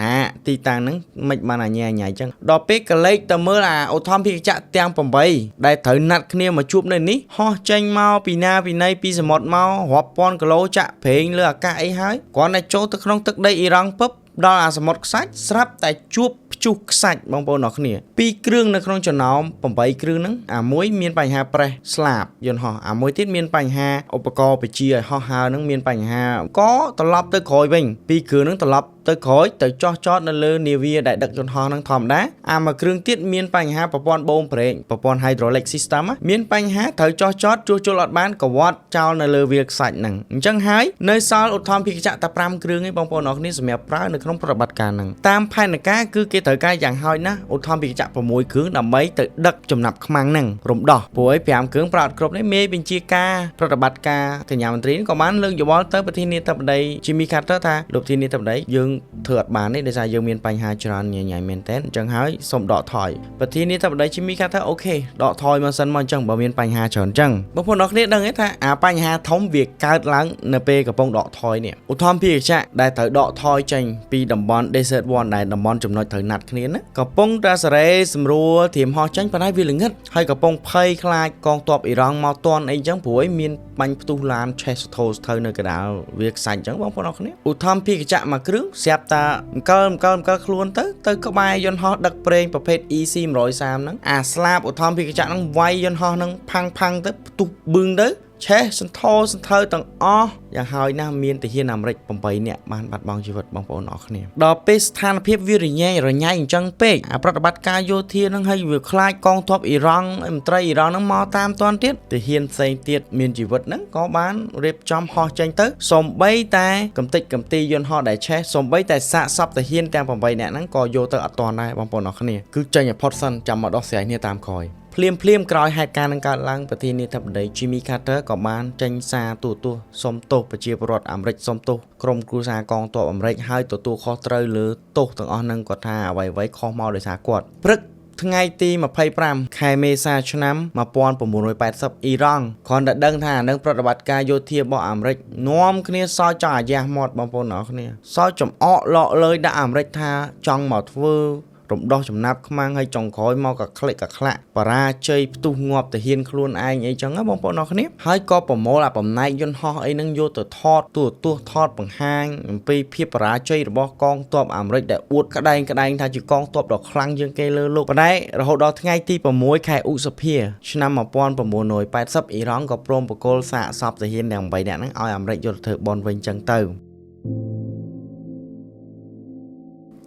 ទីតាំងហ្នឹងមិនបានអញ្ញាអញ្ចឹងដល់ពេលកលេចទៅមើលអាឧទ្ធម្ភាគចក្រទាំង8ដែលត្រូវណាត់គ្នាមកជួបនៅនេះហោះចេញមកពីណាពីណីពីសមុទ្រមករាប់ពាន់គីឡូចាក់ប្រេងលើអាកាសអីហើយគ្រាន់តែចូលទៅក្នុងទឹកដីអ៊ីរ៉ង់ពឹបដល់អាសមុទ្រខ្សាច់ស្រាប់តែជួបព្យុះខ្សាច់បងប្អូនអរគ្នា2គ្រឿងនៅក្នុងចំណោម8គ្រឿងហ្នឹងអាមួយមានបញ្ហាប្រេះស្លាប់យន្តហោះអាមួយទៀតមានបញ្ហាឧបករណ៍បជាឲ្យហោះហើរហ្នឹងមានបញ្ហាក៏ត្រឡប់ទៅក្រោយវិញ2គ្រឿងហ្នឹងត្រឡប់ទៅក្រោយទៅចោះចតនៅលើនាវាដែលដឹកយន្តហោះហ្នឹងធម្មតាអាមួយគ្រឿងទៀតមានបញ្ហាប្រព័ន្ធបូមប្រេងប្រព័ន្ធ hydraulic system មានបញ្ហាត្រូវចោះចតជួសជុលអត់បានកវាត់ចោលនៅលើវាលខ្សាច់ហ្នឹងអញ្ចឹងហើយនៅសល់ឧទ្ធម្ភាគចក្រតែ5គ្រឿងឯងបងប្អូនអរគ្នាសម្រាប់ប្រើនៅក្នុងប្រតិបត្តិការហ្នឹងតាមផែនការគឺគេត្រូវការយ៉ាងហោចណាស់ឧទ្ធម្ភាគចក្រ6គ្រឿងដើម្បីទៅដឹកចំណាប់ខ្មាំងហ្នឹងរំដោះព្រោះឲ្យ5គ្រឿងប្រើអត់គ្រប់នេះមេបញ្ជាការប្រតិបត្តិការកញ្ញាមន្ត្រីក៏បានលើកយោបល់ទៅប្រធានាធិបតី Jimmy Carter ថាលោកប្រធានាធិបតីយើងធ្វើអត់បានទេដោយសារយើងមានបញ្ហាច្រើនញញមែនតើអញ្ចឹងហើយសូមដកថយប្រធានាធិបតី Jimmy Carter អូខេដកថយមកសិនមកអញ្ចឹងបើមានបញ្ហាច្រើនអញ្ចឹងបងប្អូនអរគ្នាដឹងទេថាអាបញ្ហាធំវាកើតឡើងនៅពេលកំពុងដកថយនេះឧទ្ធម្ភាគចក្រដែលត្រូវដកថយចេញពីតំបន់ Desert One ដែលតំបន់ចំណុចត្រូវណាត់គ្នាណាកំពុងតែសេរីសម្រួលធៀមហោះចេញប៉ុន្តែវាល្ងឹតហើយកំពុងភ័យខ្លាចកងទ័ពអ៊ីរ៉ង់មកតន់អីអញ្ចឹងព្រោះឲ្យមានបាញ់ផ្ទុះឡានឆេះស្ថោស្ថៅនៅកណ្ដាលវាខ្សាច់អញ្ចឹងបងប្អូនអរគ្នាឧទ្ធម្ភាគចក្រមួយគ្រឿងស្រាប់តាអង្គលខ្លួនទៅក្បែរយន្តហោះដឹកប្រេងប្រភេទ EC 130ហ្នឹងអាស្លាបឧទ្ធម្ភាគចក្រហ្នឹងវាយយន្តហោះហ្នឹងផាំងទៅផ្ទុះប៊ឹងទៅឆេះសន្ធោសន្ធៅទាំងអស់យ៉ាងហើយណាស់មានទាហានអាមេរិក8នាក់បានបាត់បង់ជីវិតបងប្អូនអរគ្នាដល់ពេលស្ថានភាពវារញ៉េរញ៉ៃអញ្ចឹងពេកអាប្រតិបត្តិការយោធាហ្នឹងហើយវាខ្លាចកងទ័ពអ៊ីរ៉ង់មន្ត្រីអ៊ីរ៉ង់ហ្នឹងមកតាមតាន់ទៀតទាហានផ្សេងទៀតមានជីវិតហ្នឹងក៏បានរៀបចំហោះចេញទៅសំបីតែកំទេចកំទីយន្តហោះដែលឆេះសំបីតែសាកសពទាហានទាំង8នាក់ហ្នឹងក៏យកទៅអត់តាន់ដែរបងប្អូនអរគ្នាគឺចេញឲ្យផុតសិនចាំមកដោះស្រាយគ្នាតាមក្រោយភ្លាមក្រោយហេតុការណ៍នឹងកើតឡើងប្រធានាធិបតី Jimmy Carter ក៏បានចេញសារទូទស្សន៍សុំទោសប្រជាពលរដ្ឋអាមេរិកសុំទោសក្រុមគ្រួសារកងទ័ពអាមេរិកហើយទទួលខុសត្រូវលើទោសទាំងអស់ហ្នឹងគាត់ថាអ្វីខុសមកដោយសារគាត់ព្រឹកថ្ងៃទី25ខែមេសាឆ្នាំ1980អ៊ីរ៉ង់គ្រាន់តែដឹងថានឹងប្រតិបត្តិការយោធារបស់អាមេរិកនាំគ្នាសោចចង់អាយ៉ាស់មាត់បងប្អូនអរគ្នាសោចចំអកលក់លើយដាក់អាមេរិកថាចង់មកធ្វើរំដោះចំណាប់ខ្មាំងឲ្យចុងក្រោយមកក៏ក្លាក់បរាជ័យផ្ទុះងាប់ទៅហ៊ានខ្លួនឯងអីចឹងណាបងប្អូនអរគ្នាហើយក៏ប្រមូលអាបំណែកយន្តហោះអីហ្នឹងយកទៅថតថតបង្ហាញអំពីភាពបរាជ័យរបស់កងទ័ពអាមេរិកដែលអួតក្តែងថាជាកងទ័ពដ៏ខ្លាំងជាងគេលើលោកប៉ុន្តែរហូតដល់ថ្ងៃទី6ខែឧសភាឆ្នាំ1980អ៊ីរ៉ង់ក៏ព្រមបកគលសាកសពទាហានទាំង8នាក់ហ្នឹងឲ្យអាមេរិកយកទៅធ្វើបន់វិញចឹងទៅ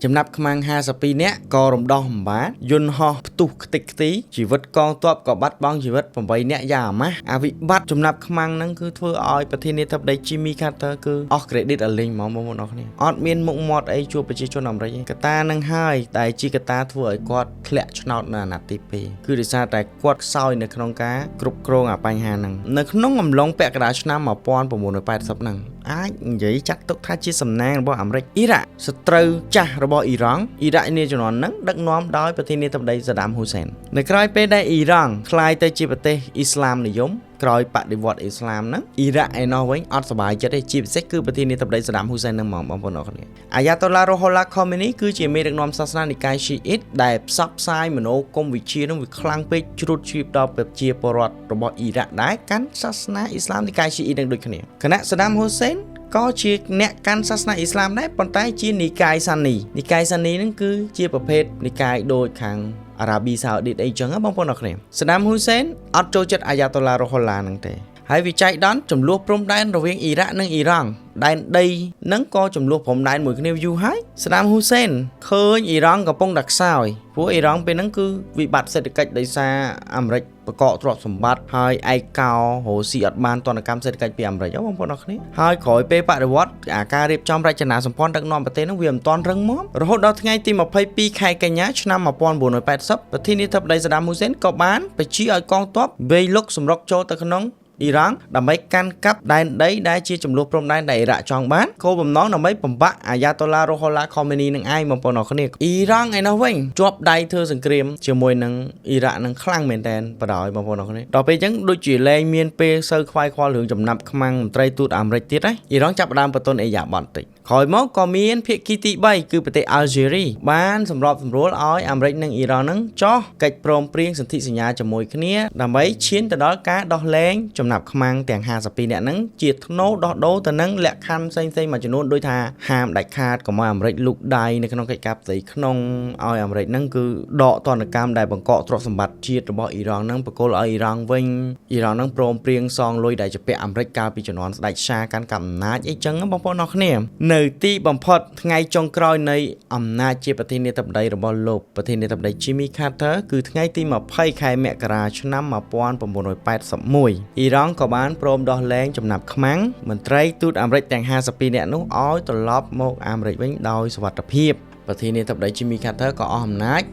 ចំណាប់ខ្មាំង52នាក់ក៏រំដោះមិនបានយន្តហោះផ្ទុះខ្ទេចខ្ទីជីវិតកងទ័ពក៏បាត់បង់ជីវិត8នាក់យ៉ាងអាម៉ាស់អាវិបត្តិចំណាប់ខ្មាំងហ្នឹងគឺធ្វើឲ្យប្រធានាធិបតី Jimmy Carter គឺអស់ credit អលេងហ្មងបងប្អូនអរគ្នាអត់មានមុខមាត់អីជួបប្រជាជនអាមេរិកទេកត្តាហ្នឹងហើយដែលជាកត្តាធ្វើឲ្យគាត់ធ្លាក់ឆ្នោតនៅអាណត្តិទី2គឺដោយសារតែគាត់ខ្សោយនៅក្នុងការគ្រប់គ្រងអាបញ្ហាហ្នឹងនៅក្នុងអំឡុងពាក់កណ្ដាលឆ្នាំ1980ហ្នឹងអាចនិយាយចាត់ទុកថាជាសំណាងរបស់អាមេរិកអ៊ីរ៉ាក់សត្រូវចាស់របស់អ៊ីរ៉ង់អ៊ីរ៉ាក់នាជំនាន់ហ្នឹងដឹកនាំដោយប្រធានាធិបតីសាដាមហ៊ូសែននៅក្រោយពេលដែលអ៊ីរ៉ង់ក្លាយទៅជាប្រទេសអ៊ីស្លាមនិយមក្រោយបដិវត្តអ៊ីស្លាមហ្នឹងអ៊ីរ៉ាក់ឯណោះវិញអត់សប្បាយចិត្តទេជាពិសេសគឺប្រធានាធិបតីសាដាមហ៊ូសែនហ្នឹងហ្មងបងប្អូនអរគ្នាអាយ៉ាតូឡារ៉ូហូឡាខូមេនីគឺជាមេដឹកនាំសាសនានិកាយស៊ីអ៊ីតដែលផ្សព្វផ្សាយមនោគមវិជ្ជានឹងវាខ្លាំងពេកជ្រុតជ្រាបដល់ប្រជាពលរដ្ឋរបស់អ៊ីរ៉ាក់ដែរកាន់សាសនាអ៊ីស្លាមនិកាយស៊ីអ៊ីតនឹងដូចគ្នាគណៈសាដាមហ៊ូសែនក៏ជាអ្នកកាន់សាសនាអ៊ីស្លាមដែរប៉ុន្តែជានិកាយសានីហ្នឹងគឺជាប្រភេទនិកាយដូចខាងអ អារ៉ាប៊ីសាអូឌីតអីចឹងបងប្អូនអរគ្នាសាដាមហ៊ូសេនអត់ចូលចិត្តអាយ៉ាតូឡារ៉ូហូឡាហ្នឹងទេហើយវាចៃដន្យចំនួនព្រំដែនរវាងអ៊ីរ៉ាក់និងអ៊ីរ៉ង់ដែនដីហ្នឹងក៏ចំនួនព្រំដែនមួយគ្នាយូរហើយសាដាមហ៊ូសេនឃើញអ៊ីរ៉ង់កំពុងតែខ្សោយព្រោះអ៊ីរ៉ង់ពេលហ្នឹងគឺវិបត្តិសេដ្ឋកិច្ចដោយសារអាមេរិកបកកទ្រព្យសម្បត្តិហើយឯកោរស់ស៊ីអត់បានទណ្ឌកម្មសេដ្ឋកិច្ចពីអាមេរិកបងប្អូនអរគ្នាហើយក្រោយពេលបដិវត្តអាការរៀបចំរចនាសម្ព័ន្ធដឹកនាំប្រទេសហ្នឹងវាមិនទាន់រឹងមាំរហូតដល់ថ្ងៃទី22ខែកញ្ញាឆ្នាំ1980ប្រធានាធិបតីសាដាមហ៊ូសេនក៏បានបញ្ជាឲ្យកងទ័ពវេយលុកសម្រុកចូលទៅក្នុងអ៊ីរ៉ង់ដើម្បីកាន់កាប់ដែនដីដែលជាចំនួនព្រំដែនដែលអ៊ីរ៉ាក់ចង់បានគោលបំណងដើម្បីបំបាក់អាយ៉ាតូឡារ៉ូហូឡាខូមេនីនឹងឯងបងប្អូនអរគ្នាអ៊ីរ៉ង់ឯនោះវិញជាប់ដៃធ្វើសង្គ្រាមជាមួយនឹងអ៊ីរ៉ាក់នឹងខ្លាំងមែនតើបដ ாய் បងប្អូនអរគ្នាដល់ពេលអញ្ចឹងដូចជាលែងមានពេលសូវខ្វាយខ្វល់រឿងចំណាប់ខ្មាំងមន្ត្រីទូតអាមេរិកទៀតហើយអ៊ីរ៉ង់ចាប់ផ្ដើមបន្ទន់អេយ៉ាបតតិចក្រោយមកក៏មានភាគីទី3គឺប្រទេសអាល់ហ្សេរីបានសម្របសម្រួលឲ្យអាមេរិកនិងអ៊ីរ៉ង់នឹងចោះកិច្ចព្រមព្រៀងសន្ធិសញ្ញាជាមួយគ្នាដើម្បីឈានទៅដល់ការដោះលែងចំណាប់ខ្មាំងទាំង52នាក់ហ្នឹងជាថ្នូរដោះដូរទៅនឹងលក្ខខណ្ឌផ្សេងៗមួយចំនួនដូចថាហាមដាច់ខាតកុំឲ្យអាមេរិកលូកដៃនៅក្នុងកិច្ចការផ្ទៃក្នុងឲ្យអាមេរិកហ្នឹងគឺដកទណ្ឌកម្មដែលបង្កកទ្រព្យសម្បត្តិជាតិរបស់អ៊ីរ៉ង់ហ្នឹងបកគលឲ្យអ៊ីរ៉ង់វិញអ៊ីរ៉ង់ហ្នឹងព្រមព្រៀងសងលុយដែលជាពាក់អាមេរិកកាលពីជំនាន់ស្ដេចឆាកាន់កាប់អំណាចអីចឹងបងប្អូនអរគ្នានៅទីបំផុតថ្ងៃចុងក្រោយនៃអំណាចជាប្រធានាធិបតីរបស់លោកប្រធានាធិបតី Jimmy Carter គឺថ្ងៃទី20ខែមករាឆ្នាំ1981អ៊ីរ៉ង់ក៏បានព្រមដោះលែងចំណាប់ខ្មាំងមន្ត្រីទូតអាមេរិកទាំង52នាក់នោះឲ្យត្រឡប់មកអាមេរិកវិញដោយសុវត្ថិភាពប្រធានាធិបតី Jimmy Carter ក៏អស់អំណាច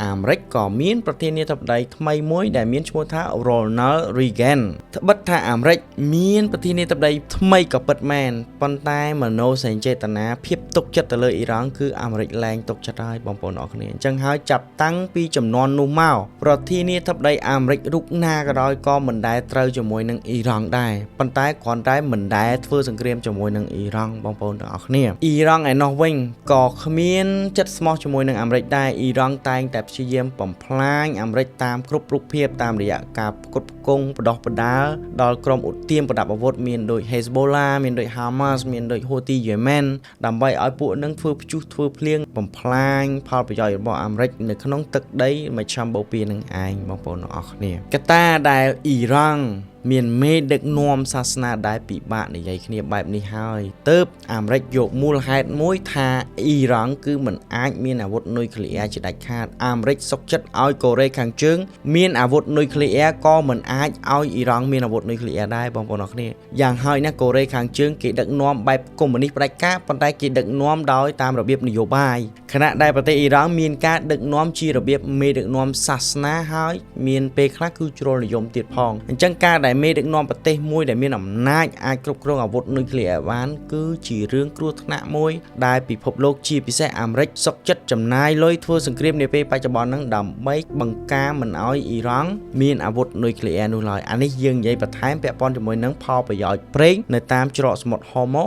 អាមេរិកក៏មានប្រធានាធិបតីថ្មីមួយដែលមានឈ្មោះថា Ronald Reagan ត្បិតថាអាមេរិកមានប្រធានាធិបតីថ្មីក៏ពិតមែនប៉ុន្តែមនោសញ្ចេតនាភាពទុកចិត្តទៅលើអ៊ីរ៉ង់គឺអាមេរិកលែងទុកចិត្តហើយបងប្អូនអរគ្នាអញ្ចឹងហើយចាប់តាំងពីចំនួននោះមកប្រធានាធិបតីអាមេរិករូបណាក៏ដោយក៏មិនដែលត្រូវជាមួយនឹងអ៊ីរ៉ង់ដែរប៉ុន្តែគ្រាន់តែមិនដែលធ្វើសង្គ្រាមជាមួយនឹងអ៊ីរ៉ង់បងប្អូនទាំងអស់គ្នាអ៊ីរ៉ង់ឯនោះវិញក៏គ្មានចិត្តស្មោះជាមួយនឹងអាមេរិកដែរអ៊ីរ៉ង់តែងតែព្យាយាមបំផ្លាញអាមេរិកតាមគ្រប់រូបភាពតាមរយៈការផ្គត់ផ្គង់បដោះបដាលដល់ក្រុមឧទាមប្រដាប់អាវុធមានដូច Hezbollah មានដូច Hamas មានដូច Houthi Yemen ដើម្បីឲ្យពួកនឹងធ្វើព្យុះធ្វើភ្លៀងបំផ្លាញផលប្រយោជន៍របស់អាមេរិកនៅក្នុងទឹកដីមជ្ឈមបូព៌ានឹងឯងបងប្អូនទាំងអស់គ្នាកត្តាដែលអ៊ីរ៉ង់មានមេដឹកនាំសាសនាដែលពិបាកនិយាយគ្នាបែបនេះហើយទើបអាមេរិកយកមូលហេតុមួយថាអ៊ីរ៉ង់គឺមិនអាចមានអាវុធនុយក្លេអ៊ែរជាដាច់ខាតអាមេរិកសុកចិត្តឲ្យកូរ៉េខាងជើងមានអាវុធនុយក្លេអ៊ែរក៏មិនអាចឲ្យអ៊ីរ៉ង់មានអាវុធនុយក្លេអ៊ែរដែរបងប្អូនអរគ្នាយ៉ាងហើយណាកូរ៉េខាងជើងគេដឹកនាំបែបកុម្មុយនីសផ្ដាច់ការប៉ុន្តែគេដឹកនាំដោយតាមរបៀបនយោបាយខណៈដែលប្រទេសអ៊ីរ៉ង់មានការដឹកនាំជារបៀបមេដឹកនាំសាសនាហើយមានពេលខ្លះគឺជ្រុលនិយមទៀតផងអញ្ចឹងការដែលមេដឹកនាំប្រទេសមួយដែលមានអំណាចអាចគ្រប់គ្រងអាវុធនុយក្លេអ៊ែរបានគឺជារឿងគ្រោះថ្នាក់មួយដែលពិភពលោកជាពិសេសអាមេរិកសុកចិត្តចំណាយលុយធ្វើសង្គ្រាមនាពេលបច្ចុប្បន្នហ្នឹងដើម្បីបង្ការមិនឲ្យអ៊ីរ៉ង់មានអាវុធនុយក្លេអ៊ែរនោះឡើយអានេះយើងនិយាយបន្ថែមពាក់ព័ន្ធជាមួយនឹងផលប្រយោជន៍ប្រេងនៅតាមច្រកសមុទ្រហូម៉ូ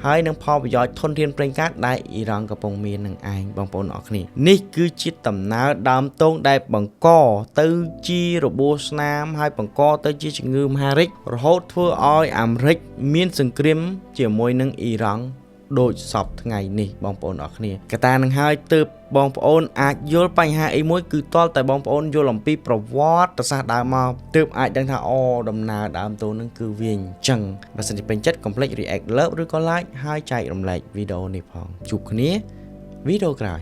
ហើយនឹងផលប្រយោជន៍ធនធានប្រេងកាតដែលអ៊ីរ៉ង់កំពុងមាននឹងឯងបងប្អូនអរគ្នានេះគឺជាដំណើរដើមទងដែលបង្កទៅជារបួសស្នាមហើយបង្កទៅជាជំងឺមហារីករហូតធ្វើឲ្យអាមេរិកមានសង្គ្រាមជាមួយនឹងអ៊ីរ៉ង់ដូចសពថ្ងៃនេះបងប្អូនអរគ្នាកត្តានឹងហើយទើបបងប្អូនអាចយល់បញ្ហាអីមួយគឺទាល់តែបងប្អូនយល់អំពីប្រវត្តិសាស្ត្រដើមមកទើបអាចដឹងថាដំណើរដើមតូននឹងគឺវាអញ្ចឹងបើសិនជាពេញចិត្តកុំភ្លេច react love ឬក៏ like ហើយចែករំលែកវីដេអូនេះផងជួបគ្នាវីដេអូក្រោយ